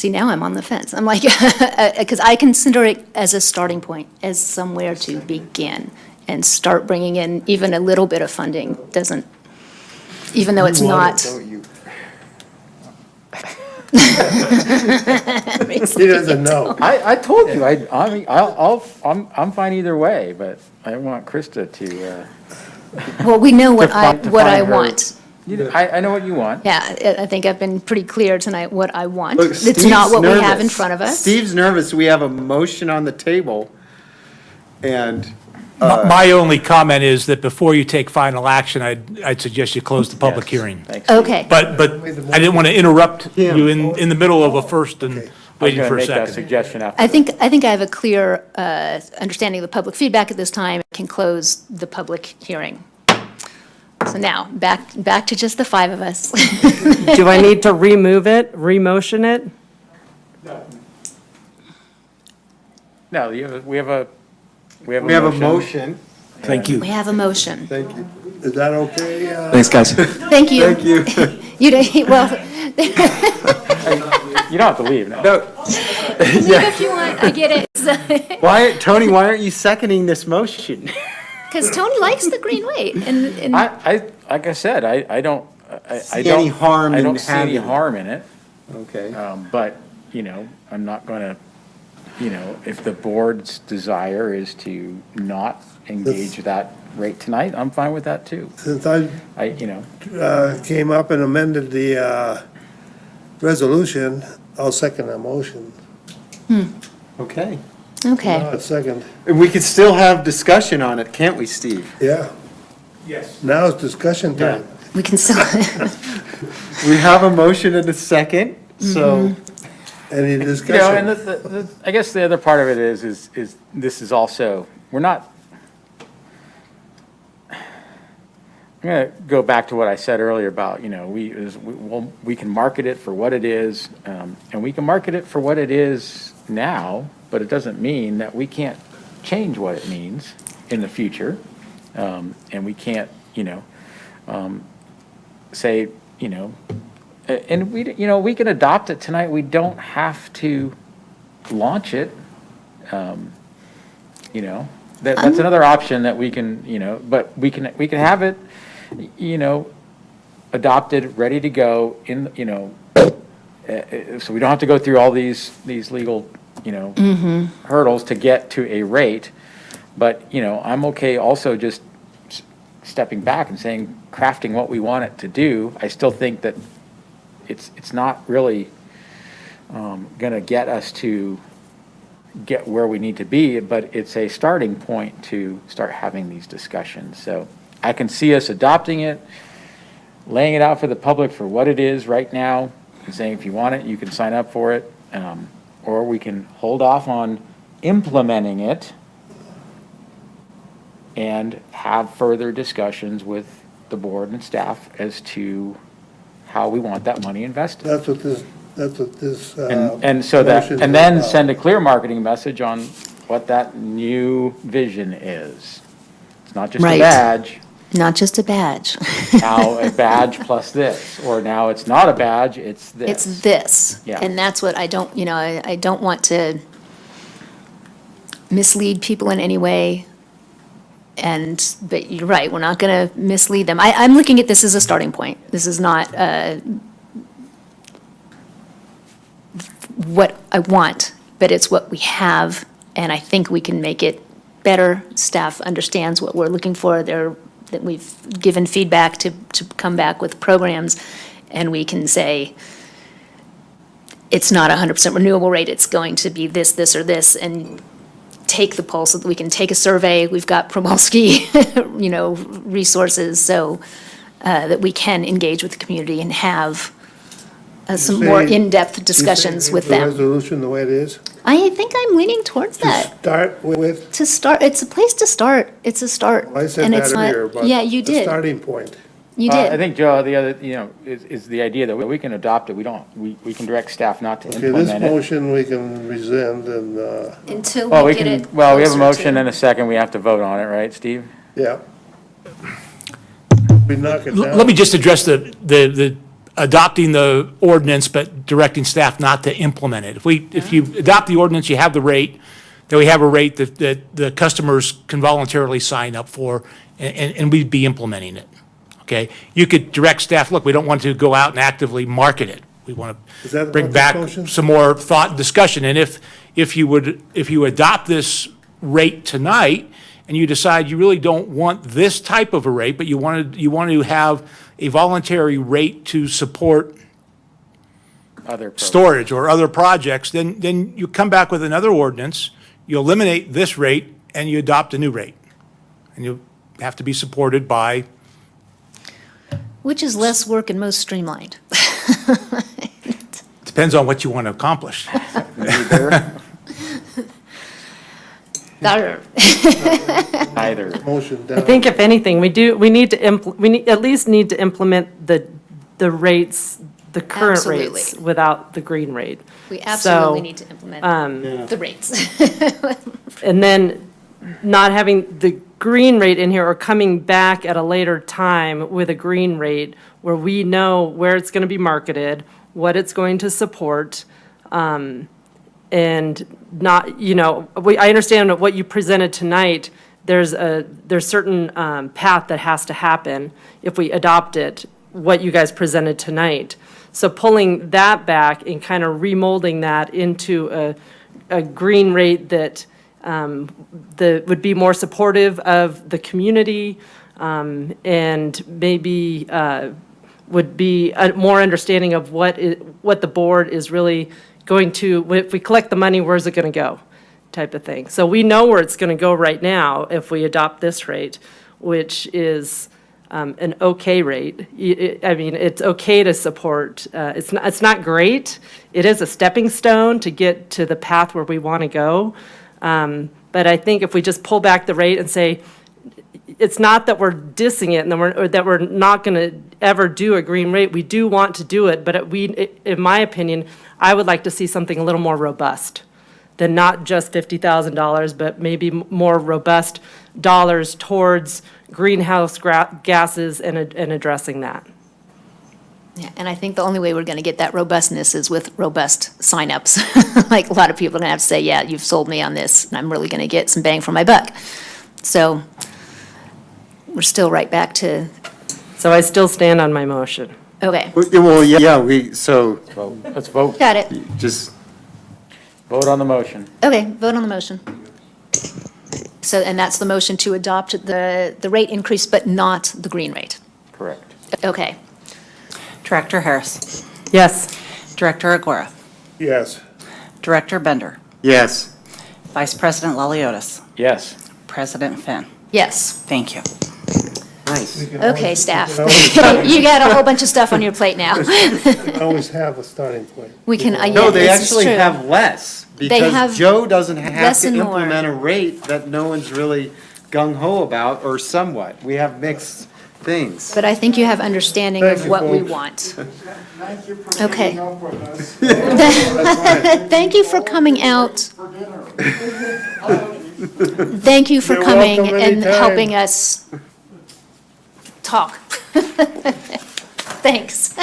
See, now I'm on the fence. I'm like, because I consider it as a starting point, as somewhere to begin, and start bringing in even a little bit of funding doesn't, even though it's not. He doesn't know. I told you, I mean, I'm fine either way, but I want Krista to, Well, we know what to what I find her- want. I know what you want. Yeah, I think I've been pretty clear tonight what I want. Look, It's Steve's not what we have in nervous. front of us. Steve's nervous. We have a motion on the table, and My only comment is that before you take final action, I'd suggest you close the public Yes. hearing. Thanks. Steve. Okay. But I didn't want to interrupt you in the middle of a first and I was waiting going to for a make that second. suggestion after. I think I have a clear understanding of the public feedback at this time. I can close the public hearing. So now, back to just the five of us. Do I need to remove it, remotion it? No, we have a motion. Thank you. We have a motion. Thank you. Is that okay? Thanks, guys. Thank you. Thank you. You don't, well, You don't have to leave, no. No, leave if you want, I get it. Tony, why aren't you seconding this motion? Because Tony likes the green weight, and Like I said, I don't, I See don't. any harm I in don't see any having it. harm in it. Okay. But, I'm not going to, if the board's desire is to not engage that rate tonight, I'm fine with that too. Since I came up and amended the resolution, I'll second that motion. Okay. okay. Now it's second. We could still have discussion on it, can't we, Steve? Yeah, Yes. now it's discussion time. We can still, We have a motion and a second, so, Any And discussion? I guess the other part of it is this is also, we're not, I'm going to go back to what I said earlier about, we can market it for what it is, and we can market it for what it is now, but it doesn't mean that we can't change what it means in the future. And we can't, say, and we can adopt it tonight. We don't have to launch it. That's another option that we can, but we can have it, adopted, ready to go in, so we don't have to go through all these legal, hurdles to get to a rate. But, I'm okay also just stepping back and saying, crafting what we want it to do. I still think that it's not really going to get us to get where we need to be, but it's a starting point to start having these discussions. So I can see us adopting it, laying it out for the public for what it is right now, and saying if you want it, you can sign up for it, or we can hold off on implementing it and have further discussions with the board and staff as to how we want that money invested. That's what this, And so that, motion's and then about. send a clear marketing message on what that new vision is. It's not just a Right. badge, not just a badge. now a badge plus this, or now it's not a badge, it's this. It's this. Yeah. And that's what I don't, I don't want to mislead people in any way. But you're right, we're not going to mislead them. I'm looking at this as a starting point. This is not what I want, but it's what we have, and I think we can make it better. Staff understands what we're looking for. That we've given feedback to come back with programs, and we can say, it's not 100% renewable rate, it's going to be this, this, or this, and take the pulse, so that we can take a survey. We've got Promulski, resources, so that we can engage with the community and have some more in-depth discussions with The them. resolution the way it is? I think I'm leaning towards that. Start with, To start, it's a place to start. It's a start. I said and that it's not- earlier, but Yeah, you the did. starting point. You I did. think, Joe, the other, is the idea that we can adopt it, we can direct staff not to Okay, this implement it. motion we can rescind and, Until Well, we we get can, it. well, we have a closer motion to- and a second, we have to vote on it, right, Steve? yeah. We knock it down. Let me just address the adopting the ordinance but directing staff not to implement it. If you adopt the ordinance, you have the rate, then we have a rate that the customers can voluntarily sign up for, and we'd be implementing it, okay? You could direct staff, look, we don't want to go out and actively market it. We want Is that to bring about back this motion? some more thought and discussion. And if you adopt this rate tonight, and you decide you really don't want this type of a rate, but you want to have a voluntary rate to support Other programs. storage or other projects, then you come back with another ordinance, you eliminate this rate, and you adopt a new rate. And you have to be supported by, Which is less work and most streamlined. depends on what you want to accomplish. There. Either. Motion down. I think if anything, we at least need to implement the rates, the current rates, Absolutely. without the green rate. We absolutely So, need to implement the rates. And then not having the green rate in here or coming back at a later time with a green rate where we know where it's going to be marketed, what it's going to support, and not, I understand what you presented tonight. There's certain path that has to happen if we adopt it, what you guys presented tonight. So pulling that back and kind of remolding that into a green rate that would be more supportive of the community, and maybe would be more understanding of what the board is really going to, if we collect the money, where's it going to go, type of thing. So we know where it's going to go right now if we adopt this rate, which is an okay rate. I mean, it's okay to support. It's not great. It is a stepping stone to get to the path where we want to go. But I think if we just pull back the rate and say, it's not that we're dissing it and that we're not going to ever do a green rate. We do want to do it, but in my opinion, I would like to see something a little more robust than not just $50,000, but maybe more robust dollars towards greenhouse gases and addressing that. Yeah, and I think the only way we're going to get that robustness is with robust signups. Like a lot of people are going to have to say, yeah, you've sold me on this, and I'm really going to get some bang for my buck. So we're still right back to, So I still stand on my motion. okay, Well, yeah, so Let's vote. got it. just, Vote on the motion. Okay, vote on the motion. So, and that's the motion to adopt the rate increase, but not the green rate. Correct. Okay. Director Harris. Yes. Director Aguirre. Yes. Director Bender. yes. Vice President Laliotis. Yes. President Finn. Yes. Thank you. Nice. Okay, staff. You got a whole bunch of stuff on your plate now. I always have a starting point. We can, No, yeah, they this is actually true. have less, have because Joe doesn't have less to and more. implement a rate that no one's really gung-ho about, or somewhat. We have mixed things. But I think you have understanding Thank of you, what we folks. want. Thank you for Okay. keeping up with us. Thank you for coming out. For dinner. Thank you for You're coming welcome and anytime. helping us talk. Thanks.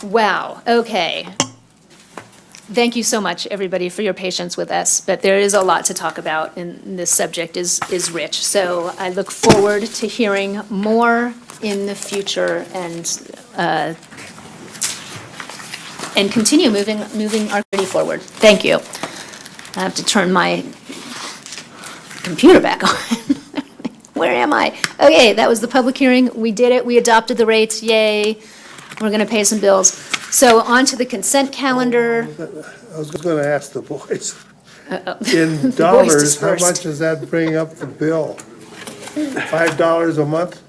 Wow, okay. Thank you so much, everybody, for your patience with us, but there is a lot to talk about, and this subject is rich. So I look forward to hearing more in the future and continue moving our community forward. Thank you. I have to turn my computer back on. Where am I? Okay, that was the public hearing. We did it. We adopted the rates. Yay. We're going to pay some bills. So on to the consent calendar. I was going to ask the boys, Boys in dollars, how dispersed. much does that bring up the bill? $5 a month?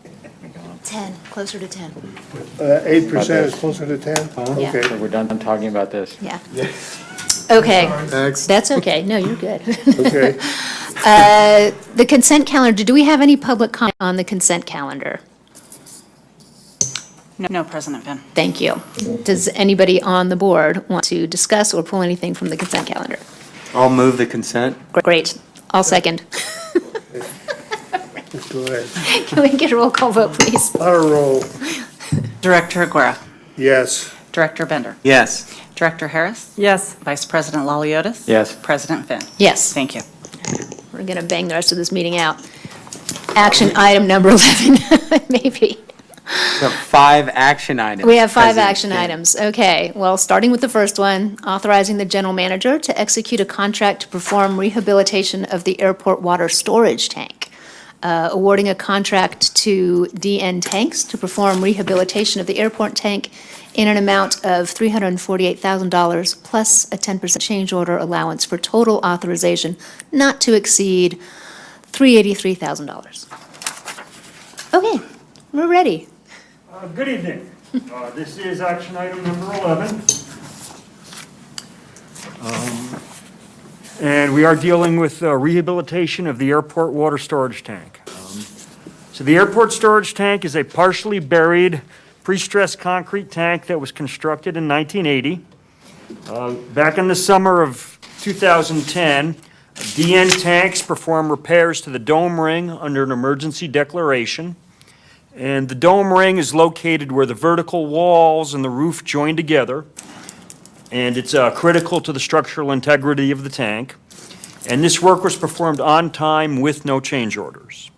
10, closer to 10. 8% is closer to 10? Yeah. Okay. So we're done talking about this. Yeah. Okay, Next. that's okay. No, you're good. Okay. The consent calendar, do we have any public comment on the consent calendar? No, President Finn. Thank you. Does anybody on the board want to discuss or pull anything from the consent calendar? I'll move the consent. Great. I'll second. Go ahead. Can we get a roll call vote, please? Honor roll. Director Aguirre. Yes. Director Bender. Yes. Director Harris. Yes. Vice President Laliotis. Yes. President Finn. Yes. Thank you. We're going to bang the rest of this meeting out. Action item number 11, maybe. We have 5 action items. We have 5 President action Finn. items. Okay, well, starting with the first one, authorizing the general manager to execute a contract to perform rehabilitation of the airport water storage tank. Awarding a contract to DN Tanks to perform rehabilitation of the airport tank in an amount of $348,000 plus a 10% change order allowance for total authorization not to exceed $383,000. Okay, we're ready. Good evening. This is action item number 11. And we are dealing with rehabilitation of the airport water storage tank. So the airport storage tank is a partially buried pre-stressed concrete tank that was constructed in 1980. Back in the summer of 2010, DN Tanks performed repairs to the dome ring under an emergency declaration. And the dome ring is located where the vertical walls and the roof join together. And it's critical to the structural integrity of the tank. And this work was performed on time with no change orders.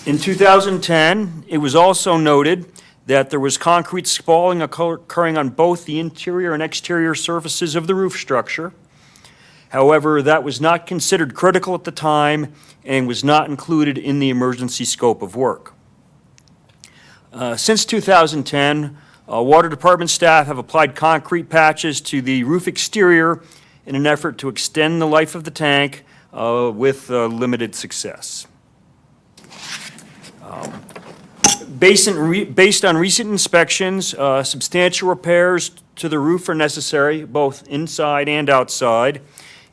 In 2010, it was also noted that there was concrete spalling occurring on both the interior and exterior surfaces of the roof structure. However, that was not considered critical at the time and was not included in the emergency scope of work. Since 2010, Water Department staff have applied concrete patches to the roof exterior in an effort to extend the life of the tank with limited success. Based on recent inspections, substantial repairs to the roof are necessary, both inside and outside.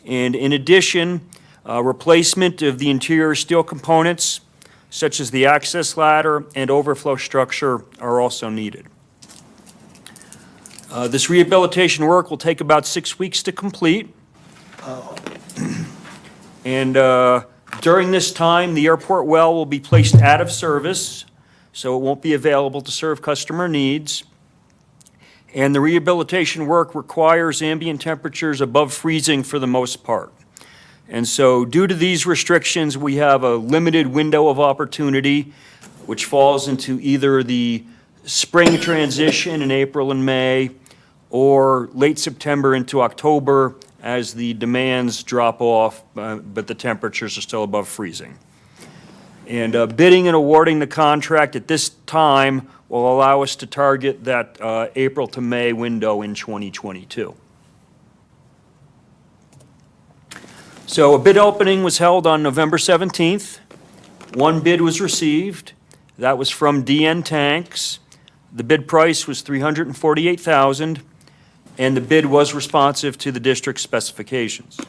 And in addition, replacement of the interior steel components, such as the access ladder and overflow structure, are also needed. This rehabilitation work will take about 6 weeks to complete. And during this time, the airport well will be placed out of service, so it won't be available to serve customer needs. And the rehabilitation work requires ambient temperatures above freezing for the most part. And so due to these restrictions, we have a limited window of opportunity, which falls into either the spring transition in April and May, or late September into October as the demands drop off, but the temperatures are still above freezing. And bidding and awarding the contract at this time will allow us to target that April to May window in 2022. So a bid opening was held on November 17th. One bid was received. That was from DN Tanks. The bid price was $348,000, and the bid was responsive to the district's specifications.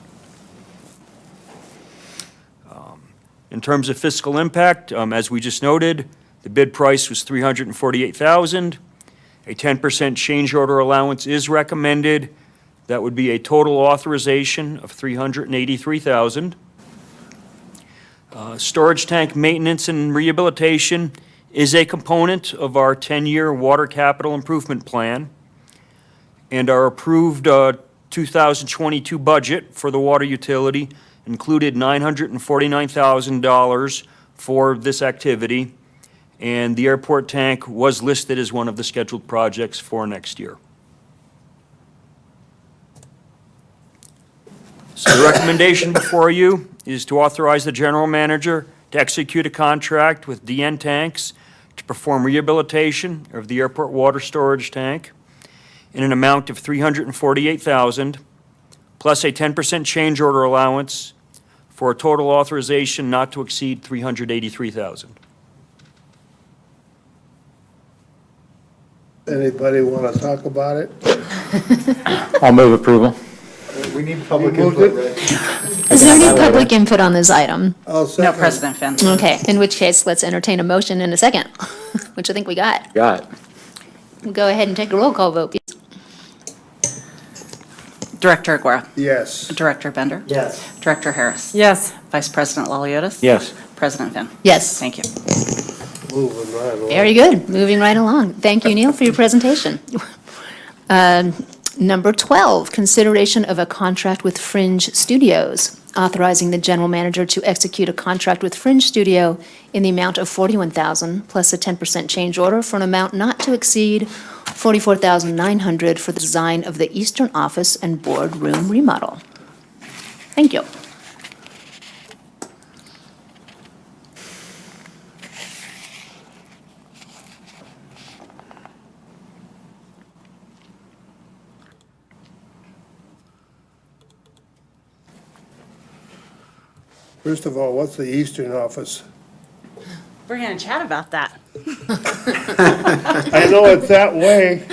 In terms of fiscal impact, as we just noted, the bid price was $348,000. A 10% change order allowance is recommended. That would be a total authorization of $383,000. Storage tank maintenance and rehabilitation is a component of our 10-year water capital improvement plan. And our approved 2022 budget for the water utility included $949,000 for this activity, and the airport tank was listed as one of the scheduled projects for next year. So the recommendation before you is to authorize the general manager to execute a contract with DN Tanks to perform rehabilitation of the airport water storage tank in an amount of $348,000 plus a 10% change order allowance for a total authorization not to exceed $383,000. Anybody want to talk about it? I'll move approval. We need public input. Is there any public input on this item? I'll No, second. President Finn. Okay, in which case, let's entertain a motion in a second, which I think we got. Got it. We'll go ahead and take a roll call vote, please. Director Aguirre. Yes. Director Bender. Yes. Director Harris. Yes. Vice President Laliotis. Yes. President Finn. Yes. Thank you. Moving right along. Very good. Moving right along. Thank you, Neil, for your presentation. Number 12, consideration of a contract with Fringe Studios, authorizing the general manager to execute a contract with Fringe Studio in the amount of $41,000 plus a 10% change order for an amount not to exceed $44,900 for the design of the eastern office and boardroom remodel. Thank you. First of all, what's the eastern office? We're going to chat about that. I know it's that way.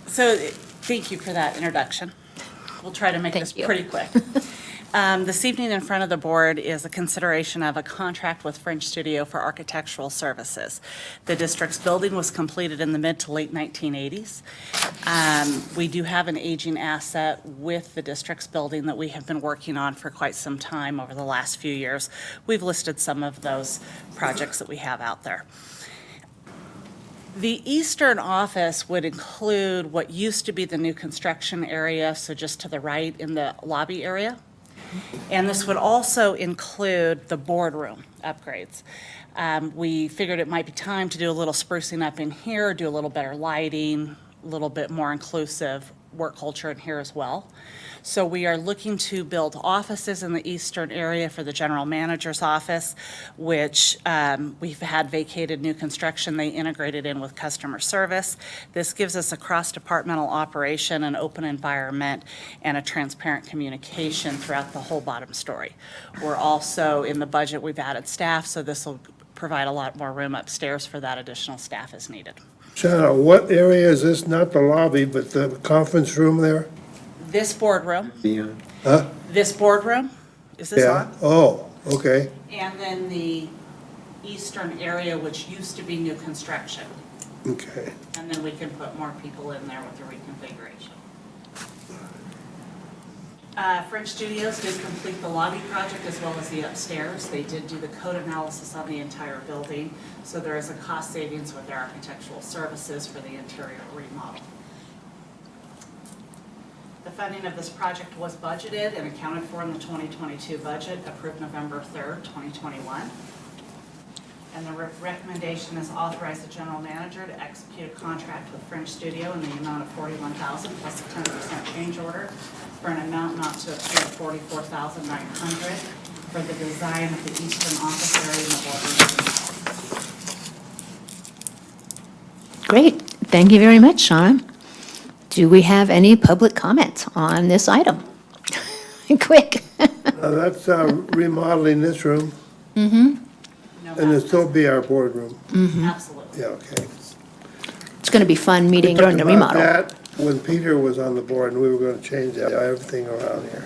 So, thank you for that introduction. We'll try to make this Thank you. pretty quick. This evening in front of the board is a consideration of a contract with Fringe Studio for architectural services. The district's building was completed in the mid to late 1980s. We do have an aging asset with the district's building that we have been working on for quite some time over the last few years. We've listed some of those projects that we have out there. The eastern office would include what used to be the new construction area, so just to the right in the lobby area. And this would also include the boardroom upgrades. We figured it might be time to do a little sprucing up in here, do a little better lighting, a little bit more inclusive work culture in here as well. So we are looking to build offices in the eastern area for the general manager's office, which we've had vacated new construction. They integrated in with customer service. This gives us a cross-departmental operation, an open environment, and a transparent communication throughout the whole bottom story. We're also, in the budget, we've added staff, so this will provide a lot more room upstairs for that additional staff as needed. Shauna, what area is this? Not the lobby, but the conference room there? This boardroom, Huh? this boardroom, is this Yeah. on? Oh, okay. And then the eastern area, which used to be new construction. Okay. And then we can put more people in there with the reconfiguration. French Studios did complete the lobby project as well as the upstairs. They did do the code analysis on the entire building, so there is a cost savings with their architectural services for the interior remodel. The funding of this project was budgeted and accounted for in the 2022 budget, approved November 3rd, 2021. And the recommendation is authorize the general manager to execute a contract with Fringe Studio in the amount of $41,000 plus a 10% change order for an amount not to exceed $44,900 for the design of the eastern office area in the boardroom. Great. Thank you very much, Shauna. Do we have any public comment on this item? Quick. That's remodeling this room, No and matter- it'll still be our boardroom. Absolutely. Yeah, okay. It's going to be fun meeting during the About remodel. that when Peter was on the board, and we were gonna change everything around here.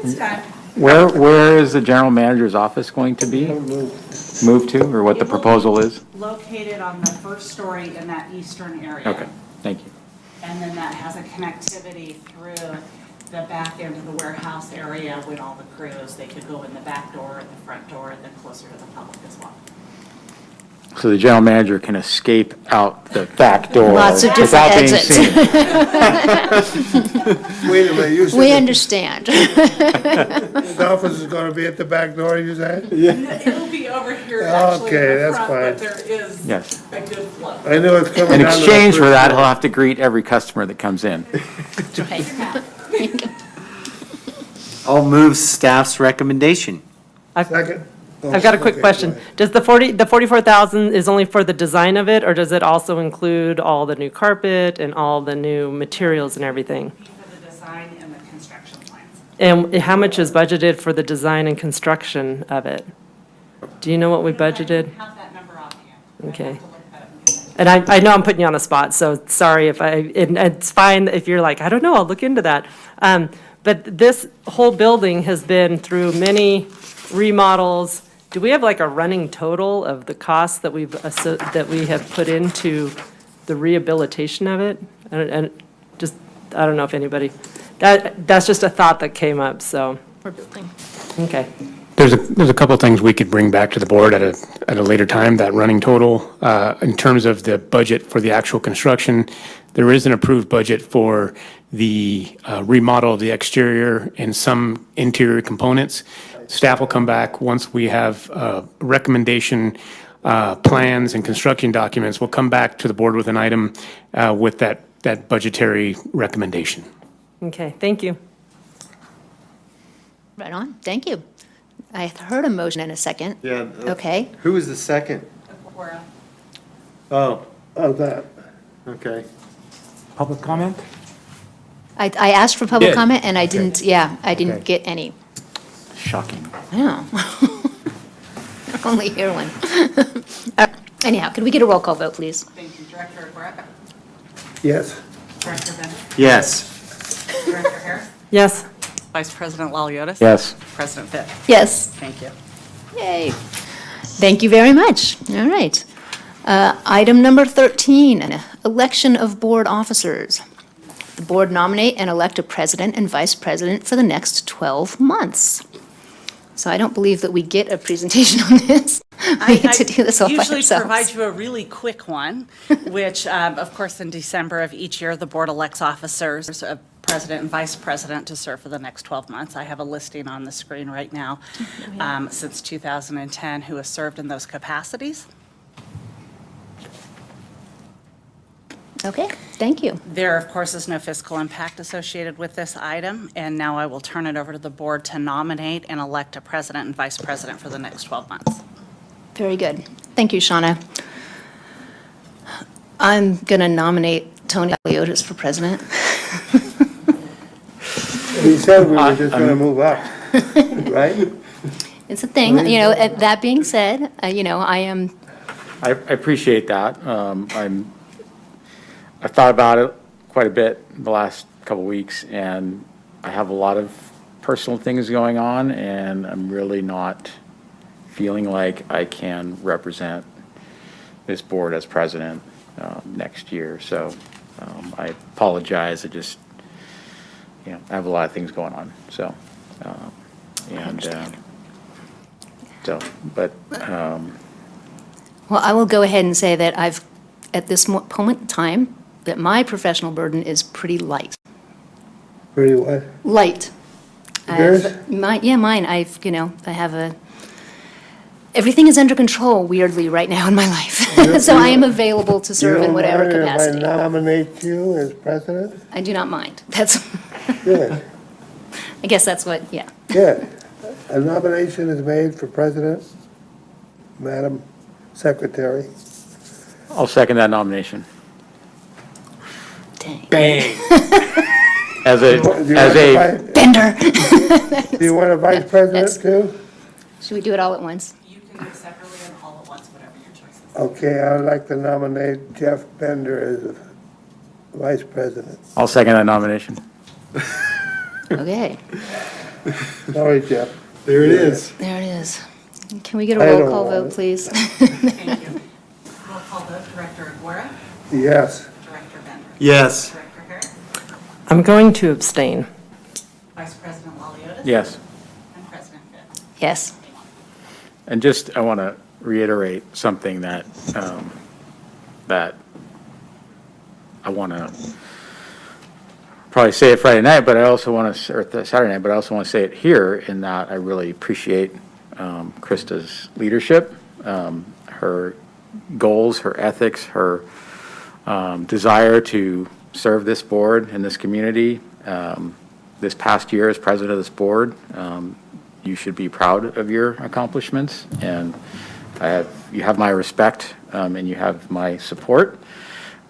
It's time. Where is the general manager's office going to be moved to, or what the It will be proposal is? Located on the first story in that eastern area. Okay, thank you. And then that has a connectivity through the back end of the warehouse area with all the crews. They could go in the back door and the front door and then closer to the public as well. So the general manager can escape out the back door Lots of different without being exits. seen. Wait a minute, you We said understand. the office is gonna be at the back door, you said? It'll be over here actually Okay, in the that's front, but fine. there is Yes. a good flow. I know it's coming In down to the exchange for first that, he'll floor. have to greet every customer that comes in. I'll move staff's recommendation. Second? Oh, I've got a quick okay, question. go ahead. Does the 44,000 is only for the design of it, or does it also include all the new carpet and all the new materials and everything? For the design and the construction plans. And how much is budgeted for the design and construction of it? Do you know what we I budgeted? don't have that number offhand. I'd have Okay. to look that up. And I know I'm putting you on the spot, so sorry if and it's fine if you're like, I don't know, I'll look into that. But this whole building has been through many remodels. Do we have like a running total of the costs that that we have put into the rehabilitation of it? And just, I don't know if anybody, that's just a thought that came up, so, We're building. okay. There's a couple of things we could bring back to the board at a later time, that running total. In terms of the budget for the actual construction, there is an approved budget for the remodel of the exterior and some interior components. Staff will come back once we have recommendation plans and construction documents. We'll come back to the board with an item with that budgetary recommendation. Okay, thank you. Right on, thank you. I heard a motion in a second. Yeah. Okay, Who was the second? Oh, Of that. okay. Public comment? I asked for public Did. comment, and I didn't, I Okay. didn't get any. Shocking. Yeah. Only hear one. Anyhow, could we get a roll call vote, please? Thank you. Director Aguirre? Yes. Director Bender? Yes. Director Harris? Yes. Vice President Laliotis? Yes. President Fitt? Yes. Thank you. Yay. Thank you very much. All right. Item number 13, election of board officers. The board nominate and elect a president and vice president for the next 12 months. So I don't believe that we get a presentation on this. We get to do this all by usually ourselves. provide you a really quick one, which, of course, in December of each year, the board elects officers, a president and vice president, to serve for the next 12 months. I have a listing on the screen right now since 2010 who has served in those capacities. Okay, thank you. There, of course, is no fiscal impact associated with this item, and now I will turn it over to the board to nominate and elect a president and vice president for the next 12 months. Very good. Thank you, Shauna. I'm going to nominate Tony Leotis for president. We said we were just gonna move up, right? It's a thing, that being said, I am, I appreciate that. I've thought about it quite a bit the last couple of weeks, and I have a lot of personal things going on, and I'm really not feeling like I can represent this board as president next year. So I apologize. I have a lot of things going on. So, well, I will go ahead and say that at this moment in time, that my professional burden is pretty light. Pretty what? Light. Yours? Mine. I have everything is under control weirdly right now in my life. So I am available to serve in whatever capacity. You don't mind if I nominate you as president? I do not mind. That's, Good, I guess that's what, yeah. good. A nomination is made for president, Madam Secretary. I'll second that nomination. Dang. Bang. As a Bender. Do you want a vice president too? Should we do it all at once? You can do separately and all at once, whatever your choice is. Okay, I'd like to nominate Jeff Bender as the vice president. I'll second that nomination. Okay, Sorry, Jeff. There it is. there it is. Can we get a I roll don't call want vote, it. please? Thank you. Roll call vote, Director Aguirre? Yes. Director Bender? Yes. Director Harris? I'm going to abstain. Vice President Laliotis? Yes. And President Fitt? Yes. And just, I want to reiterate something that I want to probably say it Friday night, but I also want to, or Saturday night, but I also want to say it here, in that I really appreciate Krista's leadership, her goals, her ethics, her desire to serve this board and this community. This past year as president of this board, you should be proud of your accomplishments, and you have my respect, and you have my support,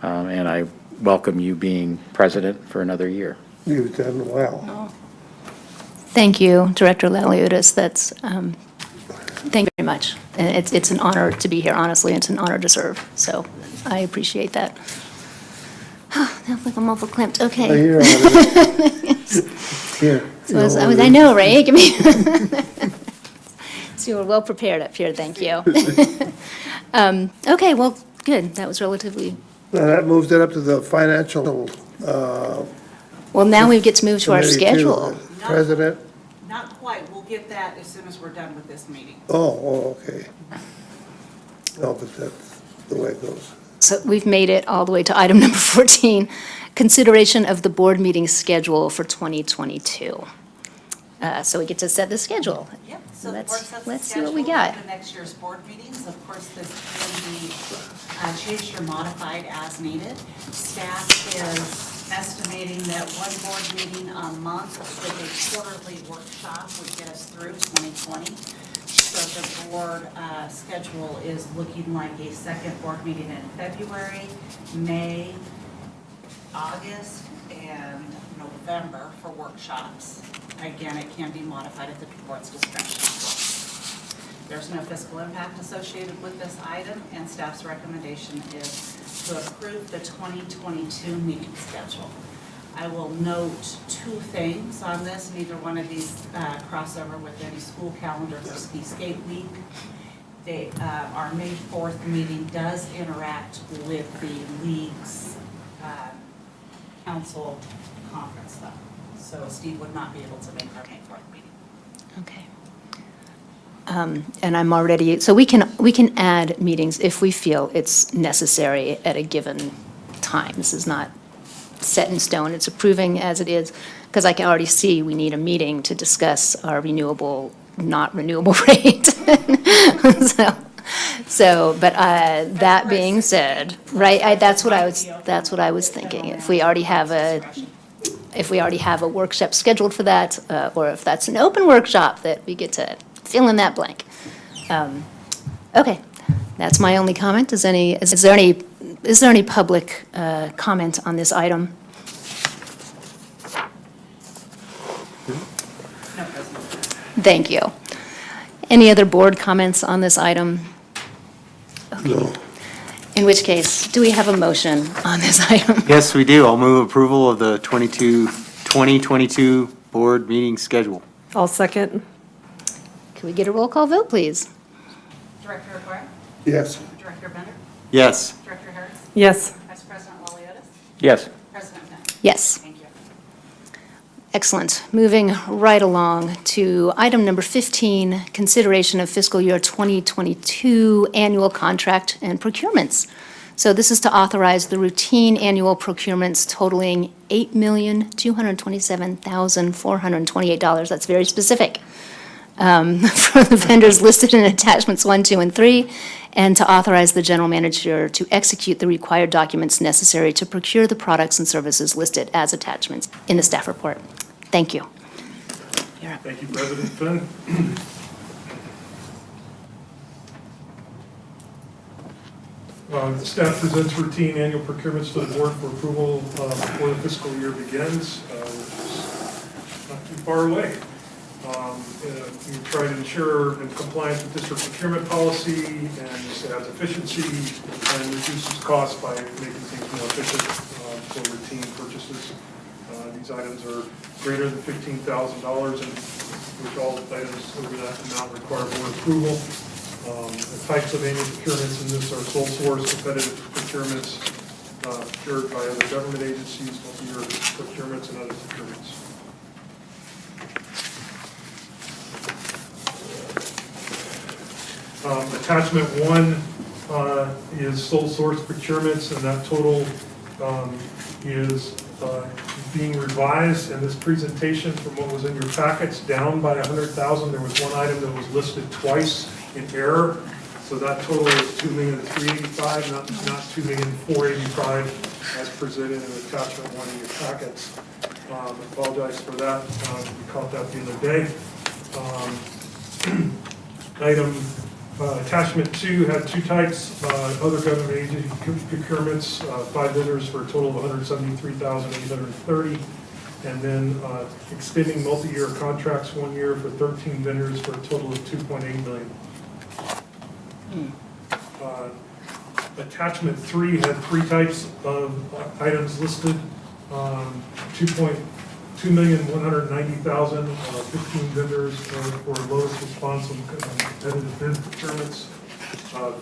and I welcome you being president for another year. You've done well. Thank you, Director Laliotis. That's, thank you very much. And it's an honor to be here, honestly. It's an honor to serve. So I appreciate that. I feel like I'm awful clamped. Oh, Okay. you're on it. Here. I know, right? Give me. So you were well prepared up here. Thank you. Okay, well, good. That was relatively, Now, that moves it up to the financial, well, now we get to move to our committee too. schedule. President, Not quite. We'll get that as soon as we're done with this meeting. Oh, okay. No, but that's the way it goes. So we've made it all the way to item number 14, consideration of the board meeting schedule for 2022. So we get to set the schedule. Yep, so the board Let's- sets the let's see what we schedule got. for the next year's board meetings. Of course, this can be changed or modified as needed. Staff is estimating that one board meeting a month with a quarterly workshop would get us through 2020. So the board schedule is looking like a second board meeting in February, May, August, and November for workshops. Again, it can be modified at the board's discretion. There's no fiscal impact associated with this item, and staff's recommendation is to approve the 2022 meeting schedule. I will note two things on this. Neither one of these crossover with any school calendar for Ski Skate Week. Our May 4th meeting does interact with the league's council conference though. So Steve would not be able to make our May 4th meeting. Okay. And I'm already, so we can add meetings if we feel it's necessary at a given time. This is not set in stone, it's approving as it is, because I can already see we need a meeting to discuss our renewable, not renewable rate. But that being said, right, that's what I was thinking. If we already have a workshop scheduled for that, or if that's an open workshop that we get to fill in that blank. Okay, that's my only comment. Is there any public comment on this item? No, President. Thank you. Any other board comments on this item? No. In which case, do we have a motion on this item? Yes, we do. I'll move approval of the 2022 board meeting schedule. I'll second. Can we get a roll call vote, please? Director Acquire? Yes. Director Bender? Yes. Director Harris? Yes. Vice President Liliotis? Yes. President Finn? Yes. Thank you. Excellent. Moving right along to item number 15, consideration of fiscal year 2022 annual contract and procurements. So this is to authorize the routine annual procurements totaling $8,227,428. That's very specific. For the vendors listed in attachments 1, 2, and 3, and to authorize the general manager to execute the required documents necessary to procure the products and services listed as attachments in the staff report. Thank you. You're up. Thank you, President Finn. The staff presents routine annual procurements to the board for approval before the fiscal year begins, which is not too far away. We try to ensure in compliance with district procurement policy, and this adds efficiency and reduces costs by making things more efficient for routine purchases. These items are greater than $15,000, and which all items over that amount require board approval. The types of annual procurements in this are sole source, competitive procurements, procured by other government agencies, multi-year procurements, and other procurements. Attachment 1 is sole source procurements, and that total is being revised in this presentation from what was in your packets, down by $100,000. There was one item that was listed twice in error, so that total is $2,385,000, not $2,485,000 as presented in attachment 1 in your packets. I apologize for that. We caught that the other day. Attachment 2 had two types, other government agency procurements, 5 vendors for a total of $173,830, and then extending multi-year contracts 1 year for 13 vendors for a total of $2.8 million. Attachment 3 had 3 types of items listed, $2,190,000, 15 vendors for lowest response on competitive bid procurements,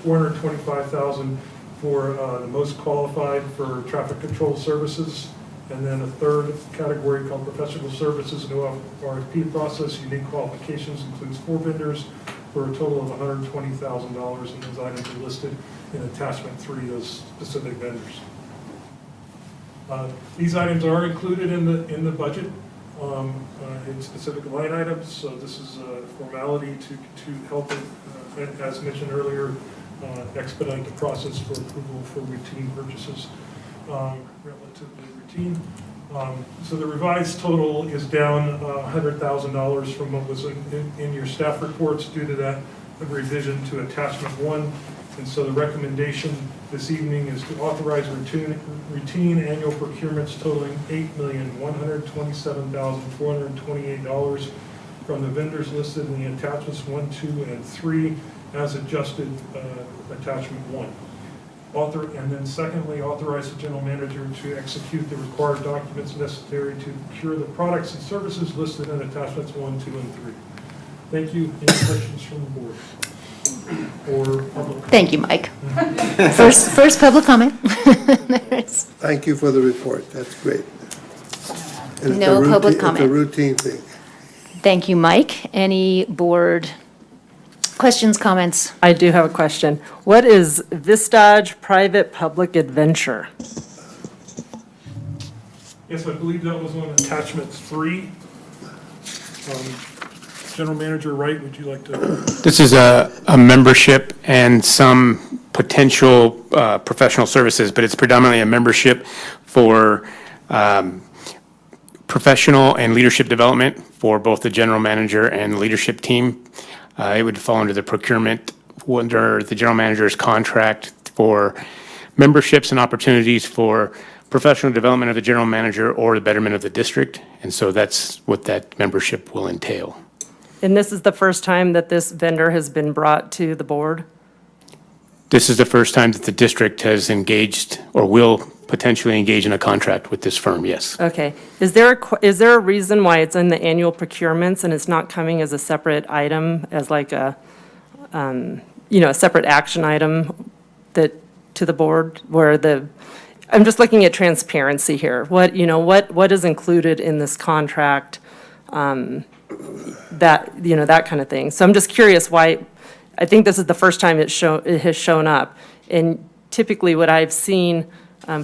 $425,000 for the most qualified for traffic control services, And then a third category called professional services, a new RFP process, unique qualifications includes 4 vendors for a total of $120,000, and those items are listed in attachment 3, those specific vendors. These items are included in the budget in specific line items, so this is a formality to help, as mentioned earlier, expedite the process for approval for routine purchases, relatively routine. So the revised total is down $100,000 from what was in your staff reports due to that revision to attachment 1. And so the recommendation this evening is to authorize routine annual procurements totaling $8,127,428 from the vendors listed in the attachments 1, 2, and 3 as adjusted attachment 1. And then secondly, authorize the general manager to execute the required documents necessary to procure the products and services listed in attachments 1, 2, and 3. Thank you. Any questions from the board? Or public? Thank you, Mike. First public comment. Thank you for the report, that's great. And it's a No public routine- comment. It's a routine thing. Thank you, Mike. Any board questions, comments? I do have a question. What is Vistage Private Public Adventure? Yes, I believe that was on attachment 3. General Manager Wright, would you like to? This is a membership and some potential professional services, but it's predominantly a membership for professional and leadership development for both the general manager and the leadership team. It would fall under the procurement, under the general manager's contract for memberships and opportunities for professional development of the general manager or the betterment of the district. And so that's what that membership will entail. And this is the first time that this vendor has been brought to the board? This is the first time that the district has engaged or will potentially engage in a contract with this firm, yes. Okay. Is there a reason why it's in the annual procurements and it's not coming as a separate item, as like a, a separate action item that, to the board, where I'm just looking at transparency here. What is included in this contract, that kind of thing. So I'm just curious why, I think this is the first time it has shown up. And typically what I've seen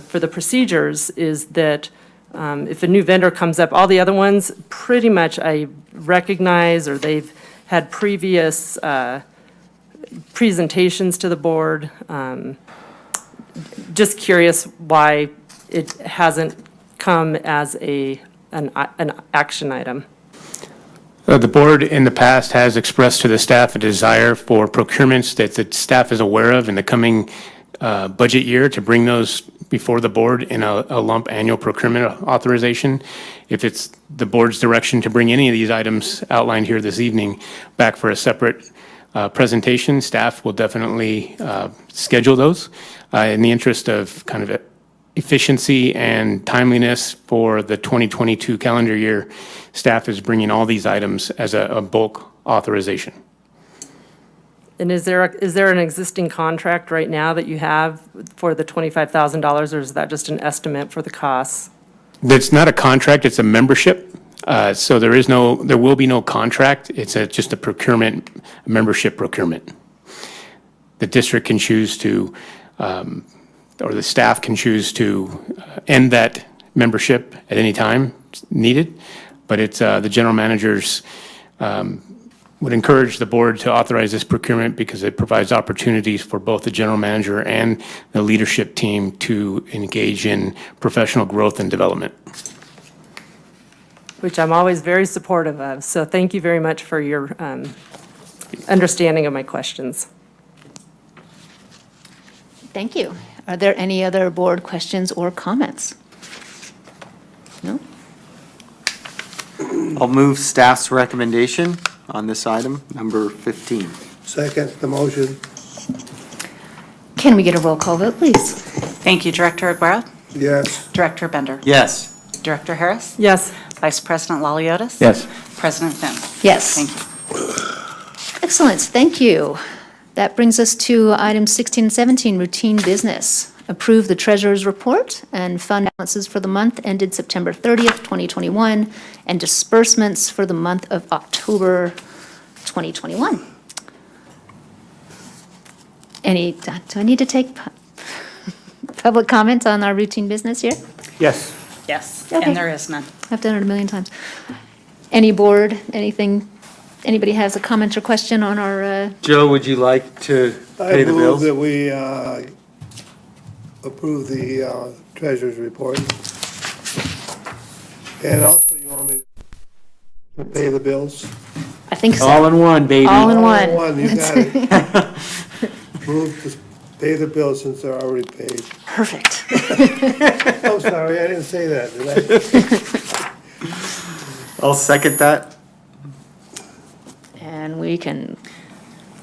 for the procedures is that if a new vendor comes up, all the other ones, pretty much I recognize, or they've had previous presentations to the board. Just curious why it hasn't come as an action item. The board in the past has expressed to the staff a desire for procurements that the staff is aware of in the coming budget year to bring those before the board in a lump annual procurement authorization. If it's the board's direction to bring any of these items outlined here this evening back for a separate presentation, staff will definitely schedule those in the interest of kind of efficiency and timeliness for the 2022 calendar year. Staff is bringing all these items as a bulk authorization. And is there an existing contract right now that you have for the $25,000, or is that just an estimate for the costs? It's not a contract, it's a membership. So there will be no contract. It's just a procurement, membership procurement. The district can choose to, or the staff can choose to end that membership at any time needed. But it's the general managers would encourage the board to authorize this procurement because it provides opportunities for both the general manager and the leadership team to engage in professional growth and development. Which I'm always very supportive of. So thank you very much for your understanding of my questions. Thank you. Are there any other board questions or comments? No? I'll move staff's recommendation on this item, number 15. Second, the motion, Can we get a roll call vote, please? Thank you, Director Aguero, yes. Director Bender, Yes. Director Harris, Yes. Vice President Laliotis. Yes. President Finn. Yes. Thank you. Excellent, thank you. That brings us to items 16 and 17, routine business. approve the treasurer's report and fund balances for the month ended September 30th, 2021, and disbursements for the month of October 2021. Do I need to take public comment on our routine business here? Yes. Yes, Okay. and there is none. I've done it a million times. Any board, anything, anybody has a comment or question on our, Joe, would you like to pay the I move bills? that we approve the treasurer's report. And also, you want me to pay the bills? I think so. All in one, baby. All in All one. in one, you got it. Move to pay the bills since they're already paid. Perfect. Oh, sorry, I didn't say that, did I? I'll second that. And we can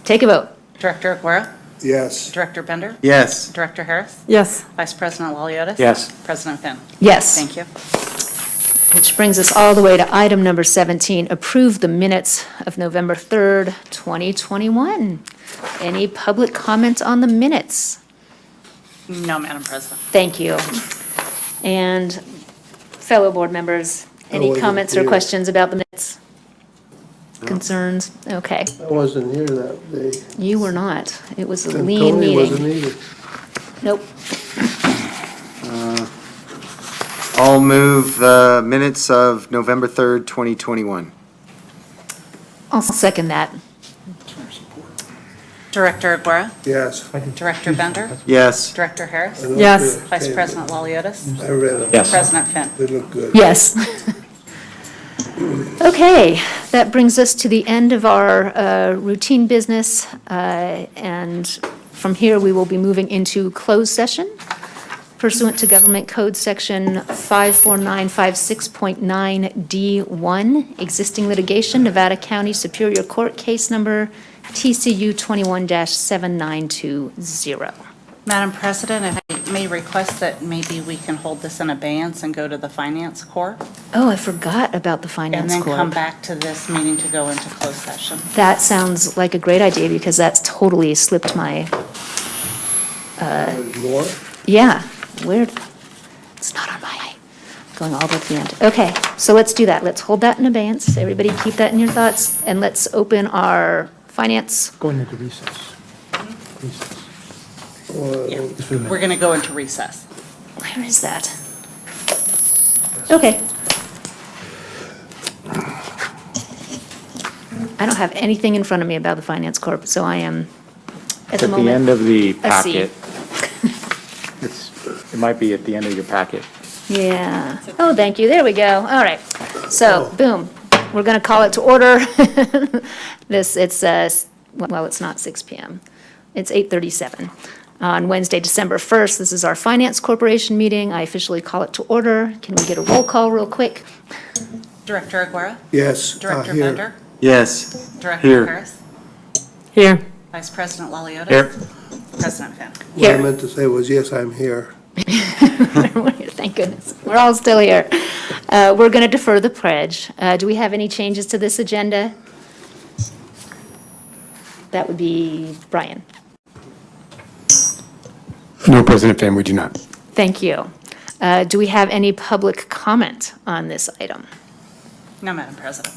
take a vote. Director Aguirre? Yes. Director Bender? Yes. Director Harris? Yes. Vice President Waliotis? Yes. President Finn? Yes. Thank you. Which brings us all the way to item number 17, approve the minutes of November 3rd, 2021. Any public comment on the minutes? No, Madam President. Thank you. And fellow board members, any wasn't comments or here. questions about the minutes? Concerns? Okay. I wasn't here that day. You were not. It was a And lean Tony wasn't meeting. either. Nope. I'll move the minutes of November 3rd, 2021. I'll second that. Director Aguirre? Yes. Director Bender? Yes. Director Harris? Yes. Vice President Waliotis? I read them. Yes. President Finn? They look good. Yes. Okay, that brings us to the end of our routine business. And from here, we will be moving into closed session pursuant to Government Code Section 54956.9D1, existing litigation, Nevada County Superior Court, case number TCU 21-7920. Madam President, if I may request that maybe we can hold this in abeyance and go to the Finance Corps, Oh, I forgot about the and Finance then come Corp. back to this meeting to go into closed session. That sounds like a great idea because that's totally slipped my, There's more? yeah, where, it's not on my, going all the way to the end. Okay, so let's do that. Let's hold that in abeyance. Everybody keep that in your thoughts, and let's open our finance. Going into recess. Yeah, we're going to go into recess. Where is that? Okay. I don't have anything in front of me about the Finance Corp, so I am, at the At the moment. end of the a C. packet. It might be at the end of your packet. Yeah. Oh, thank you. There we go. All right. So, boom. We're going to call it to order. It's not 6 PM. It's 8:37. On Wednesday, December 1st, this is our Finance Corporation meeting. I officially call it to order. Can we get a roll call real quick? Director Aguirre? Yes. Director Here. Bender? Yes. Director Here. Harris? Here. Vice President Waliotis? Here. President Finn? What I Here. meant to say was, yes, I'm here. Thank goodness. We're all still here. We're going to defer the pledge. Do we have any changes to this agenda? That would be Brian. No, President Finn, we do not. Thank you. Do we have any public comment on this item? No, Madam President.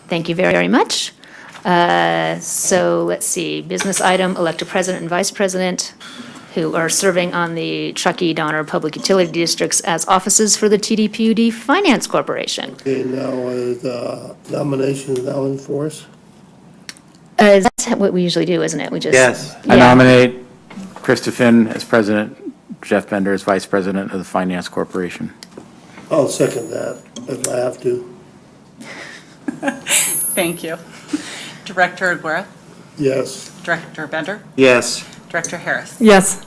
Thank you very, very much. So let's see, business item, elect a president and vice president who are serving on the Truckee, Donner Public Utility Districts as offices for the TDPUD Finance Corporation. Okay, now, the nomination is now in force? That's what we usually do, isn't it? We just. Yes. I Yeah. nominate Krista Finn as president, Jeff Bender as vice president of the Finance Corporation. I'll second that if I have to. Thank you. Director Aguirre? Yes. Director Bender? Yes. Director Harris? Yes.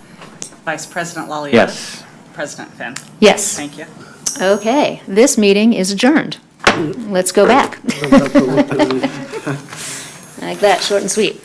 Vice President Waliotis? Yes. President Finn? Yes. Thank you. Okay, this meeting is adjourned. Let's go back. I'll have to look at it. Like that, short and sweet.